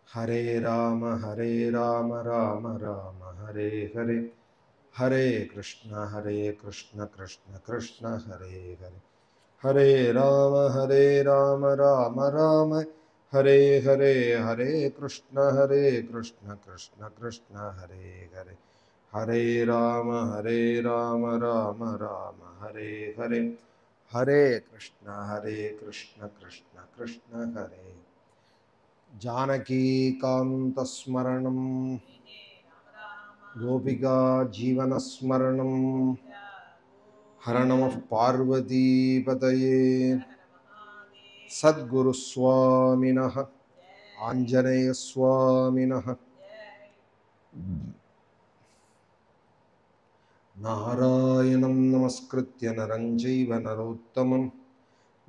हरे राम राम राम हरे हरे, हरे कृष्ण कृष्ण कृष्ण हरे हरे, हरे राम राम राम हरे हरे, हरे कृष्ण कृष्ण कृष्ण हरे हरे, हरे राम राम राम हरे हरे, हरे कृष्ण कृष्ण कृष्ण हरे। जानकी कांतस्मरणं गोपिका जीवनस्मरणं हर नमः पार्वतीपतये। सद्गुरुस्वामिनः आञ्जनेयस्वामिनः नारायणं नमस्कृत्य नरं चैव नरोत्तमं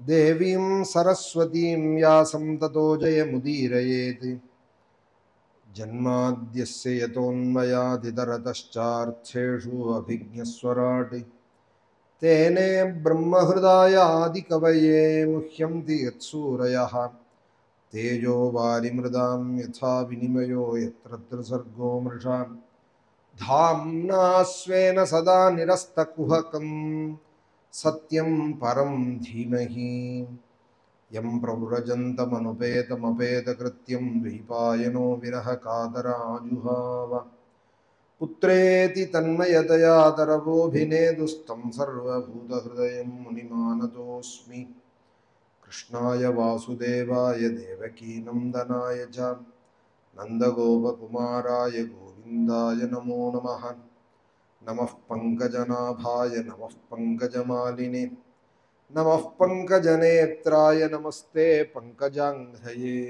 देवीं सरस्वतीं व्यासं ततो जयमुदीरयेत्। जन्माद्यस्य यतोऽन्वयादितरतश्चार्थेषु अभिज्ञस्वराट् तेने ब्रह्महृदाय आदिकवये मुह्यन्ति यत्सूरयः। तेजो वारिमृदां यथा विनिमयो यत्र त्रिसर्गो मृषा धाम्ना स्वेन सदा निरस्तकुहकं सत्यं परं धीमहि। यं प्रव्रजन्तमनुपेतमपेतकृत्यं द्वैपायनो विरहकातराजुहाव पुत्रेति तन्मयतया तरवोऽभिनेदुस्तं सर्वभूतहृदयं मुनिमानतोऽस्मि। कृष्णाय वासुदेवाय देवकीनन्दनाय च नन्दगोपकुमाराय गोविन्दाय नमो नमः। नमः पङ्कजनाभाय नमः पङ्कजमालिने नमः पङ्कजनेत्राय नमस्ते पङ्कजाङ्घ्रये।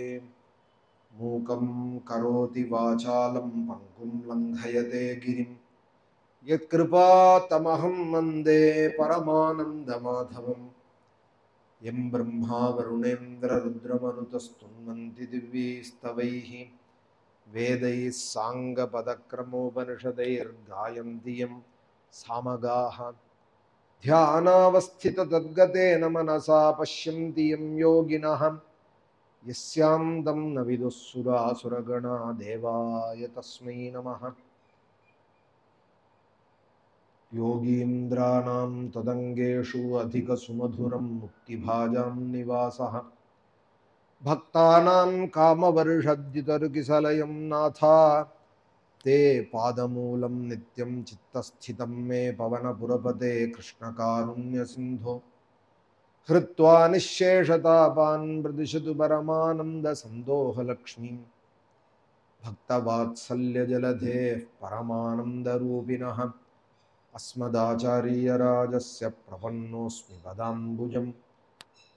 मूकं करोति वाचालं पङ्गुं लङ्घयते गिरिं यत्कृपातमहं वन्दे परमानन्दमाधवम्। यं ब्रह्मा वरुणेन्द्ररुद्रमरुतस्तुन्वन्ति दिव्यैस्तवैः वेदैः साङ्गपदक्रमोपनिषदैर्गायन्ति यं सामगाः। ध्यानावस्थिततद्गतेन मनसा पश्यन्ति यं योगिनः यस्यां तं न विदुः सुरासुरगणा देवाय तस्मै नमः। योगीन्द्राणां तदङ्गेषु अधिकसुमधुरं मुक्तिभाजां निवासः भक्तानां कामवर्षद्युतर्किसलयं नाथा ते पादमूलं नित्यं चित्तस्थितं मे पवनपुरपते कृष्णकारुण्यसिन्धो। हृत्वा निःशेषतापान् प्रदिशतु परमानन्दसन्दोहलक्ष्मीं भक्तवात्सल्यजलधेः परमानन्दरूपिणः। अस्मदाचार्यराजस्य प्रपन्नोऽस्मि पदाम्बुजं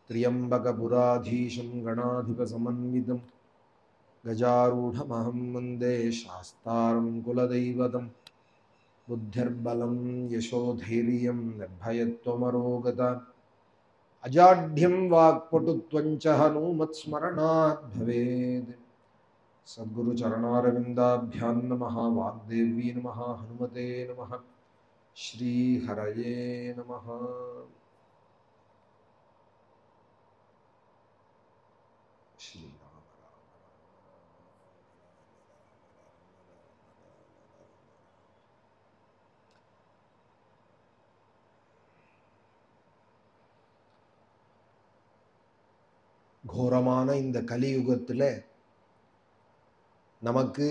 त्र्यम्बकपुराधीशं गणाधिपसमन्वितं गजारूढमहं वन्दे शास्तारं कुलदैवतं। बुद्धिर्बलं यशोधैर्यं निर्भयत्वमरोगता अजाढ्यं वाक्पटुत्वं च हनूमत्स्मरणात् भवेत्। सद्गुरुचरणारविन्दाभ्यां नमः। वाग्देवी नमः। हनुमते नमः। श्रीहरये नमः। श्रीराम घोरமான இந்த கலியுகத்தில் நமக்கு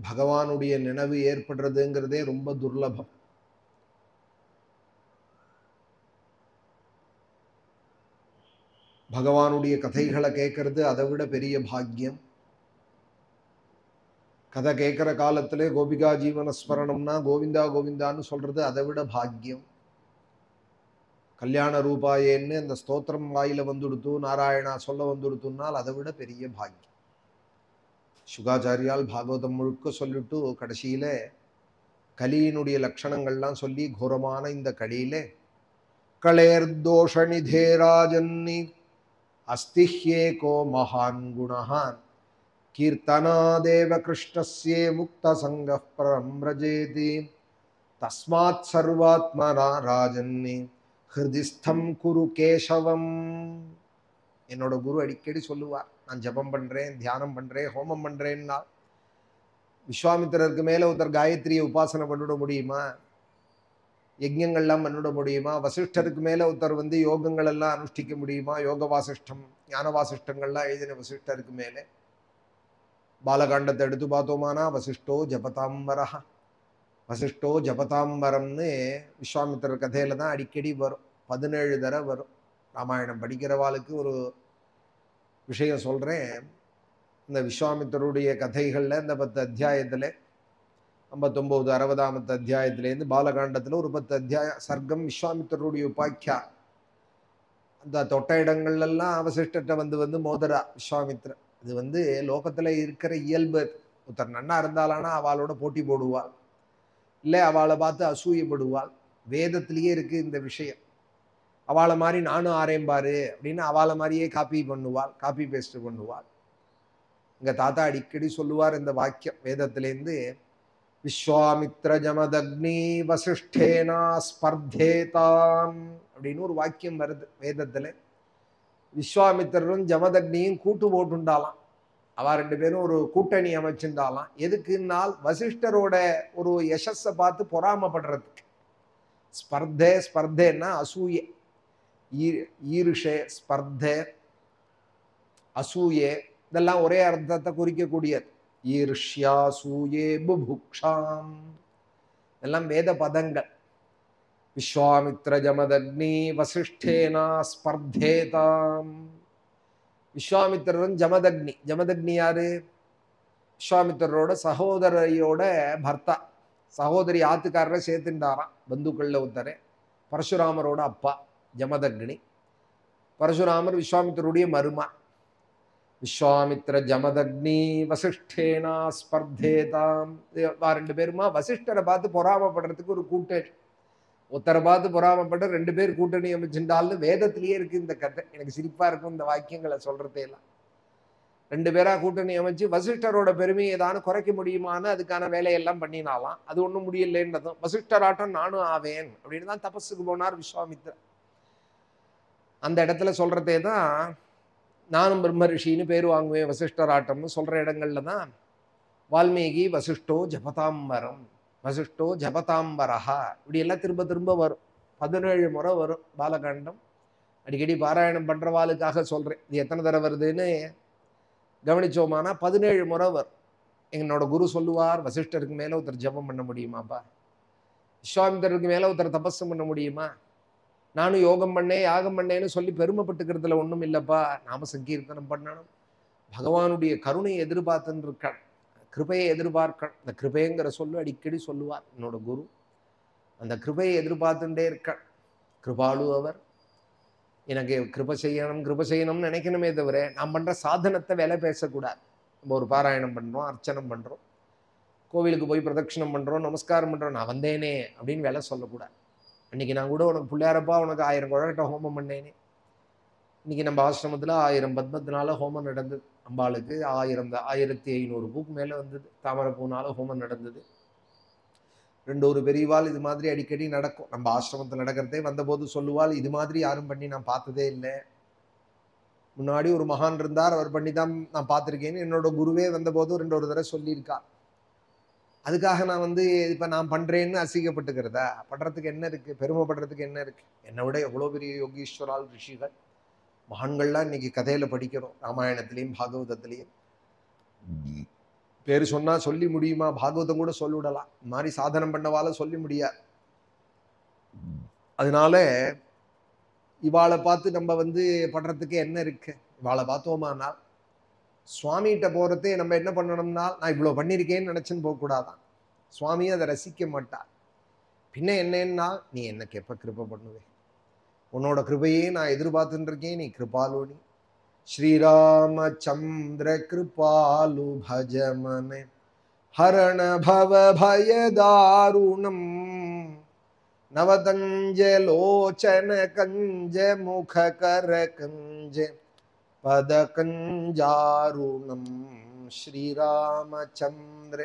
பகவானுடைய நினைவு ஏற்படுறதுங்கிறதே ரொம்ப துர்லபம். பகவானுடைய கதைகளை கேட்கறது அதை விட பெரிய பாக்கியம். கதை கேட்குற காலத்திலே கோபிகா ஜீவனஸ்மரணம்னா கோவிந்தா கோவிந்தான்னு சொல்றது அதை விட பாக்கியம். கல்யாண ரூபாயேன்னு அந்த ஸ்தோத்திரம் வாயில வந்துடுத்து நாராயணா சொல்ல வந்துடுத்துனால் அதை விட பெரிய பாக்கியம். சுகாச்சாரியால் பாகவதம் முழுக்க சொல்லிட்டு கடைசியில கலியினுடைய லட்சணங்கள்லாம் சொல்லி கோரமான இந்த கலியிலே கலேர்தோஷநிதேராஜன்னி அஸ்திஹ்யேகோ மகான் குணஹான் கீர்த்தனாதேவ கிருஷ்ணஸ்யே முக்தசங்கः பிரம்ரஜேதி தஸ்மாத் சர்வாத்மனா ராஜன்னி ஹிருதிஸ்தம் குரு கேசவம். என்னோட குரு அடிக்கடி சொல்லுவார், நான் ஜபம் பண்றேன், தியானம் பண்றேன், ஹோமம் பண்றேன்னா விஸ்வாமித்திரருக்கு மேல ஒருத்தர் காயத்ரியை உபாசனை பண்ணிட முடியுமா? யஜ்ஞங்கள்லாம் பண்ணிட முடியுமா? வசிஷ்டருக்கு மேல ஒருத்தர் வந்து யோகங்கள் எல்லாம் அனுஷ்டிக்க முடியுமா? யோக வாசிஷ்டம், ஞான வாசிஷ்டங்கள்லாம் எழுதின வசிஷ்டருக்கு மேலே பாலகாண்டத்தை எடுத்து பார்த்தோமானா வசிஷ்டோ ஜபதாம்பரா, வசிஷ்டோ ஜபதாம்பரம்னு விஸ்வாமித்திரர் கதையில தான் அடிக்கடி வரும். 17 தடவை வரும். ராமாயணம் படிக்கிறவாளுக்கு ஒரு விஷயம் சொல்றேன். இந்த விஸ்வாமித்திரருடைய கதைகள்ல இந்த 10 அத்தியாயத்துல 59 60 அத்தியாயத்திலேருந்து பாலகாண்டத்துல ஒரு 10 அத்தியாயம் சர்க்கம் விஸ்வாமித்திரருடைய உபாக்கியா. அந்த தொட்ட இடங்கள்லாம் வசிஷ்டர்கிட்ட வந்து மோதரா விஸ்வாமித்திர. இது வந்து லோகத்துல இருக்கிற இயல்பு. ஒருத்தர் நன்னா இருந்தாலானா அவளோட போட்டி போடுவாள், இல்லை அவளை பார்த்து அசூயப்படுவாள். வேதத்திலேயே இருக்கு இந்த விஷயம். அவளை மாதிரி நானும் ஆரேன் பாரு அப்படின்னு அவளை மாதிரியே காப்பி பண்ணுவாள், காப்பி பேஸ்ட் பண்ணுவாள். எங்க தாத்தா அடிக்கடி சொல்லுவார் இந்த வாக்கியம் வேதத்திலேருந்து, விஸ்வாமித்ர ஜமதக்னி வசிஷ்டேனா ஸ்பர்தேதாம் அப்படின்னு ஒரு வாக்கியம் வருது வேதத்துல. விஸ்வாமித்திரரும் ஜமதக்னியும் கூட்டு போட்டுண்டாலாம். அவ 2 பேரும் ஒரு கூட்டணி அமைச்சுண்டாலாம். எதுக்குன்னால் வசிஷ்டரோட ஒரு யசஸை பார்த்து பொறாமப்படுறதுக்கு. ஸ்பர்தேன்னா அசூயே, ஈருஷே, ஸ்பர்தே, அசூயே இதெல்லாம் ஒரே அர்த்தத்தை குறிக்கக்கூடியது. ஈர்ஷ்யா, சூயே, புபுக்ஷாம் இதெல்லாம் வேத பதங்கள். விஸ்வாமித்ர ஜமதக்னி வசிஷ்டேனா ஸ்பர்தேதாம். விஸ்வாமித்திரரும் ஜமதக்னி. ஜமதக்னி யாரு? விஸ்வாமித்திரரோட சகோதரியோட பர்த்தா. சகோதரி ஆத்துக்காரரை சேர்த்துட்டாராம் பந்துக்கள்ல ஒருத்தரே. பரசுராமரோட அப்பா ஜமதக்னி. பரசுராமர் விஸ்வாமித்திரருடைய மருமா. விஸ்வாமித்ர ஜமதக்னி வசிஷ்டேனா ஸ்பர்தேதாம். 2 பேருமா வசிஷ்டரை பார்த்து பொறாமப்படுறதுக்கு ஒரு கூட்டணி. ஒருத்தரை பார்த்து பொறாமப்பட்டு 2 பேர் கூட்டணி அமைச்சுட்டால்னு வேதத்திலேயே இருக்கு இந்த கதை. எனக்கு சிரிப்பா இருக்கும் இந்த வாக்கியங்களை சொல்றதே எல்லாம். 2 பேரா கூட்டணி அமைச்சு வசிஷ்டரோட பெருமையை ஏதானு குறைக்க முடியுமான்னு அதுக்கான வேலையெல்லாம் பண்ணினாலாம். அது ஒன்றும் முடியலன்றதும் வசிஷ்டராட்டம் நானும் ஆவேன் அப்படின்னு தான் தபஸுக்கு போனார் விஸ்வாமித்ரர். அந்த இடத்துல சொல்றதே தான் நானும் பிரம்ம ரிஷின்னு பேர் வாங்குவேன் வசிஷ்டராட்டம்னு சொல்ற இடங்கள்ல தான் வால்மீகி வசிஷ்டோ ஜபதாம்பரம், வசிஷ்டோ ஜபதாம்பரஹா இப்படி எல்லாம் திரும்ப திரும்ப வரும். 17 முறை வரும் பாலகாண்டம். அடிக்கடி பாராயணம் பண்றவாளுக்காக சொல்றேன். இது எத்தனை தடவை வருதுன்னு கவனிச்சோமானா 17 முறை வரும். என்னோட குரு சொல்லுவார், வசிஷ்டருக்கு மேல ஒருத்தர் ஜபம் பண்ண முடியுமாப்பா? விஸ்வாமித்திரருக்கு மேல ஒருத்தர் தபஸு பண்ண முடியுமா? நானும் யோகம் பண்ணேன் யாகம் பண்ணேன்னு சொல்லி பெருமைப்பட்டுக்கிறதுல ஒன்றும் இல்லைப்பா. நாம சங்கீர்த்தனம் பண்ணணும், பகவானுடைய கருணையை எதிர்பார்த்துன்னு இருக்காள், கிருபையை எதிர்பார்க்க. இந்த கிருபைங்கிற சொல்லு அடிக்கடி சொல்லுவார் என்னோட குரு. அந்த கிருபையை எதிர்பார்த்துட்டே இருக்காள். கிருபாலு அவர். எனக்கு கிருபை செய்யணும்னு நினைக்கணுமே தவிர நான் பண்ற சாதனத்தை விலை பேசக்கூடாது. நம்ம ஒரு பாராயணம் பண்றோம், அர்ச்சனம் பண்றோம், கோவிலுக்கு போய் பிரதட்சணம் பண்றோம், நமஸ்காரம் பண்றோம், நான் வந்தேனே அப்படின்னு விலை சொல்லக்கூடாது. அன்னைக்கு நான் கூட உனக்கு பிள்ளையாரப்பா உனக்கு 1000 குழக்கட்டை ஹோமம் பண்ணேனே. இன்னைக்கு நம்ம ஆசிரமத்தில் 1000 பத்மத்தினால ஹோமம் நடந்தது. அம்பாளுக்கு 1500 பூக்கு மேலே வந்தது. தாமரை பூனால ஹோமம் நடந்தது. 2 பெரியவாள் இது மாதிரி அடிக்கடி நடக்கும். நம்ம ஆசிரமத்தில் நடக்கிறதே வந்தபோது சொல்லுவாள், இது மாதிரி யாரும் பண்ணி நான் பார்த்ததே இல்லை. முன்னாடி ஒரு மகான் இருந்தார், அவர் பண்ணி தான் நான் பார்த்துருக்கேன்னு என்னோட குருவே வந்தபோது 2 தடவை சொல்லியிருக்கார். அதுக்காக நான் வந்து இப்போ நான் பண்ணுறேன்னு அசிங்கப்பட்டுக்கிறதா? பண்ணுறதுக்கு என்ன இருக்குது? பெருமைப்படுறதுக்கு என்ன இருக்குது? என்னை விட எவ்வளோ பெரிய யோகீஸ்வரால் ரிஷிகள் மகான்கள்லாம் இன்னைக்கு கதையில் படிக்கிறோம். ராமாயணத்திலையும் பாகவதத்திலையும் பேர் சொன்னால் சொல்லி முடியுமா? பாகவதம் கூட சொல்லிவிடலாம். இந்த மாதிரி சாதனம் பண்ணவால சொல்லி முடியாது. அதனால இவாளை பார்த்து நம்ம வந்து படுறதுக்கு என்ன இருக்கு? இவாளை பார்த்தோமானால் சுவாமிகிட்ட போகிறதே நம்ம என்ன பண்ணணும்னா, நான் இவ்வளோ பண்ணியிருக்கேன்னு நினச்சின்னு போகக்கூடாதான். சுவாமியை அதை ரசிக்க மாட்டார். பின்ன என்னன்னா, நீ எனக்கு எப்போ கிருபை பண்ணுவே? உன்னோட கிருபையே நான் எதிர்பார்த்துட்டு இருக்கேன். நீ கிருபாலுனி. ஸ்ரீராமச்சந்திர கிருபாலு பஜமன ஹரண பவ பயதாருணம் நவதஞ்சலோச்சன கஞ்ச முக கர கஞ்ச பதகஞ்சாருணம் ஸ்ரீராமச்சந்திர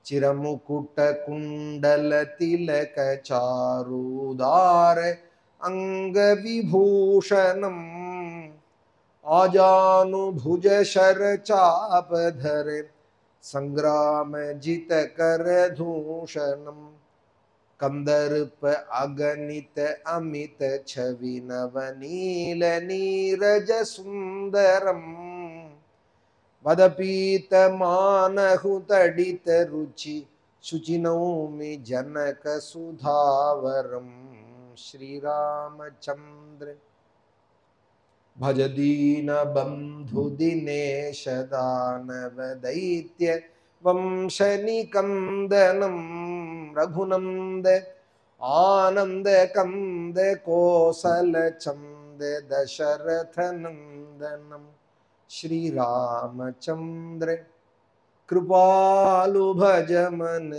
சிரமுகுட்ட குண்டல திலக சாருதார அங்க விபூஷணம் आजानुभुज शर चाप धरे संग्राम जित कर दूषणम कंदर्प अगणित अमित छवि नवनील नीरज सुंदरम वदपीत मानहु तडित रुचि शुचिनौमि जनक सुधावरम श्री रामचंद्र भज दीन बंधु दिनेश दानव दैत्य वंशनिकंदनम रघुनंद आनंद कंद कोसल चंद दशरथ नंदनम श्री रामचंद्र कृपालु भज मन.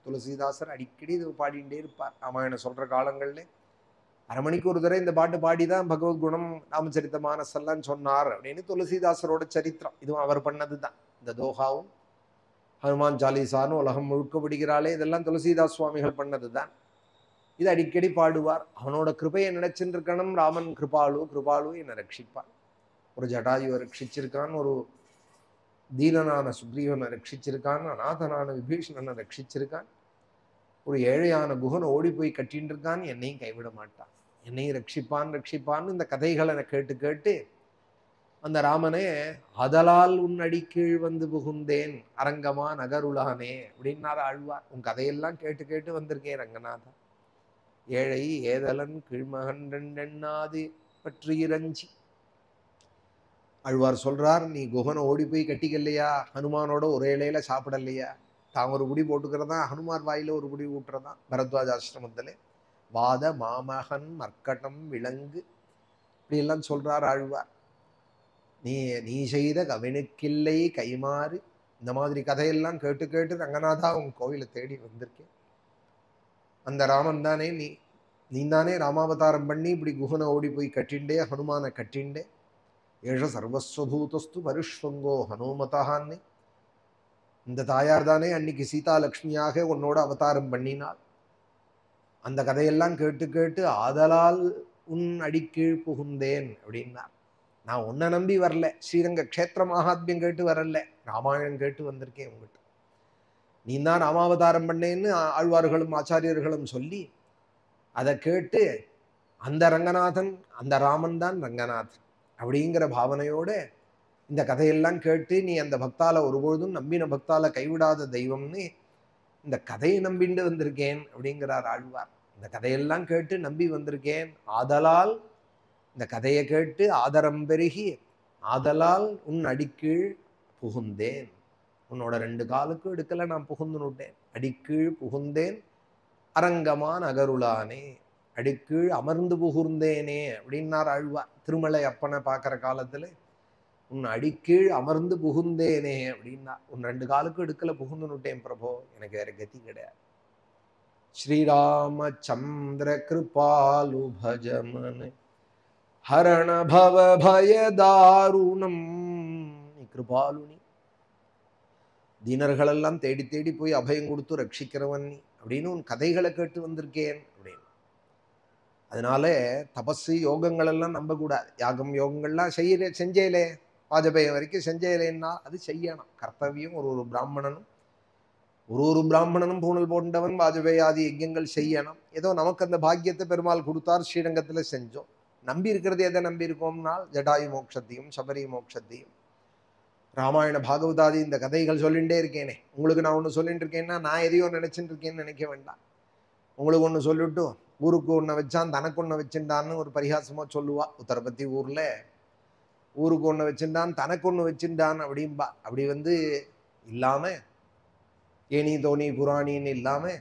துளசிதாசர் அடிக்கடி இது பாடிட்டே இருப்பார். ராமாயணம் சொல்ற காலங்கள்ல அரை மணிக்கு ஒரு தடவை இந்த பாட்டு பாடிதான் பகவத்குணம் ராமச்சரித்த மானசெல்லாம் சொன்னார் அப்படின்னு துளசிதாசரோட சரித்திரம். இதுவும் அவர் பண்ணதுதான். இந்த தோஹாவும் ஹனுமான் சாலிசான்னு உலகம் முழுக்க விடுகிறாளே இதெல்லாம் துளசிதாஸ் சுவாமிகள் பண்ணதுதான். இது அடிக்கடி பாடுவார். அவனோட கிருபையை நினைச்சுட்டு இருக்கணும். ராமன் கிருபாலு, கிருபாலு என்னை ரட்சிப்பான். ஒரு ஜடாயுவை ரட்சிச்சிருக்கான், ஒரு தீனனான சுக்ரீவனை ரட்சிச்சிருக்கான், அநாதனான விபீஷணனை ரட்சிச்சிருக்கான், ஒரு ஏழையான குகனை ஓடி போய் கட்டின்னு இருக்கான், என்னையும் கைவிட மாட்டான், என்னையும் ரட்சிப்பான் ரட்சிப்பான்னு இந்த கதைகளை கேட்டு கேட்டு அந்த ராமனே அதலால் உன் அடிக்கீழ் வந்து புகுந்தேன் அரங்கமா நகருளானே அப்படின்னார் ஆழ்வார். உன் கதையெல்லாம் கேட்டு கேட்டு வந்திருக்கேன் ரங்கநாதா. ஏழை ஏதலன் கீழ்மகன் ரெண்டெண்ணாது பற்றி இறஞ்சி. ஆழ்வார் சொல்றார், நீ குகனை ஓடி போய் கட்டிக்கலையா, ஹனுமானோட ஒரே இலையில சாப்பிடலையா, தான் ஒரு குடி போட்டுக்கிறதா, ஹனுமார் வாயில ஒரு குடி ஊட்டுறதான். பரத்வாஜ ஆசிரமத்திலே வாத மாமகன் மர்க்கட்டம் விலங்கு இப்படி எல்லாம் சொல்றார் ஆழ்வார். நீ செய்த கவினுக்கில்லை கைமாறு, இந்த மாதிரி கதையெல்லாம் கேட்டு கேட்டு ரங்கநாதா உன் கோவிலை தேடி வந்திருக்கேன். அந்த ராமன் தானே நீ தானே ராமாவதாரம் பண்ணி இப்படி குகனை ஓடி போய் கட்டிண்டே, ஹனுமானை கட்டிண்டே. ஏஷ சர்வஸ்வபூதஸ்து பரிஷ்வங்கோ ஹனுமதான்னு இந்த தாயார் தானே அன்னைக்கு சீதா லக்ஷ்மியாக உன்னோட அவதாரம் பண்ணினாள். அந்த கதையெல்லாம் கேட்டு கேட்டு ஆதலால் உன் அடிக்கீழ் புகுந்தேன் அப்படின்னார். நான் உன்னை நம்பி வரல, ஸ்ரீரங்க க்ஷேத்திர மகாத்மியம் கேட்டு வரல, ராமாயணம் கேட்டு வந்திருக்கேன் உங்ககிட்ட. நீ தான் ராமாவதாரம் பண்ணேன்னு ஆழ்வார்களும் ஆச்சாரியர்களும் சொல்லி அதை கேட்டு அந்த ரங்கநாதன், அந்த ராமன் தான் ரங்கநாதன் அப்படிங்கிற பாவனையோட இந்த கதையெல்லாம் கேட்டு நீ அந்த பக்தால ஒருபொழுதும் நம்பின பக்தால கைவிடாத தெய்வம்னு இந்த கதையை நம்பிண்டு வந்திருக்கேன் அப்படிங்கிறார் ஆழ்வார். இந்த கதையெல்லாம் கேட்டு நம்பி வந்திருக்கேன், ஆதலால் இந்த கதையை கேட்டு ஆதரம் பெருகி ஆதலால் உன் அடிக்கீழ் புகுந்தேன். உன்னோட 2 காலுக்கு எடுக்கல நான் புகுந்துனுட்டேன். அடிக்கீழ் புகுந்தேன் அரங்கமா நகருளானே, அடிக்கீழ் அமர்ந்து புகுந்தேனே அப்படின்னார் ஆழ்வார். திருமலை அப்பனை பார்க்குற காலத்துல உன் அடிக்கீழ் அமர்ந்து புகுந்தேனே அப்படின்னா, உன் 2 காலுக்கு எடுக்கல புகுந்துனுட்டேன் பிரபோ, எனக்கு வேற கதி கிடையாது. ஸ்ரீராமச்சந்திர கிருபாலு பஜமன் ஹரண பவ பய தாருணம். நீ கிருபாலுனி, தீனர்களெல்லாம் தேடி தேடி போய் அபயம் கொடுத்து ரட்சிக்கிறவன் நீ அப்படின்னு உன் கதைகளை கேட்டு வந்திருக்கேன் அப்படின்னு. அதனால தபஸு யோகங்கள் எல்லாம் நம்ப கூடாது. யாகம் யோகங்கள்லாம் செஞ்சேலே, வாஜபேயம் வரைக்கும் செஞ்சேலேன்னா அது செய்யணும், கர்த்தவியம். ஒரு பிராமணனும் பூணல் போண்டவன் வாஜபேயாதி யஜ்யங்கள் செய்யணும். ஏதோ நமக்கு அந்த பாக்கியத்தை பெருமாள் கொடுத்தார், ஸ்ரீரங்கத்துல செஞ்சோம். நம்பி இருக்கிறது எதை நம்பி இருக்கோம்னால் ஜடாயு மோட்சத்தையும் சபரி மோட்சத்தையும். ராமாயண பாகவதாதி இந்த கதைகள் சொல்லிகிட்டே இருக்கேனே, உங்களுக்கு நான் ஒன்று சொல்லிட்டு இருக்கேன்னா நான் எதையோ நினைச்சுட்டு இருக்கேன்னு நினைக்க வேண்டாம். உங்களுக்கு ஒன்று சொல்லிட்டு ஊருக்கு ஒன்றை வச்சான் தனக்கு ஒன்றை வச்சுட்டான்னு ஒரு பரிகாசமாக சொல்லுவா. உத்தரபத்தி ஊரில் ஊருக்கு ஒன்று வச்சுட்டான் தனக்கு ஒன்று வச்சுட்டான் அப்படின்பா. அப்படி இல்லாமல் ஏனி தோனி புராணின்னு இல்லாமல்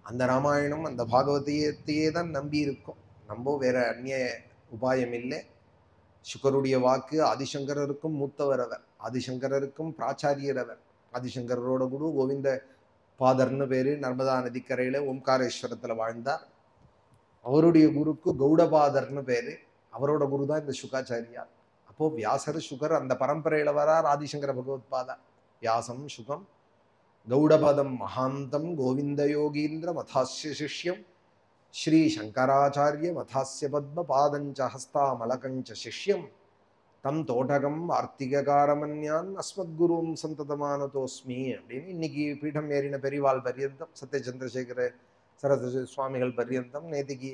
அந்த ராமாயணம் அந்த பாகவதையத்தையே தான் நம்பி இருக்கும். நம்ம வேற அந்நிய உபாயம் இல்லை. சுகருடைய வாக்கு ஆதிசங்கரருக்கும் மூத்தவர் அவர், ஆதிசங்கரருக்கும் பிராச்சாரியர் அவர். ஆதிசங்கரோட குரு கோவிந்த பாதர்னு பேரு, நர்மதா நதிக்கரையில ஓம்காரேஸ்வரத்துல வாழ்ந்தார். அவருடைய குருக்கு கௌடபாதர்னு பேரு, அவரோட குரு தான் இந்த சுகாச்சாரியார். அப்போ வியாசர் சுகர் அந்த பரம்பரையில வரார். ஆதிசங்கர பகவத்பாதா வியாசம் சுகம் கௌடபதம் மகாந்தம் கோவிந்த யோகீந்திர மதாஸ்ய சிஷ்யம் ஸ்ரீ சங்கராச்சாரிய மதாஸ்ய பத்ம பாதஞ்ச ஹஸ்தாமலகஞ்ச சிஷ்யம் தம் தோட்டகம் வார்த்திகாரமன்யான் அஸ்மத்குரும் சந்ததமானதோஸ்மி அப்படின்னு இன்னைக்கு பீடம் ஏறின பெரிவாள் பர்யந்தம் சத்ய சந்திரசேகர சரஸ்வதி சுவாமிகள் பர்யந்தம் நேத்திக்கு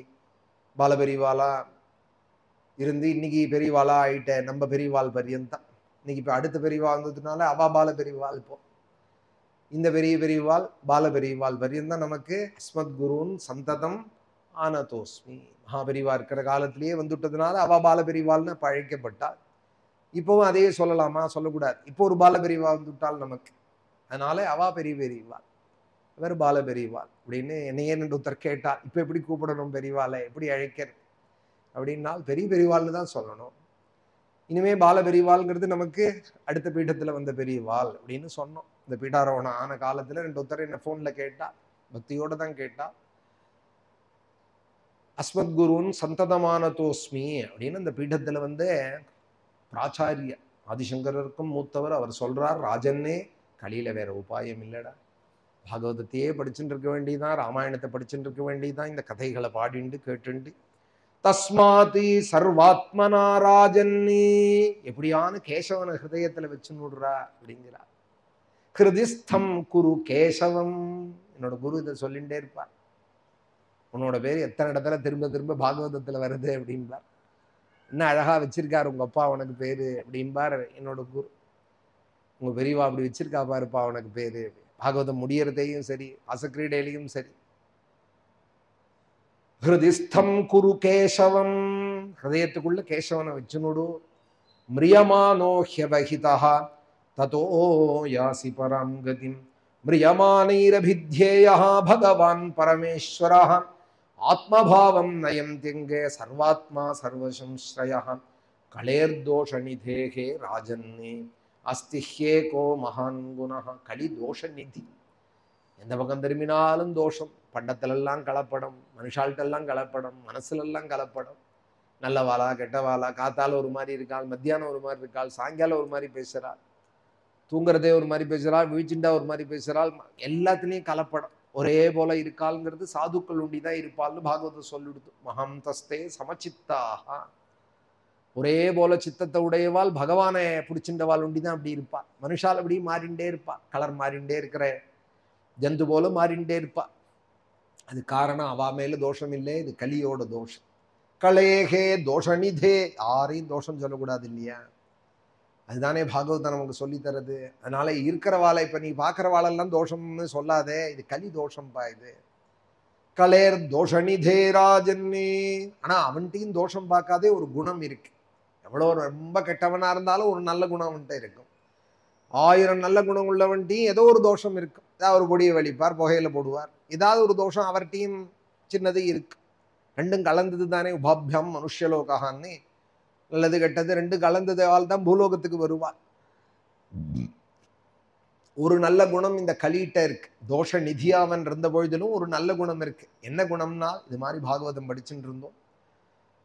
பாலபெரிவாளா இருந்து இன்னைக்கு பெரியவாளா ஆயிட்ட நம்ம பெரியவாள் பர்யந்தம். இன்னைக்கு இப்போ அடுத்த பெரியவா வந்ததுனால அவா பால பெரியவாள். இப்போ இந்த பெரியவாள் பால பெரியவாள் பர்யந்தம் நமக்கு அஸ்மத்குருன் சந்ததம் ஆனதோஸ்மி. மகாபெரிவா இருக்கிற காலத்திலேயே வந்துட்டதுனால அவா பால பெரியவாள்னு பழைக்கப்பட்டாள். இப்போவும் அதையே சொல்லலாமா? சொல்லக்கூடாது. இப்போ ஒரு பால பெரியவா வந்துவிட்டால் நமக்கு, அதனால அவா பெரியவாள், இவர் பால பெரியவாள் அப்படின்னு என்னையே ஒருத்தர் கேட்டால் இப்போ எப்படி கூப்பிடணும் பெரியவாளை, எப்படி அழைக்கிறது அப்படின்னால் பெரியவாள்னு தான் சொல்லணும். இனிமே பால பெரியவாள்ங்கிறது நமக்கு அடுத்த பீடத்துல வந்த பெரியவாள் அப்படின்னு சொன்னோம். இந்த பீடாரோகணம் ஆன காலத்துல ஒருத்தர் என்ன போன்ல கேட்டா, பக்தியோட தான் கேட்டா, அஸ்மத்குருன் சந்ததமானதோஸ்மி அப்படின்னு அந்த பீடத்துல வந்து பிராச்சாரிய ஆதிசங்கரருக்கும் மூத்தவர் அவர் சொல்றார், ராஜன்னே கலியில வேற உபாயம் இல்லடா, பாகவதத்தையே படிச்சுட்டு இருக்க வேண்டியதான், ராமாயணத்தை படிச்சுட்டு இருக்க வேண்டியதான், இந்த கதைகளை பாடிண்டு கேட்டுண்டு தஸ்மாதி சர்வாத்மனா ராஜன்னி எப்படியான கேசவன ஹிருதயத்துல வச்சு நூடுறா அப்படிங்கிறார். ஹிருதிஸ்தம் குரு கேசவம். என்னோட குரு இதை சொல்லிண்டே இருப்பார், உன்னோட பேர் எத்தனை இடத்துல திரும்ப திரும்ப பாகவதத்துல வருது அப்படின்பார். என்ன அழகா வச்சிருக்காரு உங்க அப்பா உனக்கு பேரு அப்படின்பார் என்னோட குரு. உங்க பெரியவா அப்படி வச்சிருக்கா பாருப்பா உனக்கு பேரு. பாகவதம் முடியறதையும் சரி, அசக்கிரீடையிலையும் சரி, ஹிருதிஸ்தம் குரு கேசவம், ஹிருதயத்துக்குள்ள கேசவனை வச்சுனுடு. மிரியமானோ ஹ்யவஹிதா ததோ யாசி பரம் கதிம் மிரியமானைரபித்யேயः பகவான் பரமேஸ்வரः ஆத்மபாவம் நயம் திங்கே சர்வாத்மா சர்வசம்ஸ்ரயः கலேர்தோஷநிதேகே ராஜன்னே அஸ்திஹ்யேகோ மகான் குணः. களி தோஷ நிதி, எந்த பக்கம் திரும்பினாலும் தோஷம். பண்டத்திலெல்லாம் கலப்படம், மனுஷால்ட்டெல்லாம் கலப்படம், மனசுலெல்லாம் கலப்படம். நல்லவாளா கெட்டவாளா, காத்தால ஒரு மாதிரி இருக்காள், மத்தியானம் ஒரு மாதிரி இருக்காள், சாயங்காலம் ஒரு மாதிரி பேசுறாள், தூங்குறதே ஒரு மாதிரி பேசுறாள், வீழ்ச்சிண்டா ஒரு மாதிரி பேசுறாள், எல்லாத்துலேயும் கலப்படம். ஒரே போல இருக்காள்ங்கிறது சாதுக்கள் உண்டிதான் இருப்பாள்னு பாகவதம் சொல்லிடுது. மகம் தஸ்தே சமச்சித்தாக, ஒரே போல சித்தத்தை உடையவாள் பகவானை பிடிச்சின்றவாள் உண்டிதான் அப்படி இருப்பாள். மனுஷால் அப்படி மாறிண்டே இருப்பாள், கலர் மாறிண்டே இருக்கிற ஜந்து போல மாறிண்டே இருப்பா. அது காரணம் அவா மேல தோஷம் இல்லை, இது கலியோட தோஷம். கலேகே தோஷநிதே, யாரையும் தோஷம் சொல்லக்கூடாது இல்லையா? அதுதானே பாகவதம் நமக்கு சொல்லி தருது. அதனால இருக்கிறவாளை இப்ப நீ பார்க்கிறவாளெல்லாம் தோஷம்னு சொல்லாதே, இது கலி தோஷம்பா இது. கலேர் தோஷநிதே ராஜன்னே. ஆனா அவன்கிட்டையும் தோஷம் பார்க்காதே, ஒரு குணம் இருக்கு. எவ்வளோ ரொம்ப கெட்டவனா இருந்தாலும் ஒரு நல்ல குணம் அவன்கிட்ட இருக்கும். 1000 நல்ல குணம் உள்ளவன்ட்டையும் ஏதோ ஒரு தோஷம் இருக்கும். ஏதாவது ஒரு கொடியை வலிப்பார், புகையில போடுவார், ஏதாவது ஒரு தோஷம் அவர்கிட்டையும் சின்னது இருக்கு. ரெண்டும் கலந்தது தானே உபாபியம் மனுஷலோகான்னு. நல்லது கெட்டது ரெண்டு கலந்ததால் தான் பூலோகத்துக்கு வருவார். ஒரு நல்ல குணம் இந்த கலிட்ட இருக்கு. தோஷ நிதியாவன் இருந்த பொழுதிலும் ஒரு நல்ல குணம் இருக்கு. என்ன குணம்னா, இது மாதிரி பாகவதம் படிச்சுட்டு இருந்தோம்,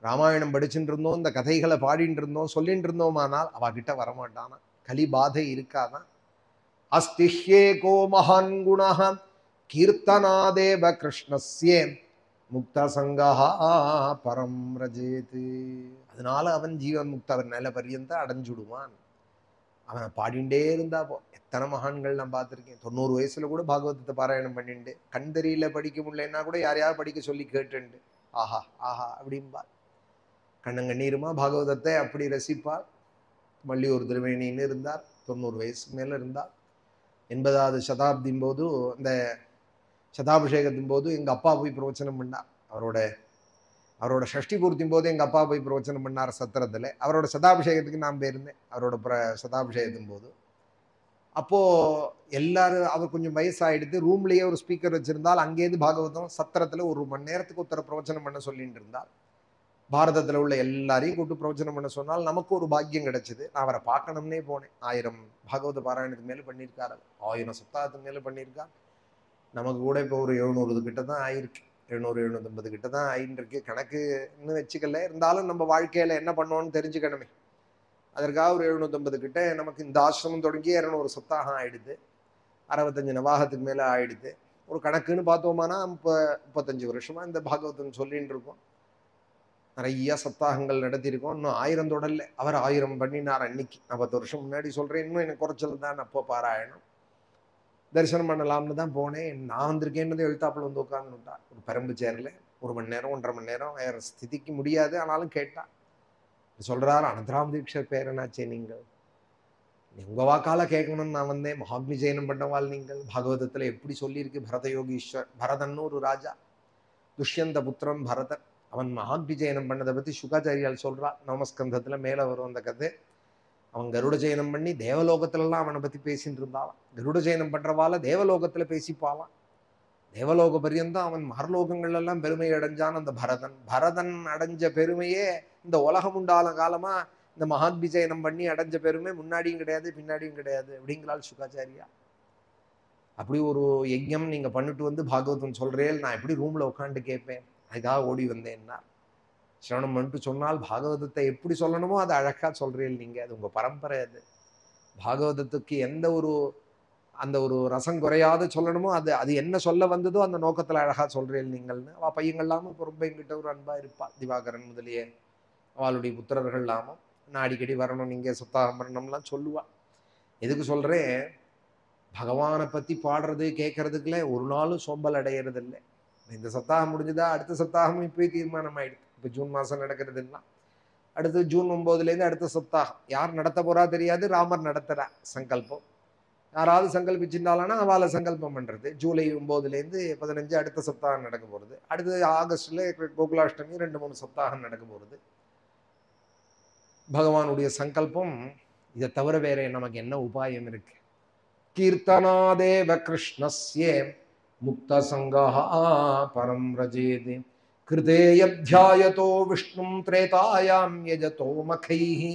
ராமாயணம் படிச்சுட்டு இருந்தோம், இந்த கதைகளை பாடிட்டு இருந்தோம், சொல்லிட்டு இருந்தோமானால் அவகிட்ட வரமாட்டானா, கலி பாதை இருக்காதான். அஸ்திஹ்யேகோ மகான் குணः கீர்த்தனாதேவ கிருஷ்ணஸ்ய முக்த சங்கஹா பரம் ரஜேத். அதனால அவன் ஜீவன் முக்தவர் நில பரியந்த அடைஞ்சுடுவான். அவன் பாடிண்டே இருந்தா போ. எத்தனை மகான்கள் நான் பார்த்துருக்கேன், 90 வயசுல கூட பாகவதத்தை பாராயணம் பண்ணிண்டு, கண் தெரியல படிக்க முடியலன்னா கூட யாரையாவது படிக்க சொல்லி கேட்டுண்டு ஆஹா ஆஹா அப்படின்பாள். கண்ணங்கண்ணீருமா பாகவதத்தை அப்படி ரசிப்பாள். மல்லியூர் திருவேணின்னு இருந்தார், 90 வயசுக்கு மேல இருந்தார். 80வது சதாப்தியின் போது, அந்த சதாபிஷேகத்தின் போது எங்க அப்பா போய் பிரவச்சனம் பண்ணார். அவரோட ஷஷ்டி பூர்த்தியும் போது எங்க அப்பா போய் பிரவச்சனம் பண்ணார் சத்திரத்துல. அவரோட சதாபிஷேகத்துக்கு நான் போயிருந்தேன், அவரோட சதாபிஷேகத்தின் போது. அப்போ எல்லாரும், அவர் கொஞ்சம் வயசாயிடுது, ரூம்லயே ஒரு ஸ்பீக்கர் வச்சிருந்தால் அங்கேருந்து பாகவதம் சத்திரத்துல 1 மணி நேரத்துக்கு ஒருத்தர பிரவச்சனம் பண்ண சொல்லிட்டு இருந்தார். பாரதத்துல உள்ள எல்லாரையும் கூட்டு பிரவச்சனம் பண்ண சொன்னால் நமக்கு ஒரு பாக்கியம் கிடைச்சது. நான் அவரை பார்க்கணும்னே போனேன். 1000 பாகவத பாராயணத்துக்கு மேல பண்ணியிருக்காரு, 1000 சப்தாகத்துக்கு மேல பண்ணியிருக்கார். நமக்கு கூட இப்போ ஒரு 700 கிட்ட தான் ஆயிருக்கு, 700-750 கிட்ட தான் ஆயின்னு இருக்கு. கணக்கு இன்னும் வச்சுக்கல, இருந்தாலும் நம்ம வாழ்க்கையில என்ன பண்ணோம்னு தெரிஞ்சுக்கணுமே. அதற்காக ஒரு 750 கிட்ட நமக்கு இந்த ஆசிரமம் தொடங்கி 200 சப்தாகம் ஆயிடுது, 65 நவாகத்துக்கு மேல ஆயிடுது. ஒரு கணக்குன்னு பார்த்தோமானா 35 வருஷமா இந்த பாகவதம் சொல்லிட்டு இருக்கோம். நிறைய சப்தாகங்கள் நடத்தியிருக்கோம். இன்னும் 1000 தொடரல. அவர் 1000 பண்ணினார் அன்னைக்கு. நான் 10 வருஷம் முன்னாடி சொல்றேன். இன்னும் எனக்கு குறைச்சல் தான். அப்போ பாராயணம் தரிசனம் பண்ணலாம்னு தான் போனேன். நான் வந்திருக்கேன்னு எழுத்தாப்புல வந்து உட்காந்துட்டா. ஒரு பரம்பு சேரல 1 மணி நேரம் 1.5 மணி நேரம் வேற ஸ்திதிக்கு முடியாது. ஆனாலும் கேட்டா. சொல்றாரு, அனந்தராம தீட்சர் பேரனாச்சே நீங்கள், உங்க வாக்கால கேட்கணும்னு நான் வந்தேன். மகாத்மி ஜெயனம் பண்ணவாள் நீங்கள். பாகவதத்துல எப்படி சொல்லியிருக்கு, பரத யோகீஸ்வர் பரதன்னு ஒரு ராஜா, துஷ்யந்த புத்திரன் பரதன். அவன் மகாத்மி ஜெயனம் பண்ணதை பத்தி சுகாச்சாரியால் சொல்றா. நவமஸ்கந்தத்துல மேல வரும் அந்த கதை. அவன் கருட ஜெயனம் பண்ணி தேவலோகத்துலலாம் அவனை பத்தி பேசிட்டு இருந்தாலும், கருட ஜெயனம் பண்றவால தேவலோகத்துல பேசிப்பாலாம். தேவலோக பரியந்தம் அவன் மரலோகங்கள் எல்லாம் பெருமை அடைஞ்சான். அந்த பரதன் அடைஞ்ச பெருமையே இந்த உலகம் உண்டான காலமா இந்த மகாத்மி ஜெயனம் பண்ணி அடைஞ்ச பெருமை முன்னாடியும் கிடையாது பின்னாடியும் கிடையாது அப்படிங்கிறாள் சுகாச்சாரியா. அப்படி ஒரு யஜ்யம் நீங்க பண்ணிட்டு வந்து பாகவதம் சொல்றேன், நான் எப்படி ரூம்ல உட்காந்து கேட்பேன். அதுக்காக ஓடி வந்தேன்னா சிரவணம் பண்ணிட்டு சொன்னால் பாகவதத்தை எப்படி சொல்லணுமோ அதை அழகா சொல்றேன் நீங்க. அது உங்க பரம்பரை. அது பாகவதத்துக்கு எந்த ஒரு அந்த ஒரு ரசம் குறையாத சொல்லணுமோ அது அது என்ன சொல்ல வந்ததோ அந்த நோக்கத்துல அழகா சொல்றேன் நீங்கள்னு. அவ பையங்கள்லாமும் இப்போ ரொம்ப எங்கிட்ட ஒரு அன்பா இருப்பா. திவாகரன் முதலிய அவளுடைய புத்திரர்கள் இல்லாமல் நான் அடிக்கடி வரணும், நீங்க சுத்தாகம் பண்ணணும்லாம் சொல்லுவா. எதுக்கு சொல்றேன், பகவானை பத்தி பாடுறது கேட்கறதுக்குள்ள ஒரு நாளும் சோம்பல் அடையிறது இல்லை. இந்த சப்தாகம் முடிஞ்சுதா அடுத்த சப்தாகமும் இப்போயே தீர்மானம் ஆயிடுது. இப்போ ஜூன் மாசம் நடக்கிறதுன்னா அடுத்து ஜூன் 9 அடுத்த சப்தாகம். யார் நடத்த போறா தெரியாது. ராமர் நடத்துறா சங்கல்பம். யாராவது சங்கல்பிச்சிருந்தாலும் அவளை சங்கல்பம் பண்றது. ஜூலை 9 15 அடுத்த சப்தாகம் நடக்க போறது. அடுத்து ஆகஸ்ட்ல கோகுலாஷ்டமி 2-3 சப்தாகம் நடக்க போறது. பகவானுடைய சங்கல்பம். இதை தவிர வேற நமக்கு என்ன உபாயம் இருக்கு? கீர்த்தனாதேவ கிருஷ்ணஸ்ய முக்த சங்கா பரம் ரஜேதி கிருதேயத்யாயதோ விஷ்ணும் த்ரேதாயாம் யஜதோ மகைஹி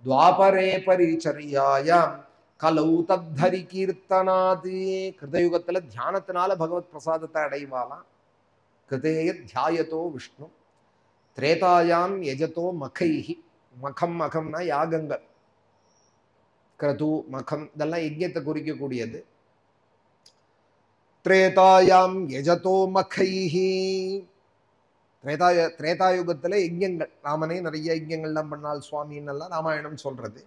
துவாபரே பரிச்சர்யாயாம் கலௌ தத்தரி கீர்த்தனாதி. கிருதயுகத்துல தியானத்தினால பகவத் பிரசாதத்தை அடைவாலாம். கிருதேய தியாயத்தோ விஷ்ணு திரேதாயாம் யஜதோ மகைஹி. மகம் மகம்னா யாகங்கள். கிரது மகம் இதெல்லாம் யஜ்யத்தை குறிக்கக்கூடியது. திரேதாயாம் யஜதோ மகைஹி. திரேதாயுகத்துல யஜ்யங்கள். ராமனே நிறைய யஜ்யங்கள்லாம் பண்ணால் சுவாமின்னெல்லாம் ராமாயணம் சொல்றது.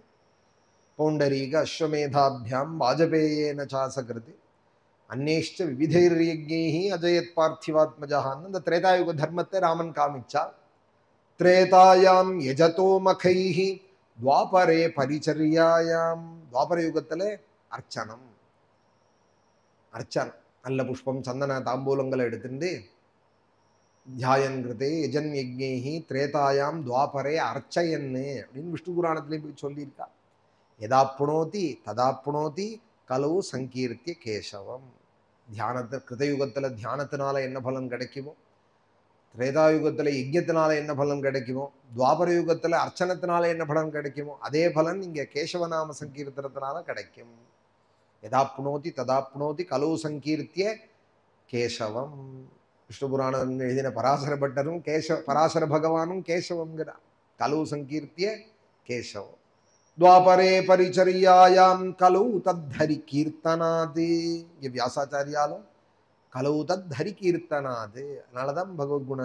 பௌண்டரீக அஸ்வமேதாபியாம் வாஜபேயேன சாசகிருதி அந்நேஷ்ட விவிதைர்யஜ்ஞைஹி அஜயத் பார்த்திவாத்மஜான்னு இந்த திரேதாயுக தர்மத்தை ராமன் காமிச்சார். திரேதாயாம் யஜதோ மகைஹி துவாபரே பரிச்சர்யாயாம். துவாபர யுகத்துல அர்ச்சனம். அர்ச்சனம் நல்ல புஷ்பம் சந்தன தாம்பூலங்களை எடுத்துட்டு தியாயன்கிருதே யஜன் யஜ்ஞைஹி திரேதாயாம் துவாபரே அர்ச்சயன்னு அப்படின்னு விஷ்ணு புராணத்திலையும் போய் சொல்லியிருக்கா. எதாப்புணோதி ததாப்புணோதி கலவு சங்கீர்த்திய கேசவம். தியானத்தை கிருதயுகத்துல தியானத்தினால என்ன பலன் கிடைக்குமோ, திரேதாயுகத்துல யஜ்யத்தினால என்ன பலன் கிடைக்குமோ, துவாபர யுகத்துல அர்ச்சனத்தினால என்ன பலன் கிடைக்குமோ அதே பலன் இங்க கேசவநாம சங்கீர்த்தனத்தினால கிடைக்கும். எதாப்புணோதி ததாப்புணோதி கலவு சங்கீர்த்திய கேசவம். விஷ்ணு புராணம் எழுதின பராசர பட்டரும் பராசர பகவானும் கேசவம்ங்கிறார். கலவு சங்கீர்த்திய கேசவம். துவாபரே பரிச்சர்யாயாம் கலௌ தத்தரி கீர்த்தனாது. இங்க வியாசாச்சாரியாலும் கலௌ தத்தரி கீர்த்தனாது. அதனாலதான் பகவத்குண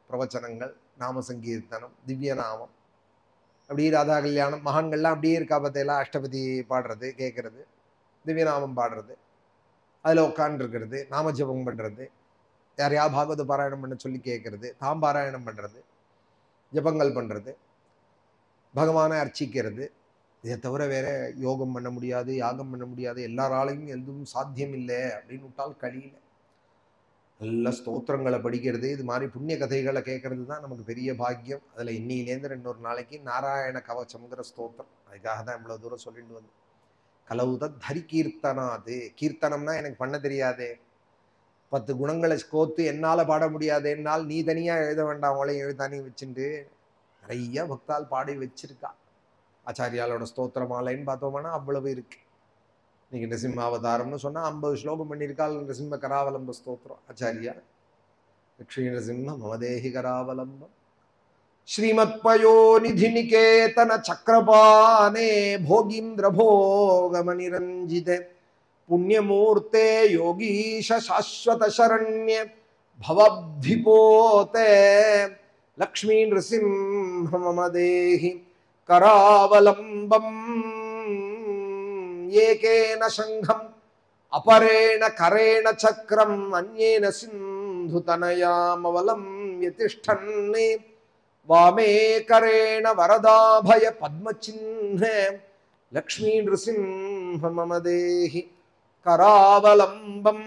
பிரவச்சனங்கள், நாம சங்கீர்த்தனம், திவ்ய நாமம், அப்படி ராதா கல்யாணம் மகான்கள்லாம் அப்படியே இருக்கா பத்தையெல்லாம் அஷ்டபதி பாடுறது கேட்கறது, திவ்யநாமம் பாடுறது, அதுல உட்காந்துருக்கிறது, நாம ஜபம் பண்றது, யாரையா பாகவத பாராயணம் பண்ண சொல்லி கேட்கறது, தாம் பாராயணம் பண்றது, ஜபங்கள் பண்றது, பகவானை அர்ச்சிக்கிறது. இதை தவிர வேற யோகம் பண்ண முடியாது, யாகம் பண்ண முடியாது, எல்லாராலையும் எதுவும் சாத்தியம் இல்லை அப்படின்னு விட்டால் கழியில. நல்ல ஸ்தோத்திரங்களை படிக்கிறது, இது மாதிரி புண்ணிய கதைகளை கேட்கறது தான் நமக்கு பெரிய பாக்கியம். அதுல இன்னிலேருந்து 2 நாளைக்கு நாராயண கவசம்ங்கிற ஸ்தோத்திரம். அதுக்காக தான் இவ்வளவு தூரம் சொல்லிட்டு வந்து கலவுத தரி கீர்த்தனாது. கீர்த்தனம்னா எனக்கு பண்ண தெரியாதே, 10 குணங்களை கோத்து என்னால பாட முடியாது, என்னால் நீ தனியா எழுத வேண்டாம், அவளையும் எழுதானே வச்சுட்டு நிறைய பக்தால் பாடி வச்சிருக்கா. ஆச்சாரியாலோட ஸ்தோத்திர மாலைன்னு பார்த்தோம்னா அவ்வளவு இருக்கு. இன்னைக்கு நரசிம்மாவதாரம்னு சொன்னா 50 ஸ்லோகம் பண்ணியிருக்காள். நரசிம்ம கராவலம்ப ஸ்தோத்திரம் ஆச்சாரியா. லக்ஷ்மி நரசிம்ம மமதேஹி கராவலம்பம். ஸ்ரீமத் பயோ நிதி நிகேதன சக்கரபானே போகீந்திர போகம நிரஞ்சிதே புண்ணியமூர்த்தே யோகீஷ சாஸ்வத சரண்ய பவப்திபோதே லக்ஷ்மீ நிருசிம்ஹ மம தேஹி கராவலம்பம் ஏகேன சங்கம் अपरेण करेण चक्रम अन्येन सिन्धुतनयामवलं यतिष्ठन्ने वामे करेण वरदाभय पद्मचिह्ने लक्ष्मी नृसिंह मम देहि करावलंबम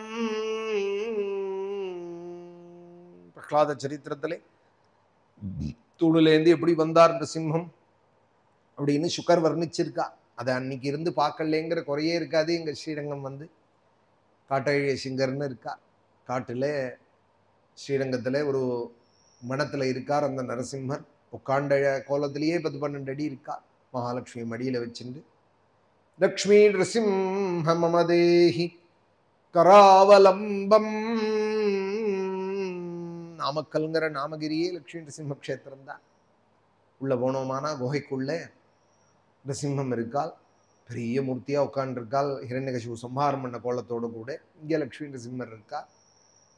பிரகலாத சரித்திரத்திலே தூணுலேந்து எப்படி வந்தார் நரசிம்மம் அப்படின்னு சுகர் வர்ணிச்சிருக்கா. அதை அன்னைக்கு இருந்து பார்க்கலேங்கிற குறையே இருக்காது. எங்க ஸ்ரீரங்கம் வந்து காட்டழிய சிங்கர்னு இருக்கார். காட்டில் ஸ்ரீரங்கத்தில் ஒரு மனத்தில் இருக்கார் அந்த நரசிம்மர். உட்காண்ட கோலத்திலேயே 10-12 அடி இருக்கார். மகாலட்சுமி மடியில் வச்சுட்டு லக்ஷ்மி நரசிம்ஹ மம தேஹி கராவலம்பம். நாமக்கல்ங்கிற நாமகிரியே லக்ஷ்மி நரசிம்ம க்ஷேத்திரம் தான். உள்ள போனோமானா குகைக்குள்ளே நரசிம்மம் இருக்கால். பெரிய மூர்த்தியா உட்கார்ந்துருக்கால். ஹிரண்யகசிபு சம்ஹாரம் பண்ண கோலத்தோடு கூட இங்கே லக்ஷ்மி நரசிம்மர் இருக்கார்.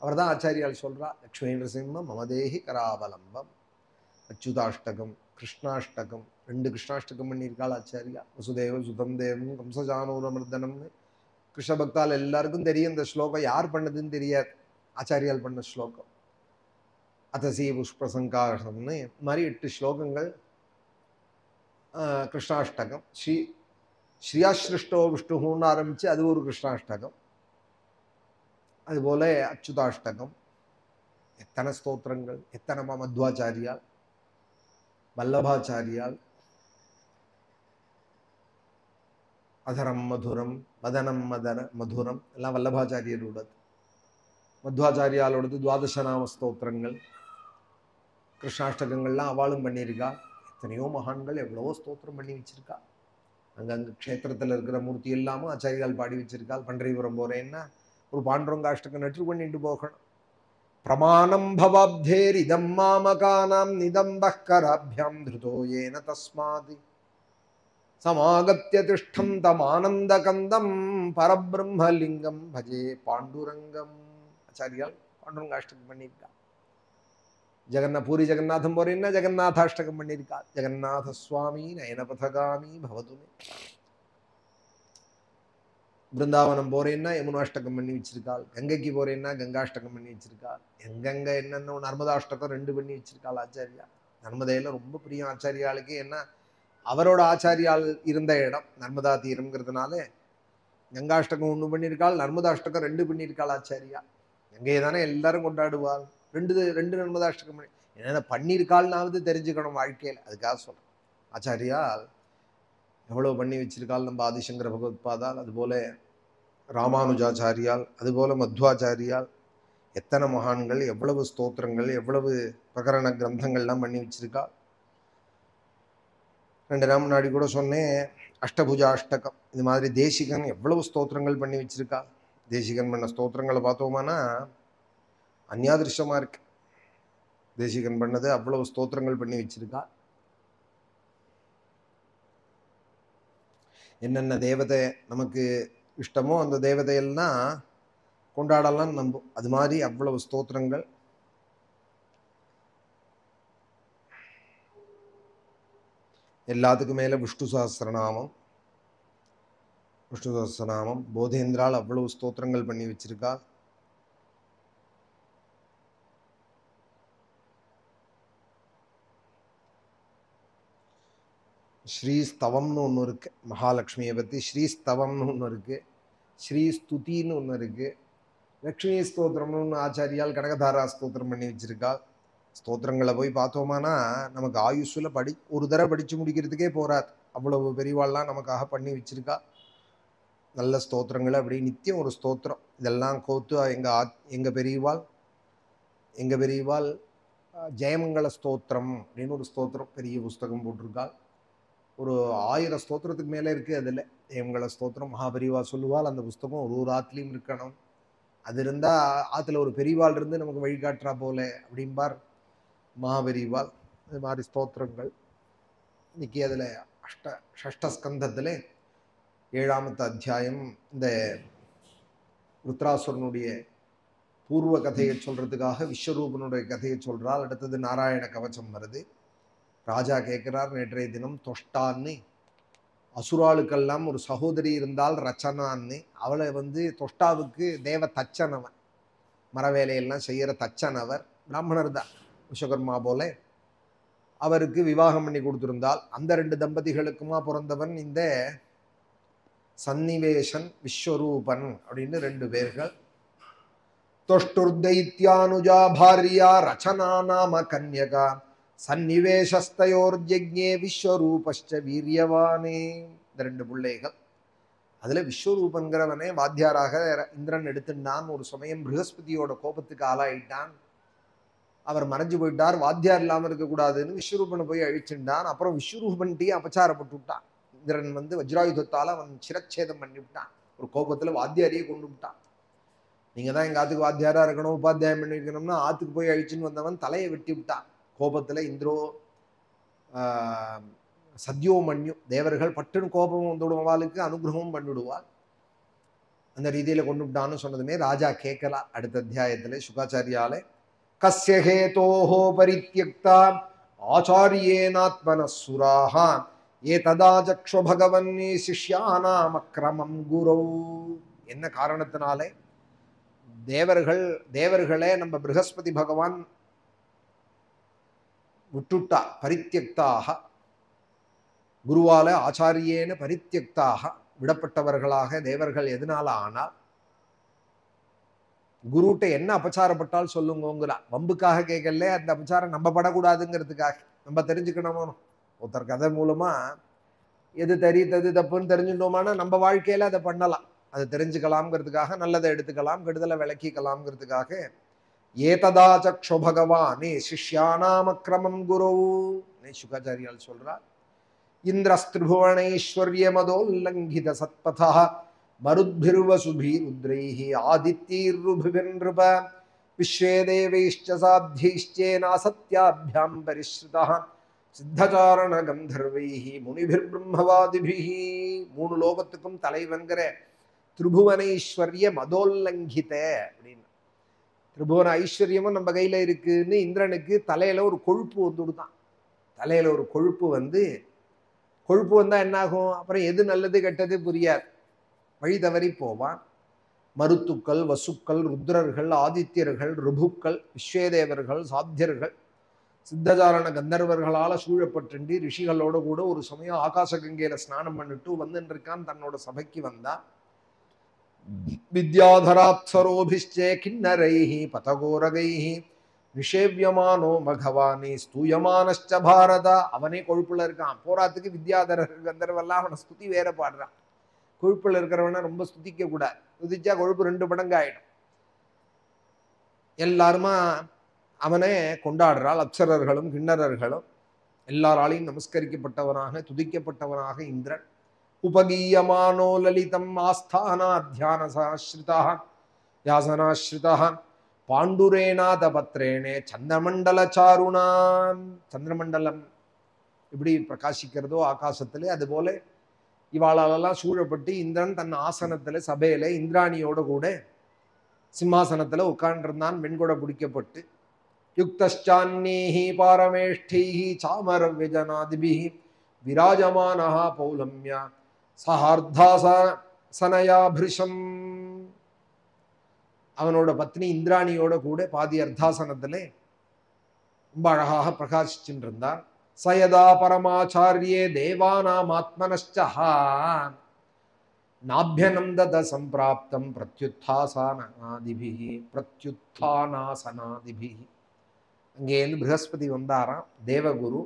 அவர் தான் ஆச்சாரியால் சொல்றா, லக்ஷ்மி நரசிம்மம் மமதேஹி கராவலம்பம். அச்சுதாஷ்டகம், கிருஷ்ணாஷ்டகம், 2 கிருஷ்ணாஷ்டகம் பண்ணியிருக்காள் ஆச்சாரியா. வசுதேவ சுதம் தேவம் கம்சஜானூரமர்தனம்னு கிருஷ்ண பக்தால் எல்லாருக்கும் தெரியும். இந்த ஸ்லோகம் யார் பண்ணதுன்னு தெரியாது. ஆச்சாரியால் பண்ண ஸ்லோகம். அத்தசி புஷ்பசங்காசம்னு இந்த மாதிரி 8 ஸ்லோகங்கள் கிருஷ்ணாஷ்டகம். ஸ்ரீயாஸ்ருஷ்டோ விஷ்ணுன்னு ஆரம்பிச்சு அது ஒரு கிருஷ்ணாஷ்டகம். அதுபோல அச்சுதாஷ்டகம். எத்தனை ஸ்தோத்திரங்கள், எத்தனை மத்வாச்சாரியால், வல்லபாச்சாரியால், அதரம் மதுரம், வதனம் மதுரம் எல்லாம் வல்லபாச்சாரியரோடது. மத்வாச்சாரியாலோடது 12 நாம ஸ்தோத்திரங்கள், கிருஷ்ணாஷ்டகங்கள்லாம் அவளும் பண்ணியிருக்கா. எத்தனையோ மகான்கள் எவ்வளவோ ஸ்தோத்திரம் பண்ணி வச்சிருக்கா. அங்கங்கே க்ஷேத்திரத்தில் இருக்கிற மூர்த்தி எல்லாமும் ஆச்சாரியால் பாடி வச்சிருக்காள். பண்டரிபுரம் போறேன்னா ஒரு பாண்டரங்காஷ்டகம் நெற்று பண்ணிட்டு போகணும். பிரமாணம் பவாப்தேர் இதம் மாமகானாம் நிதம்பக்கராபியாம் திருதோ ஏன தஸ்மாதி சமாகத்ய திஷ்டம் தம் ஆனந்த கந்தம் பரபிரம்மலிங்கம் பஜே பாண்டுரங்கம். ஆச்சாரியால் பாண்டுரங்காஷ்டகம் பண்ணியிருக்கா. பூரி ஜெகநாதம் போறேன்னா ஜெகநாதாஷ்டகம் பண்ணியிருக்கா. ஜெகநாத சுவாமி நயனபதகாமி பவதுமே. பிருந்தாவனம் போறேன்னா யமுனாஷ்டகம் பண்ணி வச்சிருக்காள். கங்கைக்கு போறேன்னா கங்காஷ்டகம் பண்ணி வச்சிருக்காள். எங்கெங்க என்னென்ன நர்மதாஷ்டகம் 2 பண்ணி வச்சிருக்காள் ஆச்சாரியா. நர்மதையில ரொம்ப பிரியம் ஆச்சாரியாளுக்கு. ஏன்னா அவரோட ஆச்சாரியால் இருந்த இடம் நர்மதா தீரம்ங்கிறதுனால கங்காஷ்டகம் 1 பண்ணியிருக்காள், நர்மதாஷ்டகம் 2 பண்ணியிருக்காள் ஆச்சாரியா. கங்கையை தானே எல்லாரும் கொண்டாடுவாள். 2 நர்மதாஷ்டகம் பண்ணி என்னென்ன பண்ணியிருக்காள்னாவது தெரிஞ்சுக்கணும் வாழ்க்கையில். அதுக்காக சொல்றேன். ஆச்சாரியால் எவ்வளோ பண்ணி வச்சிருக்காள் நம்ம ஆதிசங்கர பகவத்பாதால், அதுபோல ராமானுஜாச்சாரியால், அதுபோல மத்வாச்சாரியால், எத்தனை மகான்கள், எவ்வளவு ஸ்தோத்திரங்கள், எவ்வளவு பிரகரண கிரந்தங்கள்லாம் பண்ணி வச்சிருக்காள். 2 நாள் முன்னாடி கூட சொன்னேன் அஷ்டபுஜாஷ்டகம். இது மாதிரி தேசிகன் எவ்வளவு ஸ்தோத்திரங்கள் பண்ணி வச்சிருக்கா. தேசிகன் பண்ண ஸ்தோத்திரங்களை பார்த்தோமானா அந்யாதிருஷமா இருக்கு. தேசிகன் பண்ணது அவ்வளவு ஸ்தோத்திரங்கள் பண்ணி வச்சிருக்கா. என்னென்ன தேவதை நமக்கு இஷ்டமோ அந்த தேவதையெல்லாம் கொண்டாடலாம் நம்பும். அது மாதிரி அவ்வளவு ஸ்தோத்திரங்கள். எல்லாத்துக்கும் மேல விஷ்ணு சஹஸ்ரநாமம். விஷ்ணு சஹஸ்ரநாமம் போதேந்திரால் அவ்வளவு ஸ்தோத்திரங்கள் பண்ணி வச்சிருக்கா. ஸ்ரீஸ்தவம்னு ஒன்று இருக்கு. மகாலட்சுமியை பற்றி ஸ்ரீஸ்தவம்னு ஒன்று இருக்கு, ஸ்ரீஸ்துதின்னு ஒன்று இருக்கு. லக்ஷ்மி ஸ்தோத்திரம்னு ஒன்று ஆச்சாரியால் கனகதாரா ஸ்தோத்திரம் பண்ணி வச்சிருக்கா. ஸ்தோத்திரங்களை போய் பார்த்தோமானா நமக்கு ஆயுஷில் ஒரு தடவை படித்து முடிக்கிறதுக்கே போறாது. அவ்வளவு பெரியவாள்லாம் நமக்காக பண்ணி வச்சிருக்கா. நல்ல ஸ்தோத்திரங்களை அப்படி நித்தியம் ஒரு ஸ்தோத்திரம். இதெல்லாம் கோத்து எங்க பெரியவாள் ஜெயமங்கள ஸ்தோத்திரம் அப்படின்னு ஒரு ஸ்தோத்திரம் பெரிய புஸ்தகம் போட்டிருக்காள். ஒரு 1000 ஸ்தோத்திரத்துக்கு மேலே இருக்குது. அதில் ஜெயமங்கள ஸ்தோத்திரம் மகாபெரிவா சொல்லுவாள். அந்த புஸ்தகம் ஒரு ஆத்துலேயும் இருக்கணும். அது இருந்தால் ஆற்றுல ஒரு பெரியவாள் இருந்து நமக்கு வழிகாட்டுறா போல அப்படின்பார் மகாபெரிவாள். இது மாதிரி ஸ்தோத்திரங்கள் இன்னைக்கு அதில் ஷஷ்டஸ்கந்தத்தில் 7ஆம் அத்தியாயம் இந்த ருத்ராசுரனுடைய பூர்வ கதையை சொல்றதுக்காக விஸ்வரூபனுடைய கதையை சொல்றாள். அடுத்தது நாராயண கவச்சம் வருது. ராஜா கேட்கிறார், நேற்றைய தினம் தொஷ்டான்னு அசுராளுக்கெல்லாம் ஒரு சகோதரி இருந்தால் ரச்சனான்னு, அவளை தொஷ்டாவுக்கு தேவ தச்சனவன், மரவேலையெல்லாம் செய்யற தச்சனவர், பிராமணர் தான் விஸ்வகர்மா போல. அவருக்கு விவாகம் பண்ணி கொடுத்திருந்தால் அந்த 2 தம்பதிகளுக்குமா பிறந்தவன் இந்த சன்னிவேஷன் விஸ்வரூபன் அப்படின்னு 2 பேர்கள். தொஷ்டுர்தைத்யானுஜா பாரியா ரச்சனா நாம கன்யகா சன்னிவேஷஸ்தயோர்ஜ்ஞே விஸ்வரூபஸ்ச வீரியவானே. இந்த 2 பிள்ளைகள். அதுல விஸ்வரூபன்கிறவனே வாத்தியாராக இந்திரன் எடுத்துட்டான். ஒரு சமயம் ப்ரஹஸ்பதியோட கோபத்துக்கு ஆளாயிட்டான். அவர் மறைஞ்சு போயிட்டார். வாத்தியார் இல்லாம இருக்கக்கூடாதுன்னு விஸ்வரூபனை போய் அழிச்சுட்டான். அப்புறம் விஸ்வரூபன்ட்டியே அபச்சாரப்பட்டு விட்டான். இந்திரன் வஜ்ராயுதத்தால் அவன் சிரச்சேதம் பண்ணி விட்டான். ஒரு கோபத்துல வாத்தியாரையே கொண்டு விட்டான். நீங்க தான் எங்க ஆத்துக்கு வாத்தியாரா இருக்கணும், உபாத்தியாயம் பண்ணி வைக்கணும்னா ஆத்துக்கு போய் அழிச்சுன்னு வந்தவன் தலையை வெட்டி விட்டான். கோபத்துல இந்திரோ சத்யோமன்யு தேவர்கள் பட்டுன்னு கோபம் வந்துடுவாளுக்கு அனுகிரகமும் பண்ணிவிடுவாள். அந்த ரீதியில கொண்டு விட்டான்னு சொன்னதுமே ராஜா கேட்கலாம். அடுத்த அத்தியாயத்துல சுகாச்சாரியாலே கஸ்ய ஹேதோஹோ பரித்யக்தா ஆச்சாரியேனாத்மனசுராஹ ஏததாஜக்ஷோ பகவன் சிஷ்யானாம் அக்ரமம் குரௌ. என்ன காரணத்தினாலே தேவர்களே நம்ம ப்ரஹஸ்பதி பகவான் விட்டுட்டா, பரித்யக்தாக குருவால ஆச்சாரியேன பரித்யக்தாக விடப்பட்டவர்களாக தேவர்கள் எதனால ஆனால் குருட்ட என்ன அபச்சாரப்பட்டால் சொல்லுங்கிறா. வம்புக்காக கேட்கல, அந்த அபச்சாரம் நம்ம படக்கூடாதுங்கிறதுக்காக, நம்ம தெரிஞ்சுக்கணுமோ. ஒருத்தர் கதை மூலமா எது தது தப்புன்னு தெரிஞ்சுட்டோமானா நம்ம வாழ்க்கையில அதை பண்ணலாம், அதை தெரிஞ்சுக்கலாம்ங்கிறதுக்காக, நல்லதை எடுத்துக்கலாம், கெடுதலை விளக்கிக்கலாம்ங்கிறதுக்காக. ஏததாச்சோ பகவானே சிஷ்யானாமக்ரமம் குரு சுகாச்சாரியால் சொல்றார். இந்திரஸ்திரிபுவனைஸ்வர்ய மதோல்லங்கித சத்பதா மருத்பிர்வசுபி ருத்ரைஹி ஆதித்யைர்ருபிர்நிருப விஸ்வே தேவைஷ்ச சாத்யைஷ்சேனா சத்யாபியாம் பரிஸ்ருதா சித்தசாரண கந்தர்வைஹி முனிபிர் பிரம்மவாதிபிஹி. 3 லோகத்துக்கும் தலைவன்கிற திரிபுவனைஸ்வர்ய மதோல்லங்கித அப்படின்னு. திரிபுவன ஐஸ்வர்யமும் நம்ம கையில இருக்குன்னு இந்திரனுக்கு தலையில ஒரு கொழுப்பு வந்துடுதான். தலையில ஒரு கொழுப்பு கொழுப்பு வந்தா என்னாகும்? அப்புறம் எது நல்லது கெட்டது புரியாது, வழி தவறி போவான். மருத்துக்கள், வசுக்கள், ருத்ரர்கள், ஆதித்யர்கள், ருபுக்கள், விஸ்வேதேவர்கள், சாத்தியர்கள், சித்தசாரண கந்தர்வர்களால சூழப்பட்டு ரிஷிகளோட கூட ஒரு சமயம் ஆகாச கங்கையில ஸ்நானம் பண்ணிட்டு வந்துருக்கான். தன்னோட சபைக்கு வந்தா வித்யாதராப்சரோபிஷ்சே கிண்ணரைஹி பதகோரகைஹி நிஷேவியமானோ மகவானி ஸ்தூயமானஷ்ச பாரதா. அவனே கொழுப்புல இருக்கான். போராத்துக்கு வித்யாதரர் கந்தர்வெல்லாம் அவனை ஸ்துதி வேற பாடுறான். கொழுப்புல இருக்கிறவன ரொம்ப ஸ்துதிக்க கூடாது. ஸ்துதிச்சா கொழுப்பு 2 மடங்கு ஆயிடும். எல்லாருமா அவனை கொண்டாடுறாள். அப்சரர்களும் கிண்ணறர்களும் எல்லாராலையும் நமஸ்கரிக்கப்பட்டவனாக துதிக்கப்பட்டவனாக இந்திரன். உபகீயமானோ லலிதம் ஆஸ்தானா தியானசாஸ்ரிதா யாசனாஸ்ரிதா பாண்டுரேநாத பத்ரேனே சந்திரமண்டல சாருணாம். சந்திரமண்டலம் இப்படி பிரகாசிக்கிறதோ ஆகாசத்துல, அதுபோல இவாளாலெல்லாம் சூழப்பட்டு இந்திரன் தன் ஆசனத்துல சபையில இந்திராணியோட கூட சிம்மாசனத்துல உட்கார்ந்திருந்தான். வெண்கொடை பிடிக்கப்பட்டு யுக்தான்னேஹி பாரமேஷ்டைஹி சாமர விஜனாதிபிஹி விராஜமானஹ பௌலம்யா சஹார்த்தாசனயாபிருஷம். அவனோட பத்னி இந்திராணியோட கூட பாதி அர்த்தாசனத்துல ரொம்ப அழகாக பிரகாசிச்சுட்டு இருந்தான். சயதா பரமாச்சாரியே தேவானாம் ஆத்மனஷ்சஹா நாபியனந்தத சம்பிராப்தம் பிரத்யுத்தானாசனாதிபிஹி. அங்கேருந்து ப்ரஹஸ்பதி வந்தாராம், தேவகுரு.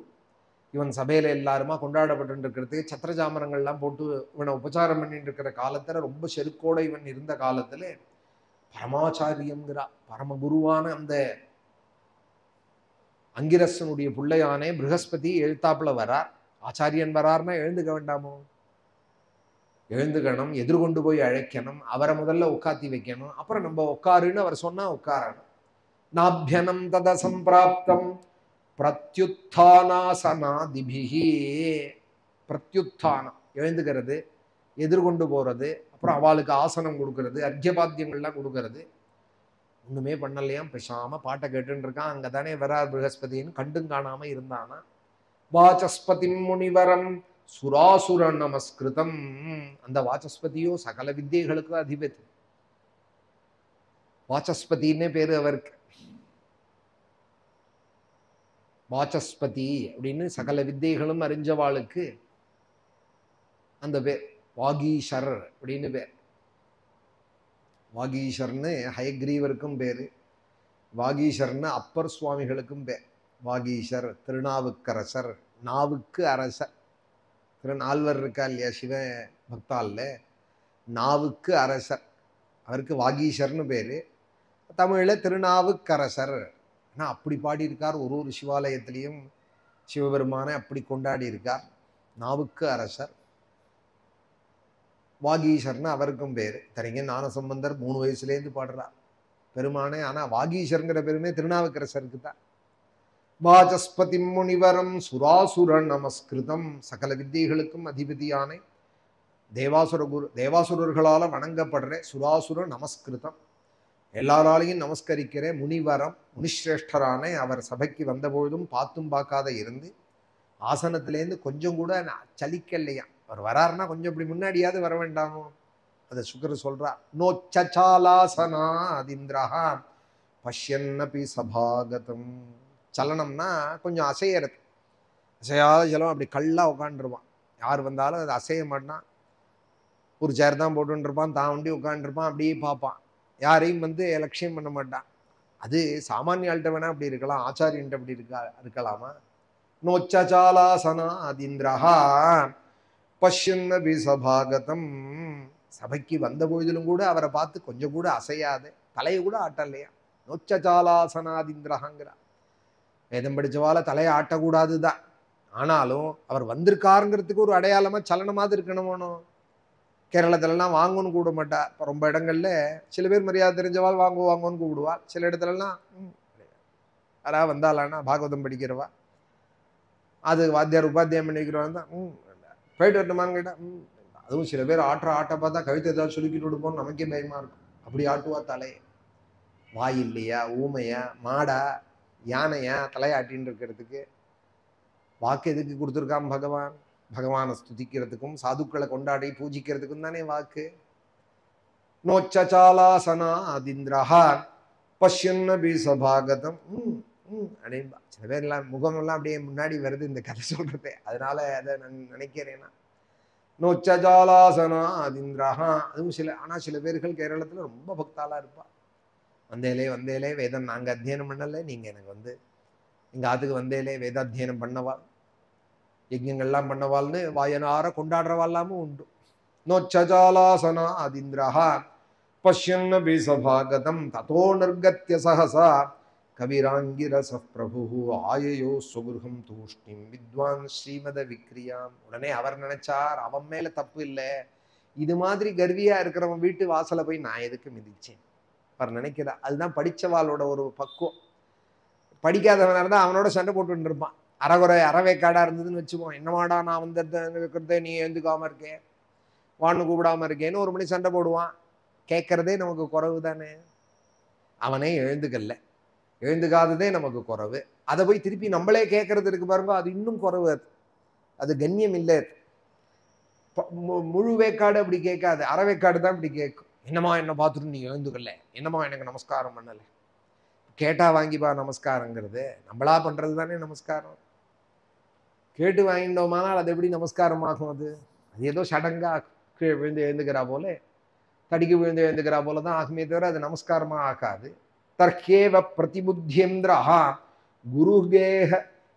இவன் சபையில எல்லாருமா கொண்டாடப்பட்டு இருக்கிறதுக்கு சத்திரஜாமரங்கள்லாம் போட்டு இவனை உபச்சாரம் பண்ணிட்டு இருக்கிற காலத்துல, ரொம்ப செருக்கோட இவன் இருந்த காலத்துல பரமாச்சாரியங்கிறா பரமகுருவான அந்த அங்கிரசனுடைய பிள்ளையானே ப்ரஹஸ்பதி எழுத்தாப்புல வரார். ஆச்சாரியன் வரார்னா எழுந்துக்க வேண்டாமோ? எழுந்துக்கணும், எதிர்கொண்டு போய் அழைக்கணும், அவரை முதல்ல உட்காத்தி வைக்கணும், அப்புறம் நம்ம உட்காருன்னு அவர் சொன்னா உட்காரணும். நாபியனம் தத சம்பிராப்தம் பிரத்யுத்தானாசனாதிபிஹி. பிரத்யுத்தானம் எழுந்துக்கிறது, எதிர்கொண்டு போறது, அப்புறம் அவளுக்கு ஆசனம் கொடுக்கறது, அர்க்கியபாத்தியங்கள்லாம் கொடுக்கறது. ஒண்ணுமே பண்ணலையாம், பேசாம பாட்டை கேட்டுன்னு இருக்கான். அங்கதானே வரார் ப்ரஹஸ்பதின்னு கண்டும் காணாம இருந்தானா. வாசஸ்பதி முனிவரம் சுராசுர நமஸ்கிருதம். அந்த வாசஸ்பதியோ சகல வித்தியைகளுக்கும் அதிபதி. வாசஸ்பதினே பேரு அவருக்கு. வாசஸ்பதி அப்படின்னு சகல வித்தியைகளும் அறிஞ்சவாளுக்கு அந்த பேர். வாகீஷர் அப்படின்னு பேர். வாகீஷர்னு ஹயக்ரீவருக்கும் பேரு, வாகீஷர்னு அப்பர் சுவாமிகளுக்கும் பேர். வாகீஷர், திருநாவுக்கரசர், நாவுக்கு அரசர். திருநால்வர் இருக்கா இல்லையா சிவ பக்தால்ல, நாவுக்கு அரசர், அவருக்கு வாகீஷர்னு பேரு. தமிழ்ல திருநாவுக்கரசர். ஆனால் அப்படி பாடியிருக்கார். ஒரு ஒரு சிவாலயத்திலையும் சிவபெருமானை அப்படி கொண்டாடி இருக்கார். நாவுக்கு அரசர், வாகீஷர்னு அவருக்கும் பேரு. தரிங்க ஞானசம்பந்தர் 3 வயசுலேருந்து பாடுறார் பெருமானே. ஆனால் வாகீஷருங்கிற பெருமே திருநாவுக்கரசருக்கு தான். வாசஸ்பதி முனிவரம் சுராசுர நமஸ்கிருதம். சகல வித்தியைகளுக்கும் அதிபதியான தேவாசுரர்களால் வணங்கப்படுற சுராசுர நமஸ்கிருதம், எல்லாராலையும் நமஸ்கரிக்கிற முனிவரம், முனிஸ்ரேஷ்டரான அவர் சபைக்கு வந்தபொழுதும் பார்த்தும் பார்க்காத இருந்து ஆசனத்திலேருந்து கொஞ்சம் கூட சலிக்கலையா. அவர் வராருன்னா கொஞ்சம் இப்படி முன்னாடியாவது வர வேண்டாமோ? அதை சுக்கர் சொல்றா. நோச்சாலாசனா அதிந்திரஹா பஷ்யன்னபி சபாகதம். சலனம்னா கொஞ்சம் அசையறது. அசையாத ஜலம் அப்படி கல்லா உட்காந்துருப்பான். யார் வந்தாலும் அது அசைய மாட்டான். ஒரு சேர் தான் போட்டுருப்பான், தான் வண்டி உட்காந்துருப்பான், அப்படியே பார்ப்பான். யாரையும் லட்சியம் பண்ண மாட்டான். அது சாமானிய ஆள்கிட்ட வேணா அப்படி இருக்கலாம், ஆச்சாரியன்ட்ட அப்படி இருக்கலாமா? நோச்சாலாசனா அதிந்திரஹா பஷ்யன்னபி சபாகதம். சபைக்கு வந்த பொழுதிலும் கூட அவரை பார்த்து கொஞ்சம் கூட அசையாது, தலையை கூட ஆட்டலையா. நோச்சாலாசனாதிந்திரஹாங்கிறார். வேதம் படிச்சவால தலையை ஆட்டக்கூடாதுதான். ஆனாலும் அவர் வந்திருக்காருங்கிறதுக்கு ஒரு அடையாளமா சலனமாவது இருக்கணுமோனோ. கேரளத்துலலாம் வாங்கன்னு கூப்பிட மாட்டார். இப்போ ரொம்ப இடங்கள்ல சில பேர் மரியாதை தெரிஞ்சவாள் வாங்குவாங்கன்னு கூப்பிடுவாள். சில இடத்துலலாம் யாராவது வந்தாலான்னா பாகவதம் படிக்கிறவா, அது வாத்தியார் உபாத்தியாயம் பண்ணிக்கிறவன் தான் போயிட்டு வரட்டுமான்னு கேட்டா அதுவும் சில பேர் ஆட்டை பார்த்தா கவிதை ஏதாவது சொல்லிக்கிட்டு விடுப்போம், நமக்கே பயமா இருக்கும். அப்படி ஆட்டுவா தலையை. வாய் இல்லையா, ஊமையா, மாடா, யானையா தலையாட்டின்னு இருக்கிறதுக்கு? வாக்கு எதுக்கு கொடுத்துருக்கான் பகவான்? பகவானை ஸ்துதிக்கிறதுக்கும் சாதுக்களை கொண்டாடி பூஜிக்கிறதுக்கும் தானே வாக்கு. நோச்சாலாசனா அதிந்திரஹா பஷ்யன்னபி சபாகதம். அப்படின்பா. சில பேர் எல்லாம் முகமெல்லாம் அப்படியே முன்னாடி வருது இந்த கதை சொல்றது. அதனால அதை நான் நினைக்கிறேன்னா நோச்சாலாசனா அதிந்திரஹா. அதுவும் சில பேர்கள் கேரளத்துல ரொம்ப பக்தாலா இருப்பா. வந்தேலே வேதம் நாங்க அத்தியனம் பண்ணல, நீங்க எனக்கு எங்க ஆத்துக்கு வந்தேலே வேதாத்தியனம் பண்ணவா, யஜ்யங்கள்லாம் பண்ணவாள்னு வாயனார கொண்டாடுறவால்லாமும் உண்டு. நோச்சாலாசனா அதிந்திரஹா பஷ்யன்னபி சபாகதம் ததோ நிர்கத்ய சஹசா கவிராங்கிரச பிரபு ஆயயோ சுகுருகம் தூஷ்ணிம் வித்வான் ஸ்ரீமத விக்ரியாம். உடனே அவர் நினைச்சார், அவன் மேல தப்பு இல்லை, இது மாதிரி கர்வியா இருக்கிறவன் வீட்டு வாசலை போய் நான் எதுக்கு மிதிச்சேன் அவர் நினைக்கிறார். அதுதான் படிச்சவாளோட ஒரு பக்குவம். படிக்காதவனா இருந்தா அவனோட சண்டை போட்டு இருப்பான். அறவேக்காடா இருந்ததுன்னு வச்சுப்போம், என்னமாடா நான் இருக்கிறத நீ எழுந்துக்காம இருக்கேன், வான்னு கூப்பிடாம இருக்கேன்னு ஒரு மணி சண்டை போடுவான். கேட்கறதே நமக்கு குறைவு தானே. அவனே எழுந்துக்காததே நமக்கு குறைவு. அதை போய் திருப்பி நம்மளே கேட்கறது இருக்கு பாருங்க, அது இன்னும் குறைவு. அது கண்ணியம் இல்லை. முழு வேக்காடு அப்படி கேட்காது, அறவேக்காடு தான் இப்படி கேட்கும். என்னமா என்ன பார்த்துட்டு நீ எழுந்துக்கல, என்னமா எனக்கு நமஸ்காரம் பண்ணல. கேட்டா வாங்கிப்பா நமஸ்காரங்கிறது. நம்மளா பண்றது தானே நமஸ்காரம். கேட்டு வாங்கிட்டோமானால் அது எப்படி நமஸ்காரம் ஆகும்? அது ஏதோ சடங்கா கீழே விழுந்து எழுந்துக்கிறா போல, தடிக்கு விழுந்து எழுந்துக்கிறா போலதான் ஆகுமே தவிர அது நமஸ்காரமா ஆகாது. தர்க்கேவ பிரதிபுத்தியேந்திரஹா குருகேஹ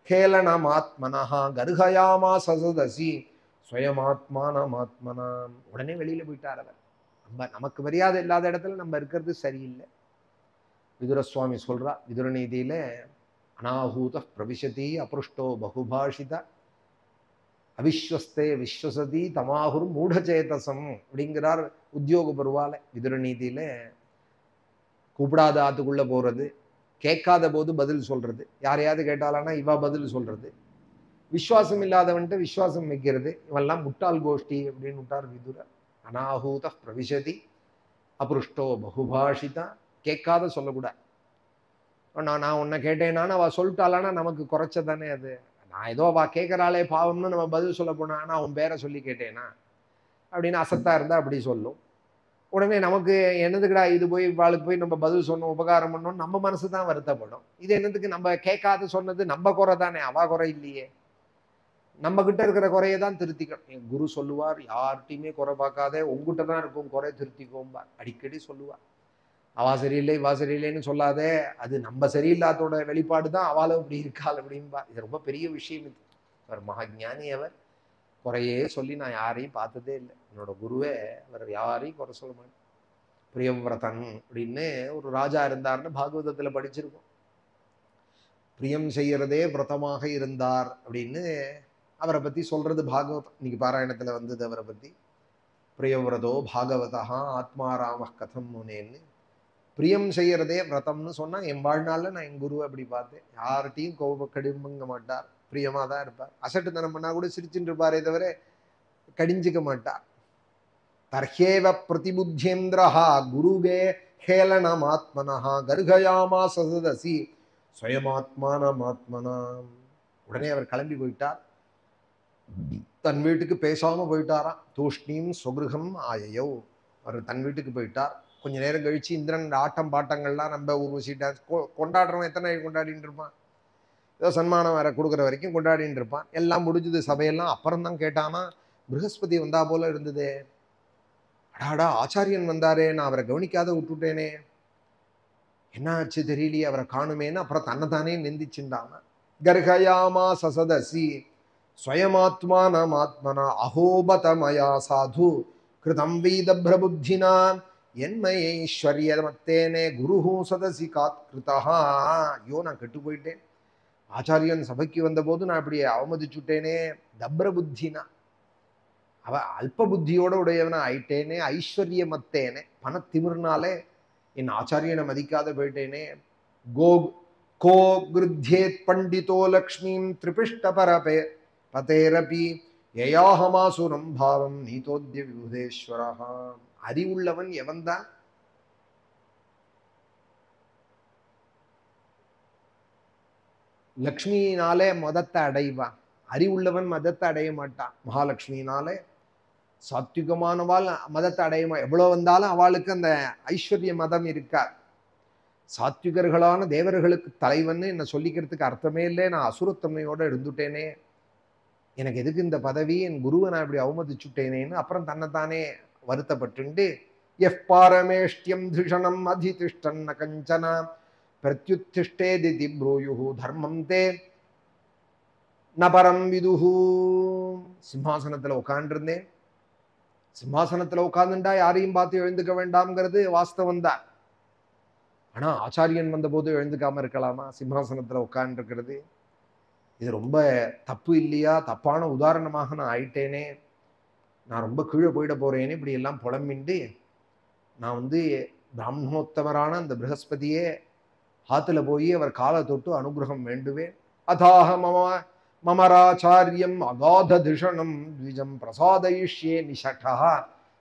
கேலனமாத்மனஹா கர்ஹயாமா சசதசி ஸ்வயமாத்மானமாத்மனாம். உடனே வெளியில போயிட்டார் அவர். நமக்கு மரியாதை இல்லாத இடத்துல நம்ம இருக்கிறது சரியில்லை. விதுர சுவாமி சொல்றா விதுர நீதியில, அனாஹூத பிரவிசதி அபுருஷ்டோ பகுபாஷித அவிஸ்வஸ்தே விஸ்வசதி தமாகுர் மூடச்சேதசம் அப்படிங்கிறார் உத்தியோக பருவால. விதுர நீதியில கூப்பிடாத ஆத்துக்குள்ள போறது, கேட்காத போது பதில் சொல்றது, யாரையாவது கேட்டாலானா இவா பதில் சொல்றது, விஸ்வாசம் இல்லாதவன்ட்டு விஸ்வாசம் வைக்கிறது, இவெல்லாம் முட்டாள் கோஷ்டி அப்படின்னு விட்டார் விதுரர். அனாஹூத பிரவிசதி அபுருஷ்டோ பகுபாஷிதா கேட்காத சொல்லக்கூடாது. நான் உன்னை கேட்டேனான்னு அவ சொல்லிட்டாளான்னா நமக்கு குறைச்சதானே அது. நான் ஏதோ அவ கேட்கறாளே பாவம்னு நம்ம பதில் சொல்ல போனா, நான் உன் பேரை சொல்லி கேட்டேனா அப்படின்னு அசத்தா இருந்தா அப்படி சொல்லும். உடனே நமக்கு என்னதுக்குடா இது போய் இவாளுக்கு போய் நம்ம பதில் சொன்னோம் உபகாரம் பண்ணோம், நம்ம மனசு தான் வருத்தப்படும். இது என்னதுக்கு நம்ம கேட்காத சொன்னது நம்ம குறை தானே, அவ குறை இல்லையே. நம்ம கிட்ட இருக்கிற குறையை தான் திருத்திக்கணும். என் குரு சொல்லுவார், யார்கிட்டையுமே குறை பார்க்காதே, உங்ககிட்ட தான் இருக்கும் குறை, திருத்திக்கோம்பார். அடிக்கடி சொல்லுவார். அவா சரியில்லை இவா சரியில்லைன்னு சொல்லாதே, அது நம்ம சரியில்லாதோட வெளிப்பாடு தான் அவளும் இப்படி இருக்காள் அப்படின்பா. இது ரொம்ப பெரிய விஷயம். இது அவர் மகாஞானி. அவர் குறையே சொல்லி நான் யாரையும் பார்த்ததே இல்லை. என்னோட குருவே அவர் யாரையும் குறை சொல்ல மாட்டேன். பிரியவிரதன் அப்படின்னு ஒரு ராஜா இருந்தார்னு பாகவதத்துல படிச்சிருக்கோம். பிரியம் செய்யறதே விரதமாக இருந்தார் அப்படின்னு அவரை பத்தி சொல்றது பாகவதம். இன்னைக்கு பாராயணத்துல வந்தது அவரை பத்தி. பிரியவிரதோ பாகவதா ஆத்மாராம கதம் முனேன்னு. பிரியம் செய்யறதே விரதம்னு சொன்னா என் வாழ்நாள்ல நான் என் குருவை அப்படி பார்த்தேன். யார்கிட்டையும் கோப கடிமங்க மாட்டார், பிரியமா தான் இருப்பார். அசட்டுத்தனம் பண்ணா கூட சிரிச்சுட்டு இருப்பாரே தவிர கடிஞ்சிக்க மாட்டார். தர்ஹேவ பிரதிபுத்தியேந்திரஹா குருகே ஹேளனமாத்மனஹா கர்கயாமா சதசி ஸ்வயமாத்மானமாத்மனாம். உடனே அவர் கிளம்பி போயிட்டார். தன் வீட்டுக்கு பேசாம போயிட்டாராம். தூஷ்ணீம் சுகிருகம் ஆயையோ. அவர் தன் வீட்டுக்கு போயிட்டார். கொஞ்ச நேரம் கழிச்சு இந்திரன் ஆட்டம் பாட்டங்கள்லாம் நம்ம ஊர்வசி டான்ஸ் கொண்டாடுறவன் எத்தனை கொண்டாடிட்டு இருப்பான். ஏதோ சன்மானம் வேற கொடுக்குற வரைக்கும் கொண்டாடிட்டு இருப்பான். எல்லாம் முடிஞ்சது சபையெல்லாம். அப்புறம் தான் கேட்டானா, ப்ரஹஸ்பதி வந்தா போல இருந்ததே, அடாடா ஆச்சாரியன் வந்தாரே, நான் அவரை கவனிக்காத விட்டுட்டேனே, என்ன ஆச்சு தெரியலையே, அவரை காணுமேன்னு அப்புறம் தன்னைத்தானே நிந்திச்சுட்டான். கர்கயாமா சசதசி ஸ்வயமாத்மானம் ஆத்மனா அஹோபதமயா சாது கிருதம் வீத பிரபுத்தினா என்மையைஸ்வரியமத்தேனே குருஹூ சதசி காத் கிருதா. ஐயோ நான் கெட்டு போயிட்டேன், ஆச்சாரியன் சபைக்கு வந்தபோது நான் இப்படி அவமதிச்சுட்டேனே, தப்ர புத்தினா அவ அல்ப புத்தியோட உடையவனா ஆயிட்டேனே, ஐஸ்வர்யமத்தேனே பணத்திமிர்னாலே என் ஆச்சாரியனை மதிக்காத போயிட்டேனே. கோ கிருத்யேத் பண்டிதோ லக்ஷ்மீம் திரிபிஷ்ட பரபே பதேரபி யயாஹமாசுரம் பாவம் நீதோத்ய விபுதேஸ்வரஹா. அறிவுள்ளவன் எவன்தான் லக்ஷ்மியினாலே மதத்தை அடைவான். அறிவுள்ளவன் மதத்தை அடைய மாட்டான். மகாலட்சுமியினாலே சாத்விகமானவாள் மதத்தை அடையுமா. எவ்வளவு வந்தாலும் அவளுக்கு அந்த ஐஸ்வர்ய மதம் இருக்கார். சாத்விகர்களான தேவர்களுக்கு தலைவன்னு என்ன சொல்லிக்கிறதுக்கு அர்த்தமே இல்லை. நான் அசுரத்தன்மையோட இருந்துட்டேனே, எனக்கு எதுக்கு இந்த பதவி, என் குருவை நான் இப்படி அவமதிச்சுட்டேனேன்னு அப்புறம் தன்னைத்தானே வருத்தப்பட்டு எஃப் பாரமேஷ்டியம் திஷணம் அதிதிஷ்டன் ந கஞ்சன பிரத்யுத்திஷ்டேதி ப்ரூயுஹு தர்மம் தே நபரம் விதுஹு. சிம்மாசனத்துல உட்காண்டிருந்தேன். சிம்மாசனத்துல உட்கார்ந்துட்டா யாரையும் பார்த்து எழுந்துக்க வேண்டாம்ங்கிறது வாஸ்தவம் தான். ஆனா ஆச்சாரியன் வந்த போது எழுந்துக்காம இருக்கலாமா? சிம்மாசனத்துல உட்கார்ந்துருக்கிறது இது ரொம்ப தப்பு இல்லையா? தப்பான உதாரணமாக நான் ஆயிட்டேனே, நான் ரொம்ப கீழே போயிட போறேன்னு இப்படி எல்லாம் புலம்பிண்டு நான் பிராமணோத்தமரான அந்த ப்ரஹஸ்பதியே ஹாத்துல போய் அவர் காலை தொட்டு அனுகிரகம் வேண்டுவேன். அதாக மமராச்சாரியம் அகாத திஷணம் த்விஜம் பிரசாதயிஷ்யே நிஷடா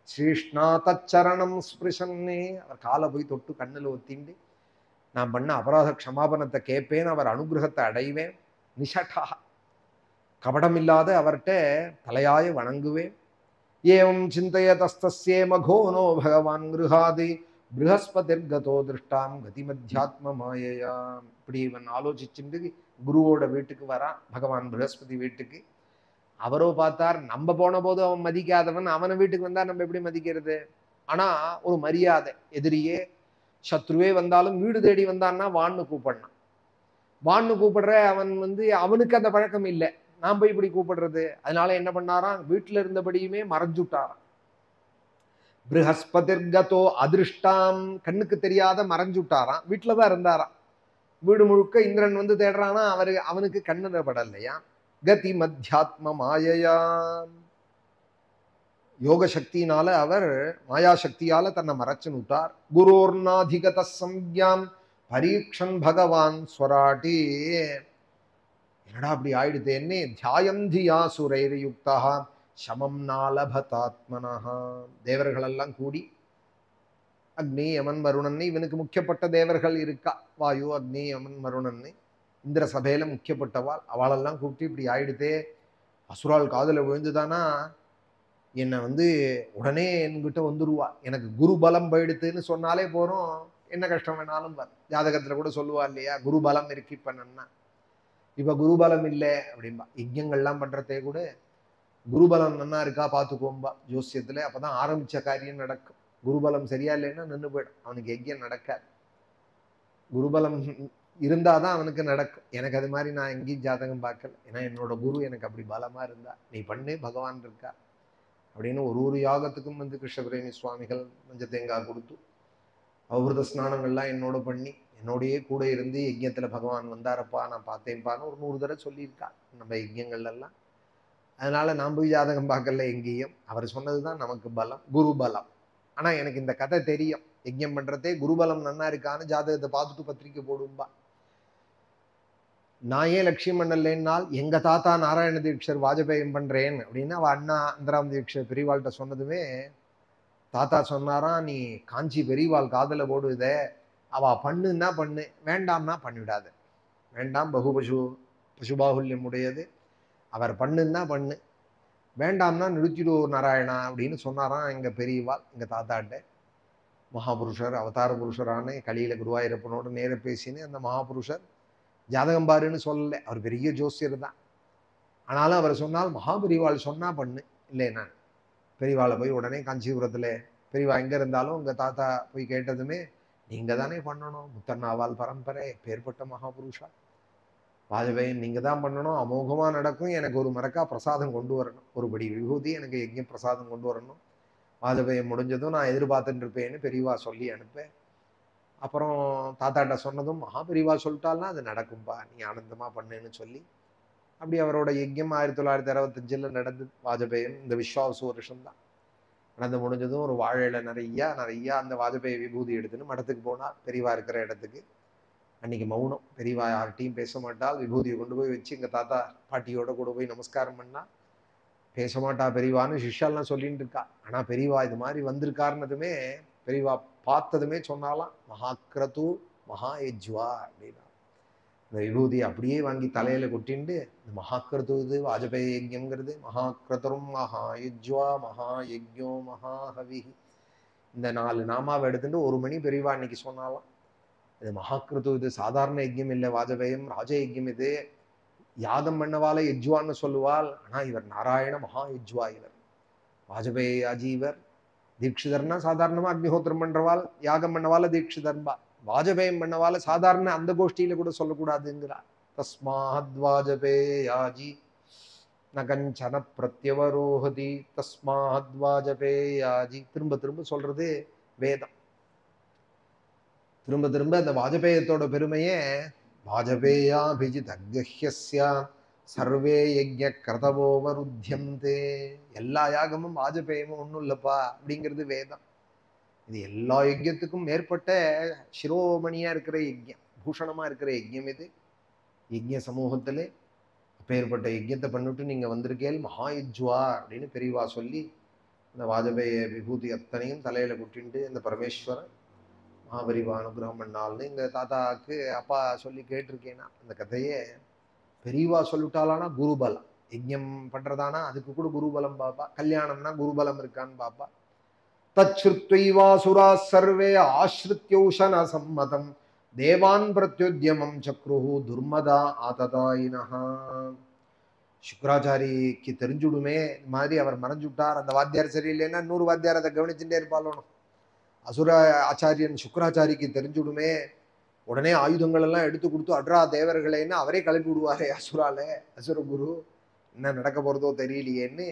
ஸ்ரீஷ்ணா தச்சரணம் ஸ்பிருஷன்னே. அவர் காலை போய் தொட்டு கண்ணில் ஒத்திண்டு நான் பண்ண அபராத க்ஷமாபனத்தை கேட்பேன், அவர் அனுகிரகத்தை அடைவேன். நிஷடா கபடம் இல்லாத அவர்கிட்ட தலையாய வணங்குவேன். ஏவம் சிந்தையதஸ்தஸ்யே மகோனோ பகவான் கிருஹாதி ப்ரஹஸ்பதிர்கதோ திருஷ்டாம் கதிமத்யாத்ம மாயையா. இப்படி இவன் ஆலோசிச்சுட்டு குருவோட வீட்டுக்கு வரான், பகவான் ப்ரஹஸ்பதி வீட்டுக்கு. அவரோ பார்த்தார், நம்ம போன போது அவன் மதிக்காதவன், அவனை வீட்டுக்கு வந்தா நம்ம எப்படி மதிக்கிறது? ஆனா ஒரு மரியாதை. எதிரியே சத்ருவே வந்தாலும் வீடு தேடி வந்தான்னா வான்னு கூப்பிடணும். வான்னு கூப்பிடுற அவன் அவனுக்கு அந்த பழக்கம் இல்லை, நான் போய் இப்படி கூப்பிடுறது. அதனால என்ன பண்ணாராம், வீட்டுல இருந்தபடியுமே மறைஞ்சுட்டாராம். ப்ரஹஸ்பதிர்கதோ அதிருஷ்டாம், கண்ணுக்கு தெரியாத மறைஞ்சுட்டாராம். வீட்டுலதான் இருந்தாராம். வீடு முழுக்க இந்திரன் தேடுறானா, அவனுக்கு கண்ணுல படலையா. கதி மத்தியாத்ம மாயையா, யோக சக்தியினால அவர் மாயா சக்தியால தன்னை மறைச்சுன்னு விட்டார். குரோர்நாதிகத சம்யாம் பரீக்ஷன் பகவான் ஸ்வராட்டி. என்னடா அப்படி ஆயிடுதேன்னு தியாயம் தியா சுரைர் யுக்தா சமம் நாலபதாத்மனஹா. தேவர்கள் எல்லாம் கூடி அக்னி யமன் வருணன் இவனுக்கு முக்கியப்பட்ட தேவர்கள் இருக்கா. வாயு அக்னி யமன் வருணன் இந்திர சபையில முக்கியப்பட்டவாள். அவளெல்லாம் கூப்பிட்டு இப்படி ஆயிடுதே, அசுரால் காதுல விழுந்துதானா என்னை உடனே என்கிட்ட வந்துருவா. எனக்கு குரு பலம் போயிடுத்துன்னு சொன்னாலே போறோம், என்ன கஷ்டம் வேணாலும் வரும். ஜாதகத்துல கூட சொல்லுவா இல்லையா, குரு பலம் இருக்கு இப்ப நன்னா, இப்ப குருபலம் இல்லை அப்படின்பா. யஜ்யங்கள்லாம் பண்றதே கூட குருபலம் நன்னா இருக்கா பார்த்துக்கோம்பா ஜோசியத்துல. அப்பதான் ஆரம்பிச்ச காரியம் நடக்கும். குருபலம் சரியா இல்லைன்னா நின்று போயிடும், அவனுக்கு யஜ்யம் நடக்காது. குருபலம் இருந்தாதான் அவனுக்கு நடக்கும். எனக்கு அது மாதிரி நான் எங்கேயும் ஜாதகம் பார்க்கல. ஏன்னா என்னோட குரு எனக்கு அப்படி பலமா இருந்தா, நீ பண்ணு பகவான் இருக்கா அப்படின்னு ஒரு யாகத்துக்கும் கிருஷ்ணபிரேமி சுவாமிகள் மஞ்ச தேங்காய் கொடுத்து அவருத ஸ்நானங்கள்லாம் என்னோட பண்ணி என்னோடையே கூட இருந்து யஜ்யத்துல பகவான் வந்தாரப்பா நான் பார்த்தேன்ப்பான்னு ஒரு 100 தடவை சொல்லியிருக்கா நம்ம யஜ்யங்கள்ல எல்லாம். அதனால நான் போய் ஜாதகம் பார்க்கல எங்கேயும். அவர் சொன்னதுதான் நமக்கு பலம், குரு பலம். ஆனா எனக்கு இந்த கதை தெரியும், யஜ்யம் பண்றதே குருபலம் நன்னா இருக்கான்னு ஜாதகத்தை பார்த்துட்டு பத்திரிக்கை போடும்பா. நான் ஏன் லட்சியம் பண்ணலைன்னால், எங்க தாத்தா நாராயண தீட்சர் வாஜபேயம் பண்றேன் அப்படின்னு அவ அண்ணா அந்தராம் தீட்சர் பெரியவாள்கிட்ட சொன்னதுமே தாத்தா சொன்னாராம், நீ காஞ்சி பெரியவாள் காதல போடுவத, அவ பண்ணுன்னா பண்ணு, வேண்டாம்னா பண்ணிவிடாது. வேண்டாம், பசுபாகுல்யம் உடையது, அவர் பண்ணுன்னா பண்ணு, வேண்டாம்னா நிறுத்திடு நாராயணா அப்படின்னு சொன்னாராம் எங்க பெரியவாள் எங்க தாத்தாட்ட. மகாபுருஷர் அவதார புருஷரான கலியில குருவாயூரப்பனோட நேர பேசினு அந்த மகாபுருஷர் ஜாதகம் பாருன்னு சொல்லலை, அவர் பெரிய ஜோசியர் தான். ஆனாலும் அவர் சொன்னால் மகாபெரிவாள் சொன்னா பண்ணு, இல்லைன்னா பெரியவாளை போய் உடனே காஞ்சிபுரத்துல பெரியவா எங்க இருந்தாலும் உங்க தாத்தா போய் கேட்டதுமே நீங்க தானே பண்ணணும், முத்தண்ணாவால் பரம்பரை பேர்பட்ட மகாபுருஷா, வாஜபேயன் நீங்க தான் பண்ணணும், அமோகமா நடக்கும், எனக்கு ஒரு மரக்கா பிரசாதம் கொண்டு வரணும், ஒருபடி விபூதி எனக்கு யஜ்யம் பிரசாதம் கொண்டு வரணும், வாஜபேயம் முடிஞ்சதும் நான் எதிர்பார்த்துட்டு இருப்பேன்னு பெரியவா சொல்லி அனுப்பேன். அப்புறம் தாத்தாட்ட சொன்னதும் மகாபெரிவா சொல்லிட்டால்னா அது நடக்கும்பா, நீ ஆனந்தமா பண்ணுன்னு சொல்லி அப்படி அவரோட யஜ்யம் 1965 நடந்தது. வாஜபேயம் இந்த விஸ்வாச வருஷம் தான் நடந்து முடிஞ்சதும் ஒரு வாழையில நிறைய அந்த வாஜபேய விபூதி எடுத்துன்னு மடத்துக்கு போனார், பெரியவா இருக்கிற இடத்துக்கு. அன்னைக்கு மௌனம், பெரியவா யார்கிட்டையும் பேச மாட்டால். விபூதியை கொண்டு போய் வச்சு எங்க தாத்தா பாட்டியோட கூட போய் நமஸ்காரம் பண்ணா, பேச மாட்டா பெரியவான்னு சிஷ்யாலாம் சொல்லிட்டு இருக்கா. ஆனா பெரியவா இது மாதிரி வந்திருக்காருன்னதுமே பெரியவா பார்த்ததுமே சொன்னாலாம், மகாக்ரது மகாயஜ்வா அப்படின்னா. இந்த விபூதி அப்படியே வாங்கி தலையில கொட்டிண்டு, இந்த மகாக்ரது இது வாஜபேய யஜ்யம்ங்கிறது, மகாக்ரதரும் மகாயஜ்வா மகாயஜ்யோ மகாஹவி, இந்த 4 நாமாவை எடுத்துட்டு 1 மணி பெரியவா அன்னைக்கு சொன்னாலாம். இது மகாக்ரது, இது சாதாரண யஜ்யம் இல்லை, வாஜபேயம் ராஜ யஜ்யம், இது யாகம் பண்ணவால யஜ்வான்னு சொல்லுவாள். ஆனா இவர் நாராயண மகாயஜ்வா, இவர் வாஜபேய யாஜி, இவர் தீட்சிதர்னா சாதாரணமா அக்னிஹோத்திரம் பண்றவாள், யாகம் பண்ணவால தீட்சிதர்பா, வாஜபேயம் பண்ணவால சாதாரண அந்த கோஷ்டியில கூட சொல்லக்கூடாதுங்கிறார். தஸ்மாத் வாஜபேயாஜி நகஞ்சன பிரத்யவரோஹதி, தஸ்மாத் வாஜபேயாஜி திரும்ப திரும்ப சொல்றது வேதம். திரும்ப திரும்ப அந்த வாஜபேயத்தோட பெருமையே, வாஜபேயாபிஜித் அக்ஹ்யஸ்ய சர்வே யஜ்ஞ கிரதவோவருத்தியந்தே, எல்லா யாகமும் வாஜபேயமும் ஒன்றும் இல்லப்பா அப்படிங்கிறது வேதம். இது எல்லா யஜ்யத்துக்கும் மேற்பட்ட சிரோமணியா இருக்கிற யஜ்யம், பூஷணமா இருக்கிற யஜ்யம் இது. யஜ்ய சமூகத்திலே அப்பேற்பட்ட யஜ்யத்தை பண்ணிட்டு நீங்க வந்திருக்கேள் மகாயஜ்வா அப்படின்னு பெரியவா சொல்லி அந்த வாஜபேய விபூதி அத்தனையும் தலையில குட்டிண்டு இந்த பரமேஸ்வரன் மகாபெரிவா அனுகிரகம் பண்ணால்னு எங்க தாத்தாவுக்கு அப்பா சொல்லி கேட்டிருக்கேனா. அந்த கதையே பெரியவா சொல்லிட்டாலானா குருபலம், யஜ்யம் பண்றதானா அதுக்கு கூட குருபலம் பாப்பா, கல்யாணம்னா குருபலம் இருக்கான்னு பாப்பா. தச்சுத்வைவாசுரா சர்வே ஆஸ்ருத்யௌஷன சம்மதம் தேவான் பிரத்யுத்யமம் சக்ருஹு துர்மதா ஆததாயினஹா. சுக்கராச்சாரிக்கு தெரிஞ்சுடுமே இந்த மாதிரி அவர் மறைஞ்சு விட்டார், அந்த வாத்தியார் சரியில்லைன்னா 100 வாத்தியார் அதை கவனிச்சுட்டே இருப்பாளோனும். அசுர ஆச்சாரியன் சுக்கராச்சாரிக்கு தெரிஞ்சுடுமே, உடனே ஆயுதங்கள் எல்லாம் எடுத்து கொடுத்து அட்ரா தேவர்களேன்னு அவரே கிளப்பி விடுவாரே அசுரால, அசுர குரு என்ன நடக்க போறதோ தெரியலையேன்னு.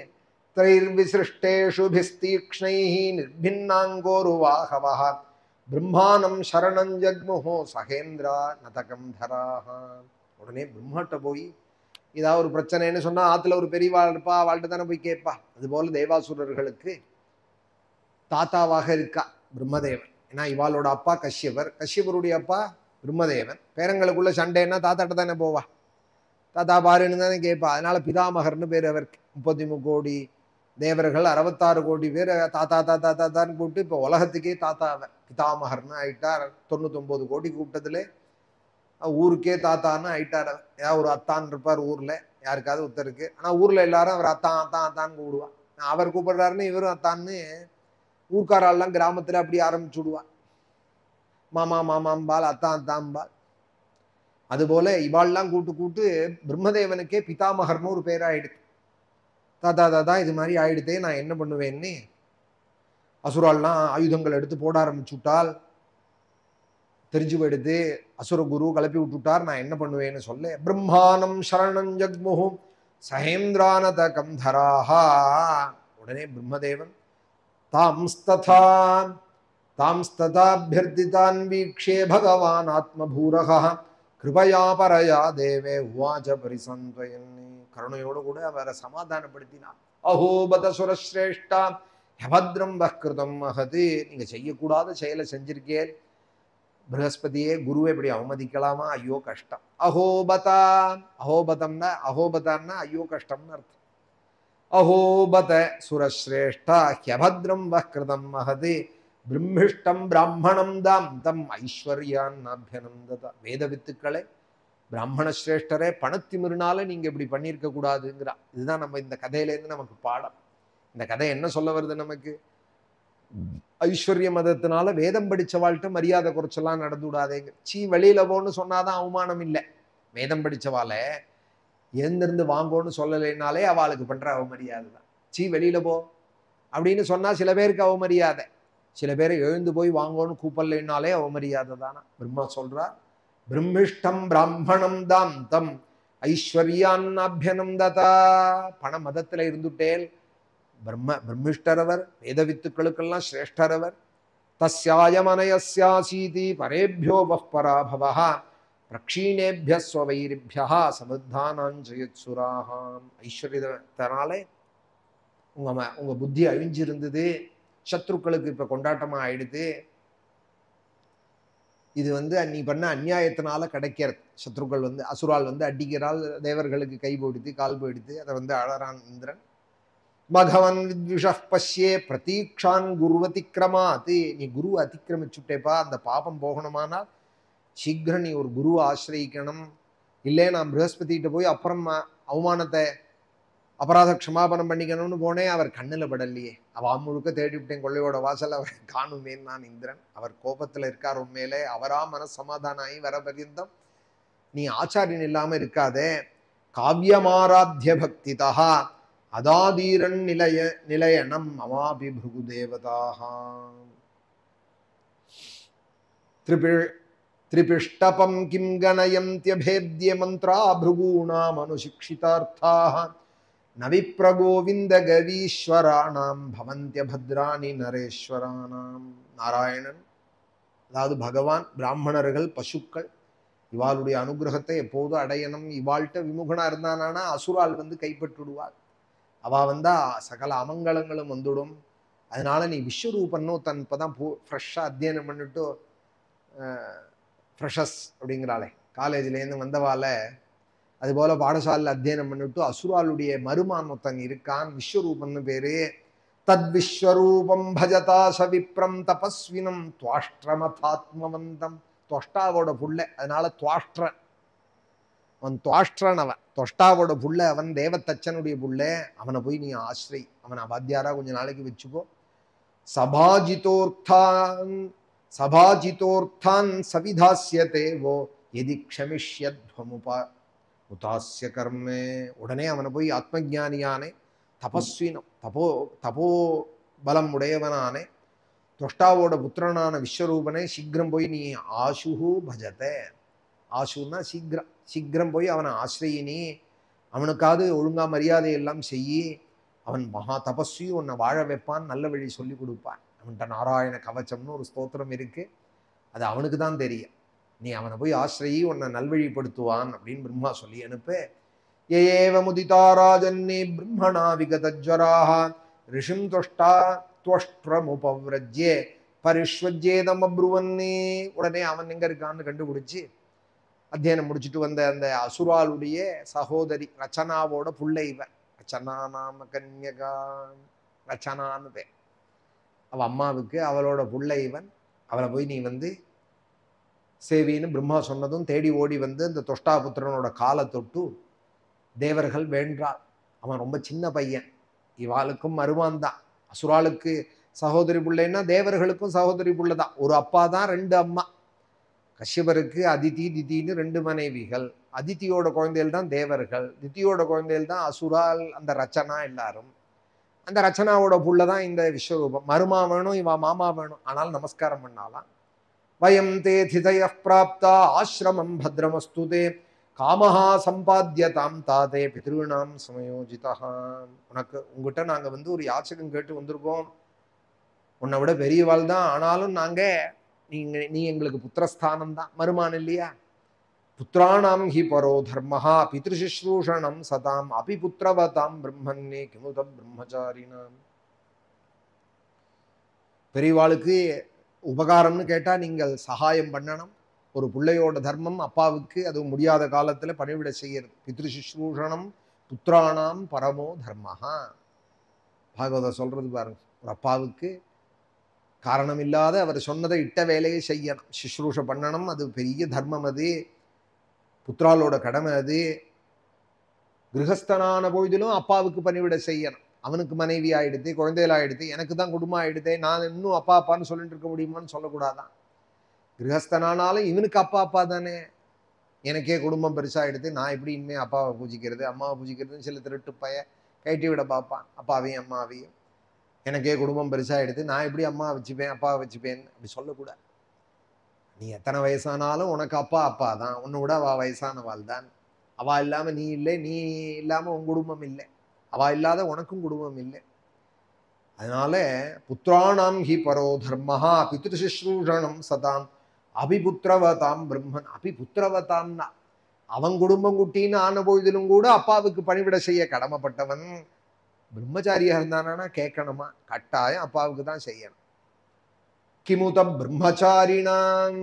த்ரைர்விசிருஷ்டேஷு பிஸ்தீக்ஷ்ணைஹ நிர்பின்னாங்கோருவாஹவஹ பிரம்மானம் சரணம் ஜக்முஹோ சகேந்திரா நதகம் தராஹ. உடனே பிரம்மாட்ட போய் ஏதாவது ஒரு பிரச்சனைன்னு சொன்னா ஆத்துல ஒரு பெரியவாள் இருப்பா, அவள்கிட்ட தானே போய் கேட்பா. அதுபோல தேவாசுரர்களுக்கு தாத்தாவாக இருக்கா பிரம்மதேவன். ஏன்னா இவாளோட அப்பா கஷ்யபர், கஷ்யபருடைய அப்பா பிரம்மதேவன். பேரங்களுக்குள்ள சண்டைன்னா தாத்தாட்ட தானே போவா, தாத்தா பாருன்னு தானே கேட்பா. அதனால பிதாமகர்னு பேர் அவருக்கு. 33 கோடி தேவர்கள் 66 கோடி பேர் தாத்தா தாத்தா தாத்தான்னு கூப்பிட்டு இப்போ உலகத்துக்கே தாத்தாவை பிதாமகர்னு ஆயிட்டார். 99 கோடி கூப்பிட்டதுல ஊருக்கே தாத்தான்னு ஆயிட்டார். ஏதாவது ஒரு அத்தான் இருப்பார் ஊர்ல, யாருக்காவது ஒருத்தருக்கு. ஆனா ஊர்ல எல்லாரும் அவர் அத்தான் அத்தான் அத்தான்னு கூப்பிடுவான். அவர் கூப்பிடுறாருன்னு இவரும் அத்தான்னு ஊர்க்காரெல்லாம் கிராமத்துல அப்படி ஆரம்பிச்சு விடுவான். மாமா மாமாம்பால், அத்தான் அத்தாம்பால். அதுபோல இவாள்லாம் கூட்டு பிரம்மதேவனுக்கே பிதாமகர்னு ஒரு பேர் ஆயிடுது. தாத்தா தாத்தா இது மாதிரி ஆயிடுதே, நான் என்ன பண்ணுவேன்னு அசுரால்லாம் ஆயுதங்கள் எடுத்து போட ஆரம்பிச்சு விட்டால் தெரிஞ்சு போயிடுது. அசுர குரு கிளப்பி விட்டுட்டார், நான் என்ன பண்ணுவேன்னு சொல்ல பிரம்மானம் சரணம் ஜக்முஹும் சஹேந்திரானத கந்தராஹா. உடனே பிரம்மதேவன் தாம்ஸ்ததாபியர்த்திதான் வீக்ஷே பகவான் ஆத்மபூரகா கிருபயா பரயா தேவே உவாச்ச பரிசந்தயன்னி. கருணையோடு கூட அவரை சமாதானப்படுத்தினார். அஹோபத சுரஸ்ரேஷ்டா ஹபத்ரம் வஹ்கிருதம் மகது. நீங்க செய்யக்கூடாத செயலை செஞ்சிருக்கேன். பிரகஸ்பதியே குருவை இப்படி அவமதிக்கலாமா? ஐயோ கஷ்டம். அஹோபதா, அஹோபதம்னா அஹோபதான்னா ஐயோ கஷ்டம்னு அர்த்தம். அஹோபத சுரஸ்ரேஷ்டா ஹபத்ரம் வஹ்கிருதம் மகது பிரம்மிஷ்டம் பிராமணம் தாம் தம் ஐஸ்வர்யான் அபியனந்ததா. வேத வித்துக்களே, பிராமண சிரேஷ்டரே, பணத்திமிருனால நீங்க இப்படி பண்ணியிருக்க கூடாதுங்கிறா. இதுதான் நம்ம இந்த கதையிலேருந்து நமக்கு பாடம். இந்த கதை என்ன சொல்ல வருது நமக்கு? ஐஸ்வர்ய மதத்தினால வேதம் படிச்ச வாழ்க்கை மரியாதை குறைச்செல்லாம் நடந்து விடாதேங்க. வெளியில போன்னு சொன்னாதான் அவமானம் இல்லை. வேதம் படிச்சவாள எழுந்திருந்து வாங்கோன்னு சொல்லலைனாலே அவளுக்கு பண்ற அவமரியாதை தான். வெளியில போ அப்படின்னு சொன்னா சில பேருக்கு அவமரியாதை, சில பேரை எழுந்து போய் வாங்கோன்னு கூப்பிடலைனாலே அவமரியாதை தானா. பிரம்மா சொல்றார், பிரம்மிஷ்டம் பிராமணம் தாம் தம் ஐஸ்வர்யான் அபியனம் ததா. பண மதத்துல இருந்துட்டேல் பிரம்மிஷ்டரவர், வேத வித்துக்களுக்கெல்லாம் சிரேஷ்டரவர். தஸ்யாயமனயஸ்யாசீதி பரேபியோ பராபவா பிரக்ஷீணேபிய ஸ்வவைரிபியா சமுத்தானாஞ்சயத்சுராஹாம். ஐஸ்வர்யத்தினாலே உங்க புத்தி அழிஞ்சிருந்தது, சத்ருக்களுக்கு இப்ப கொண்டாட்டமா ஆயிடுது. இது நீ பண்ண அநியாயத்தினால கிடைக்கிறது. சத்ருக்கள் அசுரால் அடிக்கிறாள், தேவர்களுக்கு கை போயிடுது, கால் போயிடுது. அதை அழறான் இந்திரன். பகவன் வித்விஷ பஷ்யே பிரதீக்ஷான் குருவதிக்கிரமாத். நீ குரு அதிக்கிரமிச்சுட்டேப்பா, அந்த பாபம் போகணுமானால் சீக்கிரம் நீ ஒரு குருவை ஆசிரியிக்கணும். இல்லை நான் பிரகஸ்பதிகிட்ட போய் அப்புறம் அவமானத்தை அபராத க்ஷமாபனம் பண்ணிக்கணும்னு போனேன், அவர் கண்ணில் படலையே. அவ முழுக்க தேடி விட்டேன், கொள்ளையோட வாசல் அவர் காணுமேன் நான் இந்திரன். அவர் கோபத்தில் இருக்கார் உண்மையிலே. அவரா மனசமாதானம் ஆகி வர பர்யந்தம் நீ ஆச்சாரியன் இல்லாம இருக்காதே. காவியமாராத்திய பக்திதா அதாதீரன் நிலையனம் அமாபி பிருகு தேவதாக. திரிபிஷ்டபம் கிம் கணயந்த்யபேத்ய மந்த்ரா பிருகூணாம் அனுசிக்ஷிதார்த்தாக நவிப்ரகோவிந்த கவீஸ்வராணாம் பவந்திய பத்ராணி நரேஸ்வராணாம். நாராயணன், அதாவது பகவான், பிராமணர்கள், பசுக்கள், இவாளுடைய அனுகிரகத்தை எப்போதும் அடையணும். இவாள்கிட்ட விமுகனா இருந்தானா அசுரால் கைப்பற்றுடுவாள். அவ வந்தா சகல அமங்கலங்களும் வந்துடும். அதனால நீ விஸ்வரூபன்னோ தன் இப்பதான் ஃப்ரெஷ்ஷா அத்தியனம் பண்ணிட்டு ஃப்ரெஷஸ் அப்படிங்கிறாளே, காலேஜ்லேருந்து வந்தவால அதுபோல பாடசாலையில் அத்தியனம் பண்ணிட்டு அசுராளுடைய மருமான் ஒருத்தன் இருக்கான், விஸ்வரூபன்னு பேரு. தத் விஸ்வரூபம் பஜதா சவிப்ரம் தபஸ்வினம் துவாஷ்டிரமதாத்மவந்தம். துவஷ்டாவோட புள்ள, அதனால துவாஷ்டிரன். அவன் துவாஷ்டிரன், அவன் துவஷ்டாவோட புள்ள, அவன் தேவத்தச்சனுடைய புள்ள. அவனை போய் நீ ஆசிரை, அவன் அபாத்தியாரா கொஞ்ச நாளைக்கு வச்சுக்கோ. சபாஜிதோர்த்தான் சவிதாஸ்யதே வோ எதி க்ஷமிஷ்யத்வமுபா உதாசிய கர்மே. உடனே அவனை போய் ஆத்மஜானியானே, தபஸ்வினம், தபோ பலம் உடையவனானே, துவஷ்டாவோட புத்திரனான விஸ்வரூபனே சீக்கிரம் போய் நீ ஆசுஹு பஜதே. ஆசுன்னா சீக்கிரம், சீக்கிரம் போய் அவனை ஆசிரியினி. அவனுக்காவது ஒழுங்கா மரியாதை எல்லாம் செய்யி. அவன் மகா தபஸ்வி, உன்னை வாழ வைப்பான், நல்ல வழி சொல்லி கொடுப்பான். அவன்கிட்ட நாராயண கவச்சம்னு ஒரு ஸ்தோத்திரம் இருக்கு, அது அவனுக்கு தான் தெரியும். நீ அவனை போய் ஆசிரியை, உன்னை நல்வழிப்படுத்துவான் அப்படின்னு பிரம்மா சொல்லி அனுப்ப. ஏவ முதிதாராஜன்னே பிரம்மணா விகதஜ்வராஹ ரிஷிம் துவஷ்ட்ரமுபவ்ரஜ்யே பரிஷ்வஜ்யேதம் அப்ருவன்னே. உடனே அவன் எங்க இருக்கான்னு கண்டுபிடிச்சு அத்தியனம் முடிச்சுட்டு வந்த அந்த அசுராளுடைய சகோதரி ரச்சனாவோட புள்ளை இவன். ரச்சனா நாம கன்யகா, ரச்சனான்னு பேர். அவள் அம்மாவுக்கு அவளோட புள்ள இவன். அவளை போய் நீ வந்து சேவின்னு பிரம்மா சொன்னதும் தேடி ஓடி வந்து அந்த தொஷ்டாபுத்திரனோட காலை தொட்டு தேவர்கள் வேண்டாள். அவன் ரொம்ப சின்ன பையன், இவாளுக்கும் மருமான் தான். அசுராளுக்கு சகோதரி பிள்ளைன்னா தேவர்களுக்கும் சகோதரி பிள்ளை தான். ஒரு அப்பா தான், ரெண்டு அம்மா. கஷ்யபருக்கு அதிதி திதின்னு ரெண்டு மனைவிகள். அதித்தியோட குழந்தைகள் தான் தேவர்கள், திதியோட குழந்தைகள் தான் அசுரால், அந்த ரச்சனா எல்லாரும். அந்த ரச்சனாவோட புள்ள தான் இந்த விஸ்வரூபம். மருமா வேணும், இவ மாமா வேணும். ஆனால் நமஸ்காரம் பண்ணாலாம். வயம் தே திதய பிராப்தா ஆசிரமம் பத்ரமஸ்துதே காமஹா சம்பாத்தியதாம் தாதே பித்ருணாம் சமயோஜிதா. உனக்கு உங்ககிட்ட நாங்க வந்து ஒரு யாச்சகம் கேட்டு வந்திருக்கோம். உன்னை விட பெரியவாள் தான், ஆனாலும் நாங்க நீ எங்களுக்கு புத்திரஸ்தானம் தான், மருமான் இல்லையா? புத்திராணாம் ஹி பரோ தர்மஹா பித்ருசுஷ்ரூஷணம் சதாம் அபி புத்திரவதாம் பிரம்மன்னே கிமுதம் பிரம்மச்சாரினாம். பெரியவாளுக்கு உபகாரம்னு கேட்டா நீங்கள் சகாயம் பண்ணணும். ஒரு பிள்ளையோட தர்மம் அப்பாவுக்கு அது முடியாத காலத்துல பணிவிட செய்யறது. பித்ருசுஷ்ரூஷணம் புத்திராணாம் பரமோ தர்மஹா. பாகவதம் சொல்றது பாருங்க, ஒரு அப்பாவுக்கு காரணம் இல்லாத அவர் சொன்னதை இட்ட வேலையை செய்யணும், சுஷ்ரூஷ பண்ணணும். அது பெரிய தர்மம். அது புத்திராலோட கடமை. அது கிரகஸ்தனான பொழுதிலும் அப்பாவுக்கு பணிவிட செய்யணும். அவனுக்கு மனைவி ஆயிடுது, குழந்தைகள் ஆயிடுது, எனக்கு தான் குடும்பம் ஆயிடுது, நான் இன்னும் அப்பா அப்பான்னு சொல்லிட்டு இருக்க முடியுமான்னு சொல்லக்கூடாதான். கிரகஸ்தனானாலும் இவனுக்கு அப்பா அப்பா தானே. எனக்கே குடும்பம் பெருசாகிடுது, நான் எப்படி இனிமே அப்பாவை பூஜிக்கிறது அம்மாவை பூஜிக்கிறதுன்னு சில திருட்டு பைய கைட்டி விட பார்ப்பான், அப்பாவையும் அம்மாவையும். எனக்கே குடும்பம் பெருசாகிடுது, நான் எப்படி அம்மா வச்சுப்பேன் அப்பாவை வச்சுப்பேன் அப்படி சொல்லக்கூடாது. நீ எத்தனை வயசானாலும் உனக்கு அப்பா அப்பா தான். உன்னை விட அவள் வயசானவாள் தான். அவள் இல்லாமல் நீ இல்லை, நீ இல்லாமல் உன் குடும்பம் இல்லை, அவள் இல்லாத உனக்கும் குடும்பம் இல்லை. அதனால புத்திராணாம் ஹி பரோ தர்மஹா பித்ருசுஷ்ரூஷணம் சதாம் அபிபுத்திரவதாம் பிரம்மன். அபிபுத்திரவதாம்னா அவன் குடும்பம் குட்டின்னு ஆன பொழுதிலும் கூட அப்பாவுக்கு பணிவிட செய்ய கடமைப்பட்டவன். பிரம்மச்சாரியா இருந்தானா கேட்கணுமா? கட்டாயம் அப்பாவுக்கு தான் செய்யணும். கிமுத பிரம்மச்சாரினாம்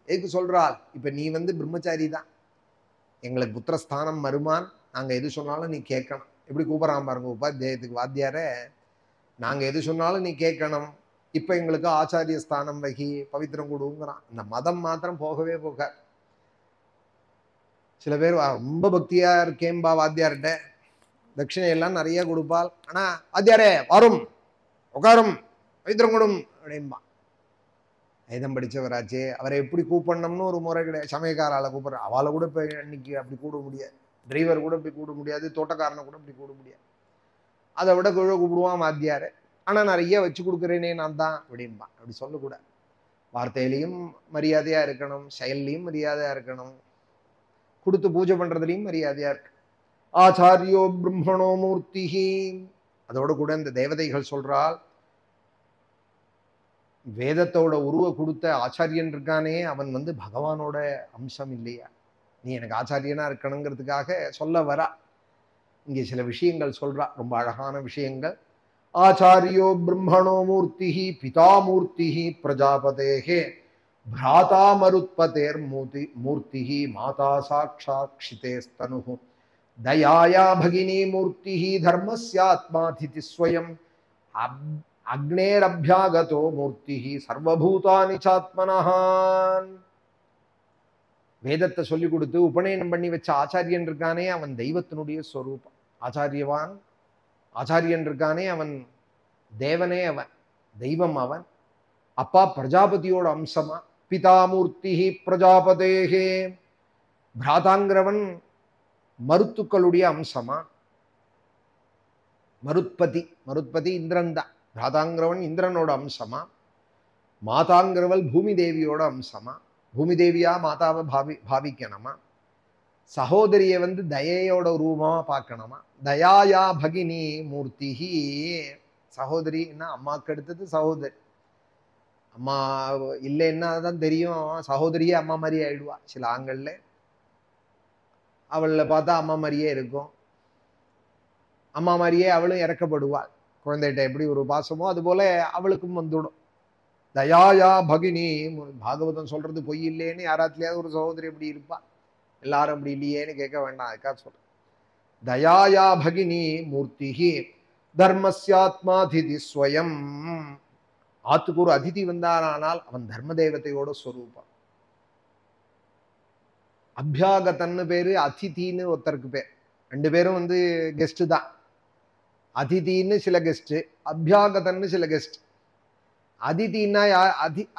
எதுக்கு சொல்றாள்? இப்ப நீ வந்து பிரம்மச்சாரி தான், எங்களுக்கு புத்திரஸ்தானம் மருமான், நாங்க எது சொன்னாலும் நீ கேட்கணும். எப்படி கூப்பிடறான் பாருங்க உபாத்தியாயத்துக்கு வாத்தியார, நாங்க எது சொன்னாலும் நீ கேட்கணும். இப்ப எங்களுக்கு ஆச்சாரிய ஸ்தானம் வகி, பவித்திரம் கொடுங்கிறான். இந்த மதம் மாத்திரம் போகவே போக. சில பேர் ரொம்ப பக்தியா இருக்கேன்பா வாத்தியார்கிட்ட, தட்சிணை எல்லாம் நிறைய கொடுப்பாள். ஆனா வாத்தியாரே வரும் உட்காரும் பவித்திரம் கொடும் அப்படின்பா. ஐதம் படிச்சவராச்சே, அவரை எப்படி கூப்பிடணும்னு ஒரு முறை கிடையாது. சமயக்காரால கூப்பிடுற அவளை கூட இப்ப இன்னைக்கு அப்படி கூட முடியாது. டிரைவர் கூட இப்படி கூட முடியாது, தோட்டக்காரனை கூட இப்படி கூட முடியாது. அதை விட குழு கூப்பிடுவான் வாத்தியாரு. ஆனா நிறைய வச்சு கொடுக்குறேனே நான் தான் அப்படின்பா. அப்படி சொல்லக்கூடாது. வார்த்தையிலையும் மரியாதையா இருக்கணும், செயல்லையும் மரியாதையா இருக்கணும், கொடுத்து பூஜை பண்றதுலையும் மரியாதையா இருக்கு. ஆச்சாரியோ பிரம்மணோ மூர்த்திஹி. அதோட கூட இந்த தேவதைகள் சொல்றால், வேதத்தோட உருவ கொடுத்த ஆச்சாரியன் இருக்கானே அவன் வந்து பகவானோட அம்சம் இல்லையா? நீ எனக்கு ஆச்சாரியனா இருக்கணுங்கிறதுக்காக சொல்ல வரா. இங்கே சில விஷயங்கள் சொல்றா, ரொம்ப அழகான விஷயங்கள். ஆச்சாரியோ பிரம்மணோ மூர்த்திஹி பிதாமூர்த்திஹி பிரஜாபதேஹே பிராதா மருத்பதேர் மூர்த்திஹி மாதா சாக்ஷாக்ஷிதே ஸ்தனுஹு தயாயா பகினி மூர்த்திஹி தர்மஸ்யாத்மாதிதி ஸ்வயம் அக்னேரபியாகதோ மூர்த்திஹி சர்வபூதானி சாத்மனஹ. வேதத்தை சொல்லி கொடுத்து உபநயனம் பண்ணி வச்ச ஆச்சாரியன் இருக்கானே அவன் தெய்வத்தினுடைய ஸ்வரூபம். ஆச்சாரியவான் ஆச்சாரியன் இருக்கானே அவன் தேவனே, அவன் தெய்வம். அவன் அப்பா பிரஜாபதியோட அம்சமா. பிதாமூர்த்திஹி பிரஜாபதேஹே. பிராதாங்கிறவன் மருத்துக்களுடைய அம்சமா. மருத்பதி இந்திரன் தான். பிராதாங்கிறவன் இந்திரனோட அம்சமா. மாதாங்கிறவள் பூமி தேவியோட அம்சமா. பூமி தேவியா மாதாவை பாவிக்கணுமா. சகோதரியை வந்து தயையோட ரூபமா பார்க்கணுமா. தயாயா பகினி மூர்த்திஹி. சகோதரி என்ன, அம்மாவுக்கு அடுத்தது சகோதரி. அம்மா இல்லைன்னா தான் தெரியும், சகோதரியே அம்மா மாதிரியே ஆயிடுவா. சில ஆண்கள்ல அவளை பார்த்தா அம்மா மாதிரியே இருக்கும், அம்மா மாதிரியே அவளும் இறக்கப்படுவாள். குழந்தைகிட்ட எப்படி ஒரு பாசமோ அது போல அவளுக்கும் வந்துடும். தயாயா பகினி. பாகவதம் சொல்றது பொய் இல்லைன்னு யாராத்துலயாவது ஒரு சகோதரி எப்படி இருப்பா? எல்லாரும் அப்படி இல்லையேன்னு கேட்க வேண்டாம், அதுக்காக சொல்றேன். தயாயா பகினி மூர்த்திஹி தர்மஸ்யாத்மாதிதி ஸ்வயம். ஆத்துக்கு ஒரு அதிதி வந்தாரானால் அவன் தர்ம தேவதையோட ஸ்வரூபம். அபியாகத்தன்னு பேரு, அதிதின்னு ஒருத்தருக்கு பேர். ரெண்டு பேரும் கெஸ்ட் தான். அதிதின்னு சில கெஸ்ட், அபியாகதன்னு சில கெஸ்ட். அதிதின்னா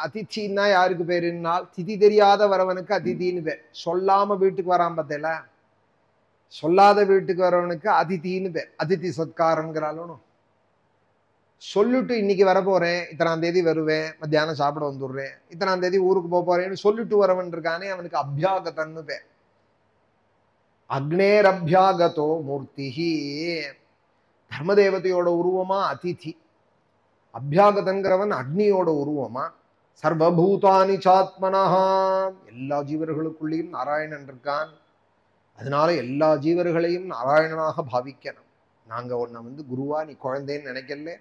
அதிதின்னா யாருக்கு பேருன்னால் திதி தெரியாத வரவனுக்கு அதிதின்னு பேர். சொல்லாம வீட்டுக்கு வரான் பார்த்தேல, சொல்லாத வீட்டுக்கு வரவனுக்கு அதிதின்னு பேர். அதிதி சத்காரங்கிறாலும் சொல்லிட்டு இன்னைக்கு வர போறேன், இத்தனாம் தேதி வருவேன், மத்தியானம் சாப்பிட வந்துடுறேன், இத்தனாம் தேதி ஊருக்கு போறேன்னு சொல்லிட்டு வரவன் இருக்கானே அவனுக்கு அபியாகதன்னு பேர். அக்னேர் அபியாகதோ மூர்த்திஹி, தர்மதேவதையோட உருவமா அதிதி. அபியாகதங்கிறவன் அக்னியோட உருவமா. சர்வபூதானி சாத்மனஹா, எல்லா ஜீவர்களுக்குள்ளேயும் நாராயணன் இருக்கான். அதனால எல்லா ஜீவர்களையும் நாராயணனாக பாவிக்கணும். நாங்க உன்னை குருவா நீ குழந்தைன்னு நினைக்கல.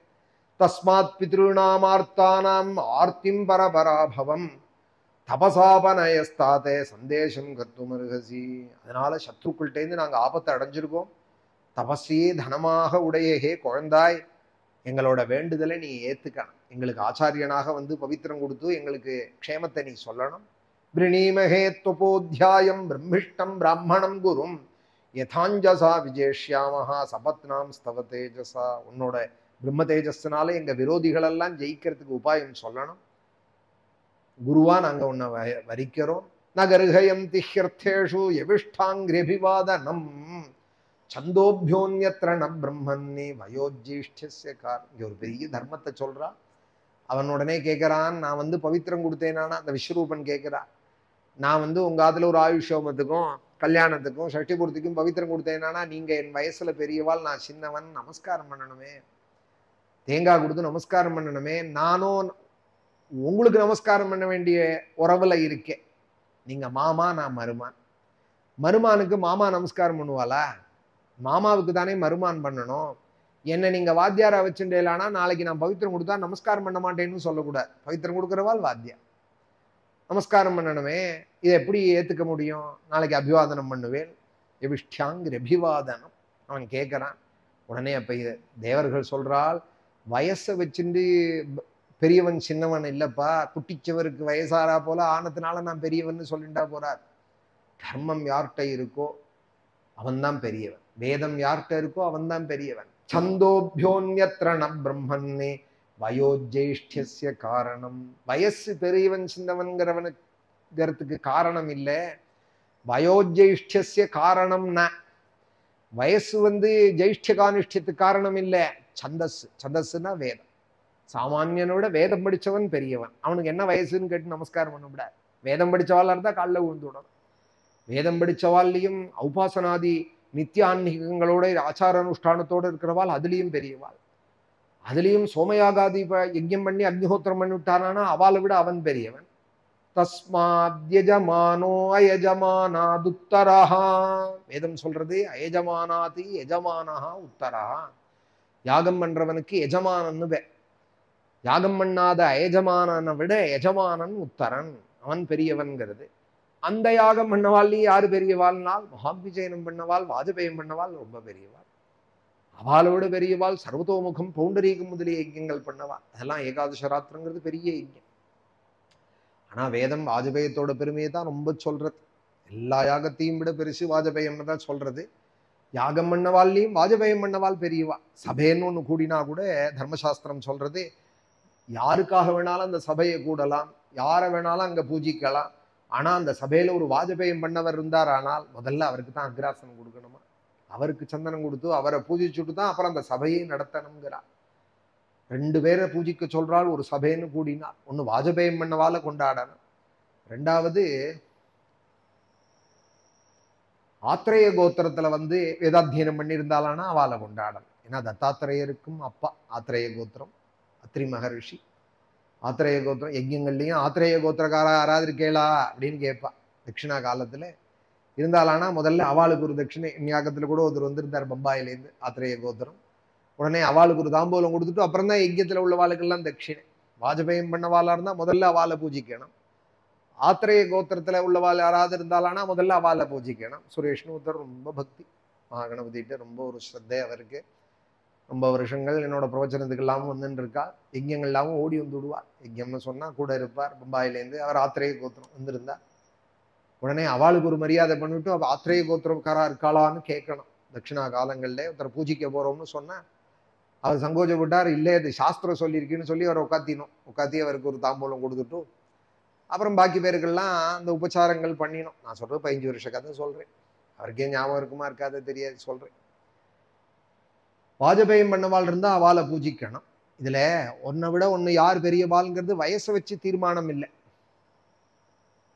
தஸ்மாத் பித்ருநாமார்த்தானாம் ஆர்த்திம் பரபராபவம் தபசாபனயஸ்தாதே சந்தேஷம் கத்துமருகசி. அதனால சத்ருக்கள்கிட்டேருந்து நாங்க ஆபத்தை அடைஞ்சிருக்கோம். தபஸையே தனமாக உடையஹே குழந்தாய், எங்களோட வேண்டுதலை நீ ஏத்துக்கணும். எங்களுக்கு ஆச்சாரியனாக பவித்திரம் கொடுத்து எங்களுக்கு க்ஷேமத்தை நீ சொல்லணும். பிரணீமஹே துவபோத்யாயம் பிரம்மிஷ்டம் பிராமணம் குரும் யதாஞ்சசா விஜேஷ்யாமஹா சபத்னாம் ஸ்தவ தேஜசா. உன்னோட பிரம்ம தேஜஸ்னால எங்க விரோதிகளெல்லாம் ஜெயிக்கிறதுக்கு உபாயம் சொல்லணும். குருவா நாங்க உன்னை வரிக்கிறோம். நகர்ஹயம் திஹ்யர்த்தேஷு யவிஷ்டாங்கிரபிவாதனம் சந்தோபியோன்யத்ர ந பிரம்மன்னி வயோஜ்யேஷ்டஸ்ய கார். இங்க ஒரு பெரிய தர்மத்தை சொல்றா. அவன் உடனே கேட்கிறான், நான் பவித்திரம் கொடுத்தேனானா, அந்த விஸ்வரூபன் கேட்கிறான், நான் உங்க அதுல ஒரு ஆயுஷோமத்துக்கும் கல்யாணத்துக்கும் சஷ்டிபூர்த்திக்கும் பவித்திரம் கொடுத்தேனானா, நீங்க என் வயசுல பெரியவாள், நான் சின்னவன், நமஸ்காரம் பண்ணணுமே, தேங்காய் கொடுத்து நமஸ்காரம் பண்ணணுமே. நானும் உங்களுக்கு நமஸ்காரம் பண்ண வேண்டிய உறவுல இருக்கேன். நீங்க மாமா, நான் மருமான். மருமானுக்கு மாமா நமஸ்காரம் பண்ணுவாளா? மாமாவுக்கு தானே மருமான் பண்ணணும். என்ன நீங்க வாத்தியாரா வச்சுட்டேலானா நாளைக்கு நான் பவித்திரம் கொடுத்தா நமஸ்காரம் பண்ண மாட்டேன்னு சொல்லக்கூடாது. பவித்திரம் கொடுக்குறவாள் வாத்தியார், நமஸ்காரம் பண்ணணுமே. இதை எப்படி ஏத்துக்க முடியும்? நாளைக்கு அபிவாதனம் பண்ணுவேன். எவிஷ்டாங்கிற அபிவாதனம் அவன் கேட்கறான். உடனே அப்ப தேவர்கள் சொல்றாள், வயசை வச்சுட்டு பெரியவன் சின்னவன் இல்லப்பா, குட்டிச்சவருக்கு வயசாரா போல ஆனதுனால நான் பெரியவன் சொல்லிண்டா போறார். தர்மம் யார்கிட்ட இருக்கோ அவன்தான் பெரியவன், வேதம் யார்கிட்ட இருக்கோ அவன்தான் பெரியவன். சந்தோபியோன்யத்ர ந பிரம்மன்னே வயோஜ்யேஷ்டிய காரணம். வயசு பெரியவன் சின்னவன்கிறவனுக்கு காரணம் இல்லை. வயோஜ்யேஷ்டிய காரணம் ந, வயசு ஜெயிஷ்ட கானிஷ்டத்துக்கு காரணம் இல்லை. சந்தஸ், சந்தஸ்னா வேதம். சாமானியனோட வேதம் படிச்சவன் பெரியவன். அவனுக்கு என்ன வயசுன்னு கேட்டு நமஸ்காரம் பண்ண விடாது. வேதம் படிச்சவாளா இருந்தா காலில் விழுந்து விடணும். வேதம் படிச்சவாள்லையும் உபாசனாதி நித்திய ஆன்மீகங்களோட ஆச்சார அனுஷ்டானத்தோடு இருக்கிறவாள் அதுலேயும் பெரியவாள். அதுலேயும் சோமயாகாதி யஜ்யம் பண்ணி அக்னிஹோத்திரம் பண்ணி விட்டானா அவளை விட அவன் பெரியவன். தஸ்மாத்யஜமானோ அயஜமானாதுத்தரஹா. வேதம் சொல்றது அயஜமானாதி யஜமானஹா உத்தரஹா. யாகம் பண்றவனுக்கு எஜமானன்னு பே. யாகம் பண்ணாத அயஜமானனை விட எஜமானன் உத்தரன், அவன் பெரியவன்கிறது. அந்த யாகம் பண்ணவாள்லையும் யாரு பெரியவாள்னால் மகாபிஜயனம் பண்ணவாள், வாஜபேயம் பண்ணவாள் ரொம்ப பெரியவாள். அவளோட பெரியவாள் சர்வதோமுகம் பௌண்டரீகம் முதலிய யஜ்யங்கள் பண்ணவாள். அதெல்லாம் ஏகாதச ராத்திரங்கிறது பெரிய யஜ்யம். ஆனா வேதம் வாஜபேயத்தோட பெருமையை தான் ரொம்ப சொல்றது. எல்லா யாகத்தையும் விட பெருசு வாஜபேயம்னு தான் சொல்றது. யாகம் பண்ணவாள்லையும் வாஜபேயம் பண்ணவாள் பெரியவா. சபைன்னு ஒண்ணு கூடினா கூட தர்மசாஸ்திரம் சொல்றது, யாருக்காக வேணாலும் அந்த சபையை கூடலாம், யாரை வேணாலும் அங்க பூஜிக்கலாம். ஆனா அந்த சபையில ஒரு வாஜபேயம் பண்ணவர் இருந்தார் ஆனால் முதல்ல அவருக்கு தான் அக்ராசனம் கொடுக்கணுமா, அவருக்கு சந்தனம் கொடுத்து அவரை பூஜிச்சுட்டு தான் அப்புறம் அந்த சபையை நடத்தணுங்கிறார். ரெண்டு பேரை பூஜிக்க சொல்றாள் ஒரு சபைன்னு கூடினா. ஒண்ணு வாஜபேயம் பண்ணவால கொண்டாடணும், ரெண்டாவது ஆத்திரேய கோத்திரத்துல வேதாத்தியனம் பண்ணியிருந்தாலானா அவளை கொண்டாடணும். ஏன்னா தத்தாத்திரேயருக்கும் அப்பா ஆத்திரேய கோத்திரம், அத்ரி மகரிஷி. ஆத்திரேய கோத்திரம் யஜ்யங்கள்லையும் ஆத்திரேய கோத்திரக்காரா யாராவது இருக்கேளா அப்படின்னு கேட்பா. தட்சிணா காலத்துல இருந்தாலானா முதல்ல அவளுக்கு ஒரு தட்சிணை. ஞாகத்துல கூட ஒருத்தர் வந்திருந்தார் பம்பாயிலேருந்து, ஆத்திரேய கோத்திரம். உடனே அவளுக்கு ஒரு தாம்பூலம் கொடுத்துட்டு அப்புறம் தான் யஜ்யத்துல உள்ள வாளுக்கெல்லாம் தட்சிணை. வாஜபேயம் பண்ணவாளா இருந்தா முதல்ல அவளை பூஜிக்கணும். ஆத்திரேய கோத்திரத்துல உள்ளவாள் யாராவது இருந்தாலானா முதல்ல அவளை பூஜிக்கணும். சுரேஷ்னு ஒருத்தர் ரொம்ப பக்தி, மகாகணபதிட்டு ரொம்ப ஒரு ஸ்ரத்தை அவருக்கு. ரொம்ப வருஷங்கள் என்னோட பிரவச்சனத்துக்கு இல்லாமல் வந்துட்டு இருக்கா. யஜ்யங்கள் இல்லாமல் ஓடி வந்து விடுவார். யஜ்யம்னு சொன்னால் கூட இருப்பார். பம்பாயிலேருந்து அவர் ஆத்திரேய கோத்திரம் வந்திருந்தா உடனே அவளுக்கு ஒரு மரியாதை பண்ணிவிட்டு அவள் ஆத்திரேய கோத்திரக்காரா இருக்காளான்னு கேட்கணும். தட்சிணா காலங்களில் ஒருத்தரை பூஜிக்க போகிறோம்னு சொன்னால் அவர் சங்கோஜப்பட்டார். இல்லை அது சாஸ்திரம் சொல்லியிருக்குன்னு சொல்லி அவரை உட்காத்தி அவருக்கு ஒரு தாம்பூலம் கொடுத்துட்டு அப்புறம் பாக்கி பேருக்கெல்லாம் அந்த உபச்சாரங்கள் பண்ணினோம். நான் சொல்கிறது 15 வருஷ கதை சொல்கிறேன். அவருக்கே ஞாபகம் இருக்குமா இருக்காது தெரியாது சொல்கிறேன். வாஜபேயம் பண்ணவாள் இருந்தால் அவளை பூஜிக்கணும். இதில் ஒன்றை விட ஒன்று யார் பெரியவாள்ங்கிறது வயசை வச்சு தீர்மானம் இல்லை.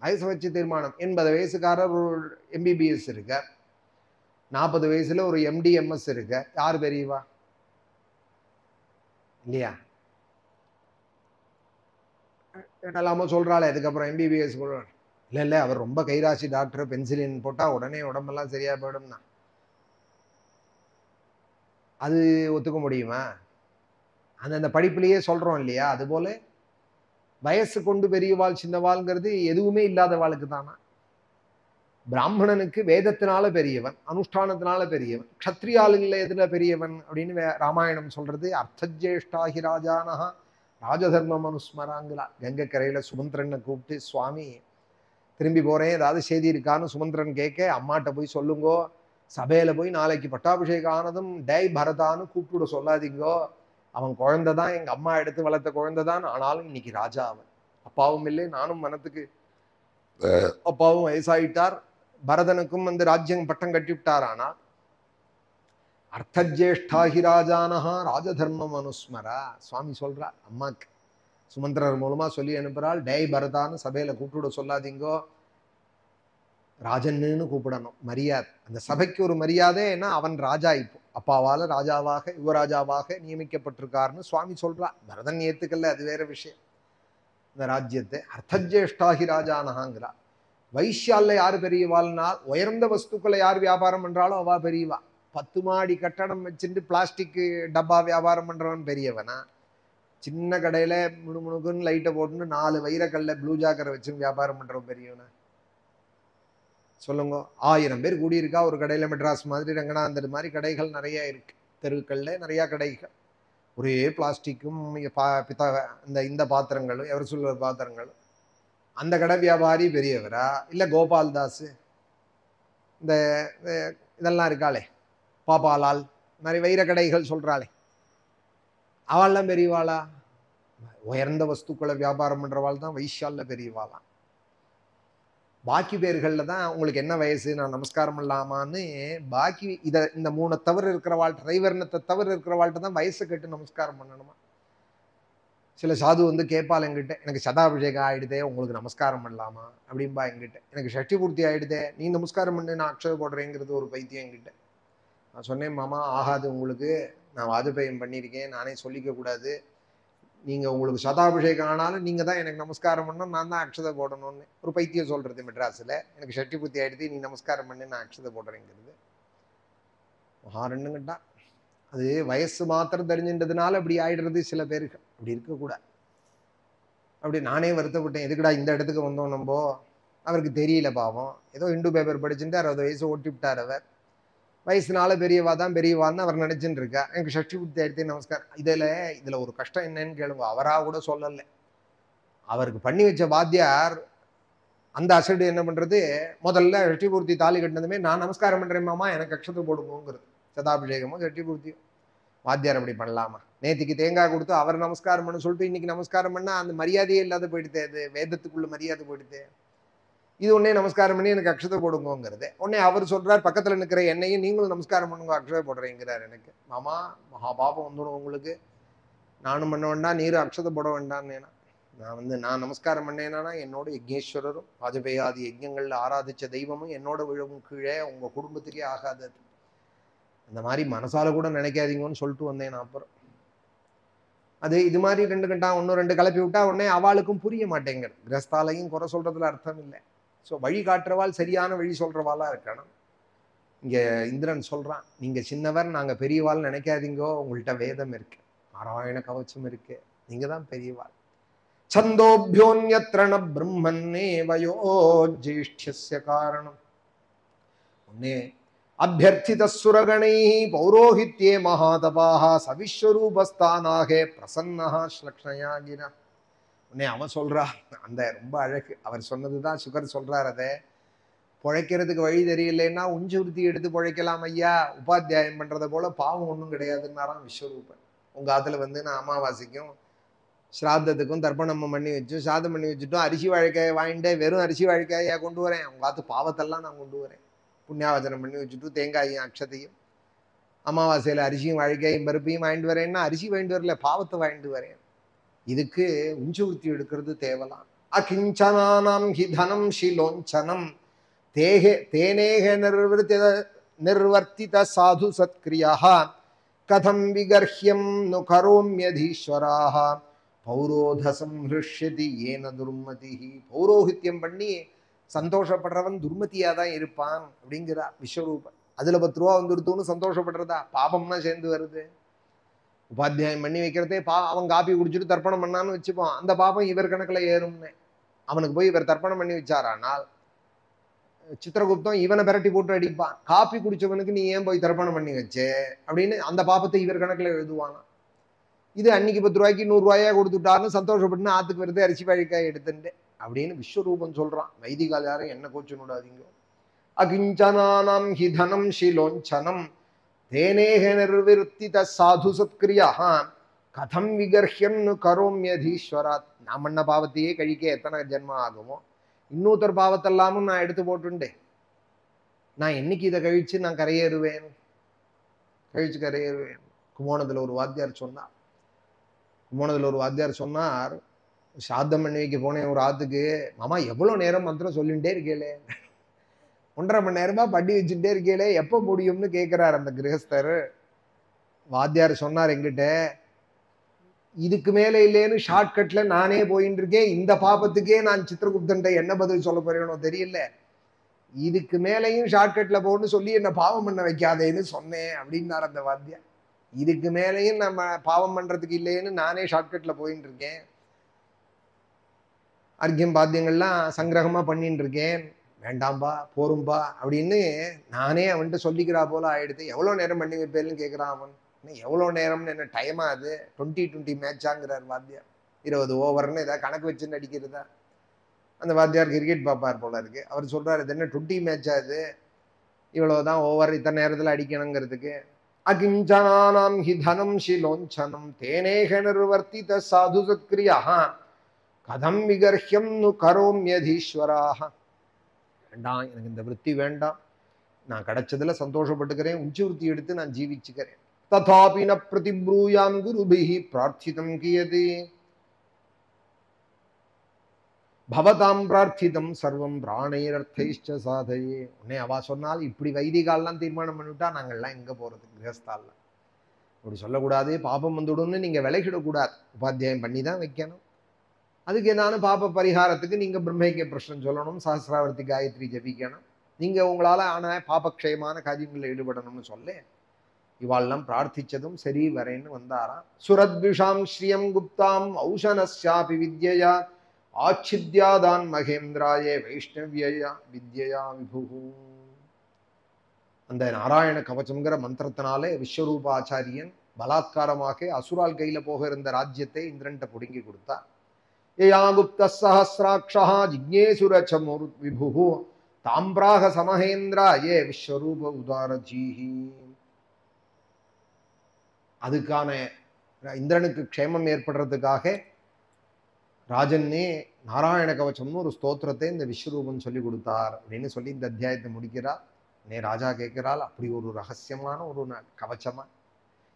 வயசை வச்சு தீர்மானம். 80 வயசுக்காரர் ஒரு MBBS இருக்க, 40 வயசுல ஒரு MD/MS இருக்க, யார் பெரியவா இல்லையா? எல்லாமோ சொல்றாள். அதுக்கப்புறம் MBBS இல்லை அவர் ரொம்ப கைராசி டாக்டர், பென்சிலின் போட்டால் உடனே உடம்பெல்லாம் சரியா போயிடும்னா அது ஒத்துக்க முடியுமா? அந்த படிப்புலேயே சொல்றோம் இல்லையா? அதுபோல வயசு கொண்டு பெரியவாள் சின்னவாள்ங்கிறது எதுவுமே இல்லாத வாழ்க்கை தானா? பிராமணனுக்கு வேதத்தினால பெரியவன், அனுஷ்டானத்தினால பெரியவன். க்ஷத்ரியாளுங்கள எதுல பெரியவன் அப்படின்னு ராமாயணம் சொல்றது. அர்த்தஜேஷ்டாஹி ராஜானஹா ராஜதர்மம் அனுஸ்மராங்களா. கங்கை கரையில சுமந்திரனை கூப்பிட்டு, சுவாமி திரும்பி போறேன், ஏதாவது செய்தி இருக்கான்னு சுமந்திரன் கேட்க, அம்மாட்ட போய் சொல்லுங்கோ, சபையில போய் நாளைக்கு பட்டாபிஷேகம் ஆனதும் டேய் பரதான்னு கூப்பிட சொல்லாதீங்கோ, அவன் குழந்தை தான், எங்க அம்மா எடுத்து வளர்த்த குழந்தை தான், ஆனாலும் இன்னைக்கு ராஜா அவன். அப்பாவும் இல்லை, நானும் மனத்துக்கு அப்பாவும் வயசாயிட்டார், பரதனுக்கும் வந்து ராஜ்யம் பட்டம் கட்டிவிட்டார். ஆனால் அர்த்தஜேஷ்டாஹி ராஜானஹா ராஜதர்மம் அனுஸ்மரா. சுவாமி சொல்றார் அம்மாக்கு, சுமந்திரர் மூலமா சொல்லி அனுப்புறாள், டேய் பரதான்னு சபையில கூப்பிட சொல்லாதீங்கோ, ராஜன்னு கூப்பிடணும். மரியாதை, அந்த சபைக்கு ஒரு மரியாதை. ஏன்னா அவன் ராஜா, இப்போ அப்பாவால ராஜாவாக யுவராஜாவாக நியமிக்கப்பட்டிருக்காருன்னு சுவாமி சொல்றார். பரதன் ஏத்துக்கல, அது வேற விஷயம். இந்த ராஜ்யத்தை அர்த்தஜேஷ்டாஹி ராஜானஹாங்கிறா. வைஷ்யால யாரு பெரியவாள்னால், உயர்ந்த வஸ்துக்களை யார் வியாபாரம் பண்றாளோ அவா பெரியவா. 10 மாடி கட்டடம் வச்சுட்டு பிளாஸ்டிக் டப்பா வியாபாரம் பண்றவன் பெரியவனா? சின்ன கடையில முணுமுணுக்குன்னு லைட்டை போட்டுன்னு 4 வைரக்கல்ல ப்ளூ ஜாக்கரை வச்சு வியாபாரம் பண்றவன் பெரியவனா? சொல்லுங்க. 1000 பேர் கூடியிருக்கா ஒரு கடையில. மெட்ராஸ் மாதிரி, ரங்கநாதர் மாதிரி கடைகள் நிறைய இருக்கு. தெருக்கள்ல நிறைய கடைகள். ஒரே பிளாஸ்டிக்கும் இந்த பாத்திரங்களும், எவர் சொல்ற பாத்திரங்களும். அந்த கடை வியாபாரி பெரியவரா? இல்லை கோபால்தாஸ் இந்த இதெல்லாம் இருக்காளே, பாப்பாலால் மாதிரி வைர கடைகள் சொல்றாளே, அவள்லாம் பெரியவாளா? உயர்ந்த வஸ்துக்களை வியாபாரம் பண்றவாள் தான் வைஷ்யால பெரியவாளாம். பாக்கி பேர்களில் தான் உங்களுக்கு என்ன வயசு, நான் நமஸ்காரம் பண்ணலாமான்னு பாக்கி இந்த 3 தவறு இருக்கிறவாள், டிரைவர்னத்தை தவறு இருக்கிறவாள்கிட்ட தான் வயசை கேட்டு நமஸ்காரம் பண்ணணுமா? சில சாது வந்து கேட்பாள் என்கிட்ட, எனக்கு சதாபிஷேகம் ஆயிடுதே, உங்களுக்கு நமஸ்காரம் பண்ணலாமா அப்படின்பா என்கிட்ட. எனக்கு ஷஷ்டி பூர்த்தி ஆயிடுதே, நீ நமஸ்காரம் பண்ணு, நான் அக்ஷதை போடுறேங்கிறது ஒரு பைத்தியம் என்கிட்ட. நான் சொன்னேன், மாமா ஆகாது உங்களுக்கு, நான் வாஜபேயம் பண்ணியிருக்கேன், நானே சொல்லிக்க கூடாது. நீங்கள் உங்களுக்கு சதாபிஷேகம் ஆனாலும் நீங்கள் தான் எனக்கு நமஸ்காரம் பண்ணணும், நான் தான் அக்ஷதை போடணும்னு ஒரு பைத்தியம் சொல்கிறது மெட்ராஸில். எனக்கு ஷஷ்டி பூர்த்தி ஆகிடுது, நீ நமஸ்காரம் பண்ணி நான் அக்ஷதை போடுறேங்கிறது மகாரெண்டுங்கிட்டா. அது வயசு மாத்திரம் தெரிஞ்சுன்றதுனால அப்படி ஆயிடுறது சில பேருக்கு. அப்படி இருக்கக்கூடாது. அப்படி நானே வருத்தப்பட்டேன், எதுக்குடா இந்த இடத்துக்கு வந்தோம் நம்ம. அவருக்கு தெரியல பாவம், ஏதோ இந்து பேப்பர் படிச்சுட்டு 60 வயசு ஓட்டி விட்டார். அவர் வயசுனால பெரியவா தான் பெரியவான்னு அவர் நினைச்சுட்டு இருக்கா. எனக்கு ஷஷ்டி பூர்த்தி ஆயிடுத்து நமஸ்காரம். இதுல ஒரு கஷ்டம் என்னன்னு கேளுங்க. அவரா கூட சொல்லலை, அவருக்கு பண்ணி வச்ச வாத்தியார் அந்த அசடு என்ன பண்றது, முதல்ல ஷஷ்டி பூர்த்தி தாலி கட்டினதுமே நான் நமஸ்காரம் பண்றேன் மாமா, எனக்கு அக்ஷதை போடுவோங்கிறது. சதாபிஷேகமோ ஷஷ்டி பூர்த்தியோ வாத்தியார் அப்படி பண்ணலாமா? நேற்றுக்கு தேங்காய் கொடுத்து அவர் நமஸ்காரம் பண்ண சொல்லிட்டு இன்னைக்கு நமஸ்காரம் பண்ணா அந்த மரியாதையே இல்லாத போயிடுது. அது வேதத்துக்குள்ள மரியாதை போயிடுது. இது உடனே நமஸ்காரம் பண்ணி எனக்கு அக்ஷதை போடுங்கிறது. உடனே அவர் சொல்றார், பக்கத்துல நிற்கிற என்னையும் நீங்களும் நமஸ்காரம் பண்ணுங்க, அக்ஷதை போடுறேங்கிறார். எனக்கு மாமா மகா பாபம் வந்துடும் உங்களுக்கு, நானும் பண்ண வேண்டாம் நீரும் அக்ஷதை போட வேண்டான்னு. நான் நமஸ்காரம் பண்ணேன்னா என்னோட யஜ்ஞேஸ்வரரும் வாஜபேயாதி யஜ்ஞங்கள்ல ஆராதிச்ச தெய்வமும் என்னோட விழுவும் கீழே உங்க குடும்பத்துக்கே ஆகாது. அந்த மாதிரி மனசால கூட நினைக்காதீங்கன்னு சொல்லிட்டு வந்தேன். அப்புறம் அது இது மாதிரி 2 கண்டா 1-2 கிளப்பி விட்டா உடனே அவளுக்கும் புரிய மாட்டேங்கிறது. கிரஸ்தாலையும் குறை சொல்றதுல அர்த்தம் இல்லை. ஸோ வழி காட்டுறவாள் சரியான வழி சொல்றவாளா இருக்கணும். இங்க இந்திரன் சொல்றான், நீங்க சின்னவர், நாங்க பெரியவாள் நினைக்காதீங்கோ, உங்கள்கிட்ட வேதம் இருக்கு, நாராயண கவச்சம் இருக்கு, நீங்க தான் பெரியவாள். சந்தோபியோன்யத்ர ந பிரம்மன்னே வயோ ஜேஷ்டியஸ்ய காரணம். உடனே அபியர்த்தித சுரகணை பௌரோஹித்யே மகாதபாக சவிஸ்வரூபஸ்தானாகே பிரசன்னஹா ஸ்லக்ஷயாகினா. உடனே அவன் சொல்றா, அந்த ரொம்ப அழகு, அவர் சொன்னதுதான் சுகர் சொல்றார். அதை பிழைக்கிறதுக்கு வழி தெரியலன்னா உஞ்சுருத்தி எடுத்து பிழைக்கலாம் ஐயா, உபாத்தியாயம் பண்றதை போல பாவம் ஒன்றும் கிடையாதுன்னாராம் விஸ்வரூபன். உங்க ஆத்துல நான் அமாவாசைக்கும் ஸ்ராத்தத்துக்கும் தர்ப்பணம் பண்ணி வச்சு சாதம் பண்ணி வச்சுட்டோம், அரிசி வாழைக்காயை வாங்கிட்டு வெறும் அரிசி வாழைக்காயை கொண்டு வரேன், உங்க ஆத்து பாவத்தெல்லாம் நான் கொண்டு வரேன். புண்ணியாவச்சனம் பண்ணி வச்சுட்டு தேங்காயும் அக்ஷதையும் அமாவாசையில அரிசியும் வாழைக்காயும் பருப்பையும் வாங்கிட்டு வரேன்னா அரிசி வாங்கிட்டு வரல, பாவத்தை வாங்கிட்டு வரேன். இதுக்கு உஞ்சுருத்தி எடுக்கிறது தேவலாம். அகிஞ்சனானாம் ஹி தனம் ஷிலோஞ்சனம் தேனேக நிர்வர்த்தித சாது சத்கிரியா கதம் விகர்ஹ்யம் நு கரோம்யதீஸ்வராஹ பௌரோதசம் ஹிருஷ்யதி ஏன துர்மதி. பௌரோஹித்யம் பண்ணி சந்தோஷப்படுறவன் துர்மதியா தான் இருப்பான் அப்படிங்கிறா விஸ்வரூபன். அதுல 10 ரூபா வந்துருத்தோன்னு சந்தோஷப்படுறதா பாபம்னா சேர்ந்து வருது. உபாத்தியாயம் பண்ணி வைக்கிறதே அவன் காப்பி குடிச்சிட்டு தர்ப்பணம் பண்ணான்னு வச்சுப்பான், அந்த பாபம் இவர் கணக்குல ஏறும்னு. அவனுக்கு போய் இவர் தர்ப்பணம் பண்ணி வச்சாரானால் சித்திரகுப்தம் இவனை பிரட்டி போட்டு அடிப்பான், காப்பி குடிச்சவனுக்கு நீ ஏன் போய் தர்ப்பணம் பண்ணி வச்சே அப்படின்னு அந்த பாப்பத்தை இவர் கணக்குல எழுதுவானா. இது அன்னைக்கு 10 ரூபாய்க்கு 100 ரூபாயா கொடுத்துட்டாருன்னு சந்தோஷப்பட்டுன்னு ஆத்துக்கு வருது அரிசி வாழைக்காய் எடுத்துட்டு அப்படின்னு விஸ்வரூபம் சொல்றான். வைதிகால் யாரும் என்ன கோச்சு நூடாதீங்க. அகிஞ்சனானாம் ஹி தனம் ஷிலோஞ்சனம் தேனேக நிர்விருத்தித சாது சத்கிரியா கதம் விகர்ஹ்யம் நு கரோம்யதீஸ்வராத். நான் பண்ண பாவத்தையே கழிக்க எத்தனை ஜென்மம் ஆகுமோ, இன்னொருத்தர் பாவத்தெல்லாமும் நான் எடுத்து போட்டுண்டேன், நான் என்னைக்கு இதை கழிச்சு நான் கரையேறுவேன், கழிச்சு கரையேறுவேன். கும்போணத்துல ஒரு வாத்தியார் சொன்னார், சாத்தம் பண்ணி வைக்க போனேன் ஒரு ஆத்துக்கு, மாமா எவ்வளவு நேரம் மந்திரம் சொல்லிகிட்டே இருக்கேளே, 1.5 மணி நேரமா பண்ணி வச்சுட்டே இருக்கேளே, எப்ப முடியும்னு கேட்கிறார் அந்த கிரகஸ்தர். வாத்தியார் சொன்னார் என்கிட்ட, இதுக்கு மேல இல்லைன்னு ஷார்ட்கட்ல நானே போயிட்டு இருக்கேன், இந்த பாபத்துக்கே நான் சித்திரகுப்தன் என்ன பதில் சொல்ல போறேனோ தெரியல, இதுக்கு மேலையும் ஷார்ட்கட்ல போன்னு சொல்லி என்ன பாவம் பண்ண வைக்காதேன்னு சொன்னேன் அப்படின்னார் அந்த வாத்தியார். இதுக்கு மேலையும் நம்ம பாவம் பண்றதுக்கு இல்லைன்னு நானே ஷார்ட்கட்ல போயிட்டு இருக்கேன், அர்க்கியம் பாத்தியங்கள்லாம் சங்கிரகமா பண்ணிட்டு இருக்கேன், வேண்டாம்பா போரும்பா அப்படின்னு நானே அவன்கிட்ட சொல்லிக்கிறா போல ஆயிடுது. எவ்வளவு நேரம் பண்ணி வைப்பேன்னு கேட்கிறான் அவன். எவ்வளோ நேரம்னு என்ன டைமா அது 20-20 மேட்சாங்கிறார் வாத்தியார். 20 ஓவர்னு ஏதாவது கணக்கு வச்சுன்னு அடிக்கிறதா. அந்த வாத்தியார் கிரிக்கெட் பார்ப்பார் போல இருக்கு. அவர் சொல்றாரு, இது என்ன 20 மேட்சா, அது இவ்வளவுதான் ஓவர், இத்தனை நேரத்தில் அடிக்கணுங்கிறதுக்கு. அகிஞ்சனானாம் ஹி தனம் ஷிலோஞ்சனம் தேனேக நிர்வர்த்தித சாது சத்கிரியா கதம் விகர்ஹ்யம் நு கரோம்யதீஸ்வராஹ. வேண்டாம், எனக்கு இந்த விருத்தி வேண்டாம், நான் கிடைச்சதுல சந்தோஷப்பட்டுக்கிறேன், உஞ்சுருத்தி எடுத்து நான் ஜீவிச்சுக்கிறேன். ததாபி ந பிரதிப்ரூயாம் குருபிஹி பிரார்த்திதம் கியதே பவதாம் பிரார்த்திதம் சர்வம் பிராணைரர்த்தைஷ்ச சாதையே. உடனே அவா சொன்னால், இப்படி வைதிகால்லாம் தீர்மானம் பண்ணிவிட்டா நாங்கள்லாம் எங்க போறது, கிரகஸ்தால அப்படி சொல்லக்கூடாது, பாபம் வந்துடும்னு நீங்க விலகிடக்கூடாது, உபாத்தியாயம் பண்ணி தான் வைக்கணும். அதுக்கு ஏதான பாப பரிகாரத்துக்கு நீங்க பிரம்மைக்கிய பிரஷ்னம் சொல்லணும், சஹஸ்ராவர்த்தி காயத்ரி ஜபிக்கணும், நீங்க உங்களால ஆன பாபக்ஷயமான காரியங்களில் ஈடுபடணும்னு சொல்ல இவாள்லாம் பிரார்த்திச்சதும் சரி வரேன்னு வந்தாராம். சுரத்விஷாம் ஸ்ரீயம் குப்தாம் ஔஷனஸ்யாபி வித்யயா ஆச்சித்யாதான் மகேந்திராயே வைஷ்ணவ்யா வித்யா விபு. அந்த நாராயண கவச்சம்ங்கிற மந்திரத்தினாலே விஸ்வரூப ஆச்சாரியன் பலாத்காரமாக அசுரால் கையில போக இருந்த ராஜ்யத்தை இந்திரன்ட்ட புடுங்கி கொடுத்தார். ஏயா குப்த சஹசிராட்சா ஜிக்ஞேசுரச்சமுர் விபு தாம்பிராக சமஹேந்திராயே விஸ்வரூப உதாரஜீஹி. அதுக்கான இந்திரனுக்கு க்ஷேமம் ஏற்படுறதுக்காக ராஜன்னே நாராயண கவச்சம்னு ஒரு ஸ்தோத்திரத்தை இந்த விஸ்வரூபன் சொல்லி கொடுத்தார் அப்படின்னு சொல்லி இந்த அத்தியாயத்தை முடிக்கிறார். ராஜா கேட்கிறாள், அப்படி ஒரு ரகசியமான ஒரு கவச்சமா?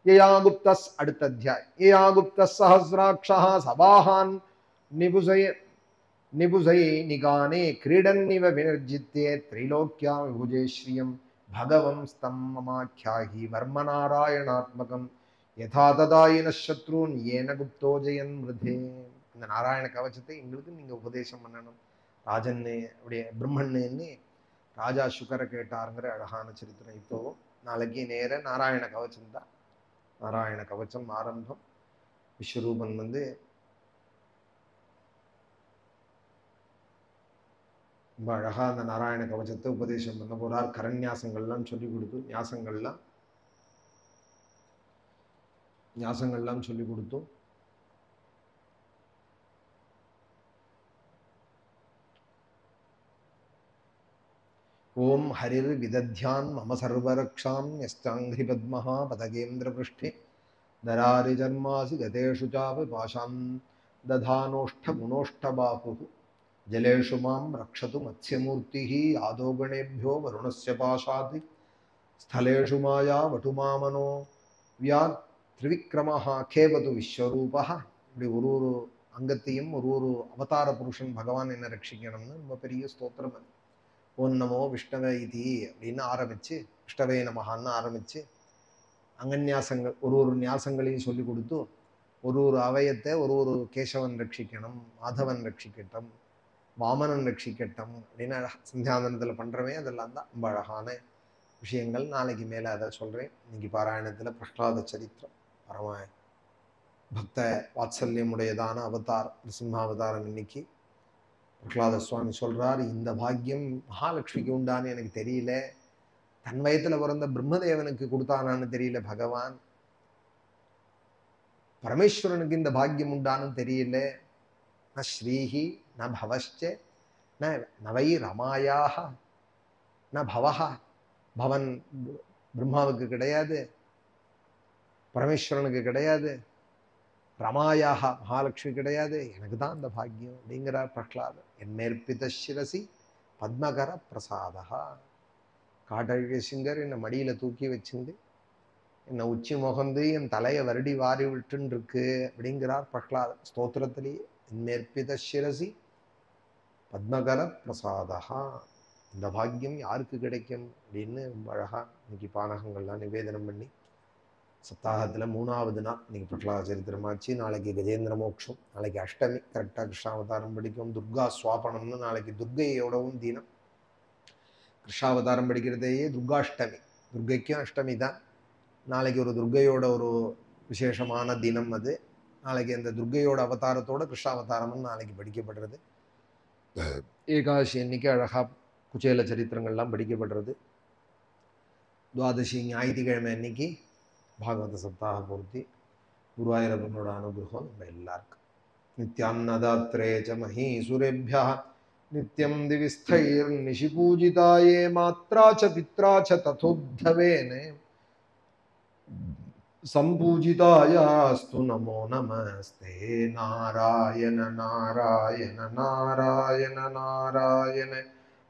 ஏயா குப்தஸ், அடுத்த அத்தியாயம். ஏயா குப்த சஹசிராட்சா சபாஹான் நிபுசை நிகானே கிரீடன்னிவ வினர்ஜித்தே திரைலோக்கியா விபுஜே ஸ்ரீயம் பகவம் ஸ்தம்மமாக்கியாகி வர்மநாராயணாத்மகம் யதா ததாயின சத்ருன் ஏன குப்தோ ஜெயன் மிருதே. இந்த நாராயண கவச்சத்தை எங்களுக்கு நீங்க உபதேசம் பண்ணணும் ராஜன்னு, அப்படியே பிரம்மன்னு ராஜா சுகரை கேட்டாருங்கிற அழகான சரித்திரம். இப்போ நாளைக்கு நேர நாராயண கவச்சம் தான். நாராயண கவச்சம் ஆரம்பம். விஸ்வரூபன் ரொம்ப அழகாக அந்த நாராயண கவசத்தை உபதேசம் பண்ண போகிறார். கரண்யாசங்கள்லாம் சொல்லி கொடுத்து ஞாசங்கள்லாம் சொல்லி கொடுத்தோம். ஓம் ஹரிர் விதத்யான் மம சர்வரக்ஷாம் யஸ்தாங்கிரி பத்மஹா பதகேந்திர பிருஷ்டே தராரி ஜன்மாசி கதேஷு சாப பாஷாம் ததானோஷ்ட குணோஷ்டபாஹு ஜலேஷு மாம் ரக்ஷது மத்ஸ்யமூர்த்திஹி ஆதோகணேभ्यो வருணஸ்ய பாஷாதி ஸ்தலேஷு மாயா வட்டுமாமனோ வியாத் திரிவிக்ரமஹா கேவது விஸ்வரூபஹ. இப்படி ஒரு அங்கத்தையும் ஒரு அவதார புருஷன் பகவான் என்ன ரட்சிக்கணும்னு ரொம்ப பெரிய ஸ்தோத்திரம் அது. ஓம் நமோ விஷ்ணவே இதி அப்படின்னு ஆரம்பித்து விஷ்ணவே நமஹான்னு ஆரம்பித்து அங்கன்யாசங்கள் ஒரு நியாசங்களையும் சொல்லி கொடுத்து ஒரு அவயத்தை ஒரு கேசவன் ரட்சிக்கணும், மாதவன் ரட்சிக்கட்டும், வாமனன் ரட்சிக்கட்டும் அப்படின்னு சந்தியாந்தனத்தில் பண்ணுறவே அதெல்லாம் தான் ரொம்ப அழகான விஷயங்கள். நாளைக்கு மேலே அதை சொல்கிறேன். இன்னைக்கு பாராயணத்தில் பிரஹ்லாத சரித்திரம் பரம பக்த வாத்சல்யமுடையதான அவதார் நிருசிம்மாவதாரம். இன்னைக்கு பிரஹ்லாத சுவாமி சொல்கிறார், இந்த பாக்கியம் மகாலட்சுமிக்கு உண்டான்னு எனக்கு தெரியல, தன் வயத்தில் பிறந்த பிரம்மதேவனுக்கு கொடுத்தானான்னு தெரியல, பகவான் பரமேஸ்வரனுக்கு இந்த பாக்கியம் உண்டான்னு தெரியல. ந ஸ்ரீஹி ந பவஷ்ச நவை ரமாயாக ந பவஹா. பவன் பிரம்மாவுக்கு கிடையாது, பரமேஸ்வரனுக்கு கிடையாது, ரமாயாக மகாலட்சுமி கிடையாது, எனக்கு தான் அந்த பாக்கியம் அப்படிங்கிறார் பிரஹ்லாதர். என்மேற்பித சிரசி பத்மகர பிரசாதா. காட்டழகிய சிங்கர் என்னை மடியில் தூக்கி வச்சுண்டு என்னை உச்சி முகந்து என் தலையை வருடி வாரி விட்டுன்னு இருக்கு அப்படிங்கிறார் பிரஹ்லாதர் ஸ்தோத்திரத்திலேயே. என்மேற்பித சிரசி பத்மகர பிரசாதா. இந்த பாக்கியம் யாருக்கு கிடைக்கும் அப்படின்னு ரொம்ப அழகா இன்னைக்கு பானகங்கள்லாம் நிவேதனம் பண்ணி சப்தாகத்தில் 3வது நாள் இன்னைக்கு பிரஹ்லாத சரித்திரமாச்சு. நாளைக்கு கஜேந்திர மோட்சம், நாளைக்கு அஷ்டமி, கரெக்டாக கிருஷ்ணாவதாரம் படிக்கும். துர்கா சுவாபனம்னு நாளைக்கு துர்கையோடவும் தீனம். கிருஷ்ணாவதாரம் படிக்கிறதையே துர்காஷ்டமி, துர்கைக்கும் அஷ்டமி தான். நாளைக்கு ஒரு துர்கையோட ஒரு விசேஷமான தினம் அது. நாளைக்கு அந்த துர்கையோட அவதாரத்தோட கிருஷ்ணாவதாரம்னு நாளைக்கு படிக்கப்படுறது. ஏகாதசி அன்னைக்கு அழகா குச்சேல சரித்திரங்கள்லாம் படிக்கப்படுறது. துவாதசி ஞாயிற்றுக்கிழமை அன்னைக்கு பாகவத சப்தாக பூர்த்தி. குருவாயூரப்பனோட அனுகிரகம் நம்ம எல்லாருக்கும். நித்யான்னதாத்ரே ச மஹீசுரேभ्यः நித்யம் திவிஸ்தைர் நிஷிபூஜிதாயே மாத்ரா ச பித்ரா ச ததோத்தவேனே சம்பூஜிதாயாஸ்து நமோ நமஸ்தே. நாராயண நாராயண நாராயண நாராயண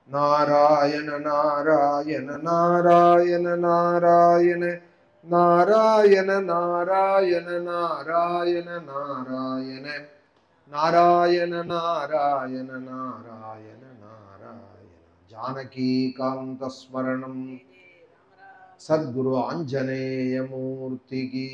நாராயண நாராயண நாராயண நாராயண நாராயண நாராயண நாராயண நாராயண நாராயண நாராயண நாராயண நாராயண. ஜானகி காந்த ஸ்மரணம். சத்குரு ஆஞ்சநேய மூர்த்தி கி.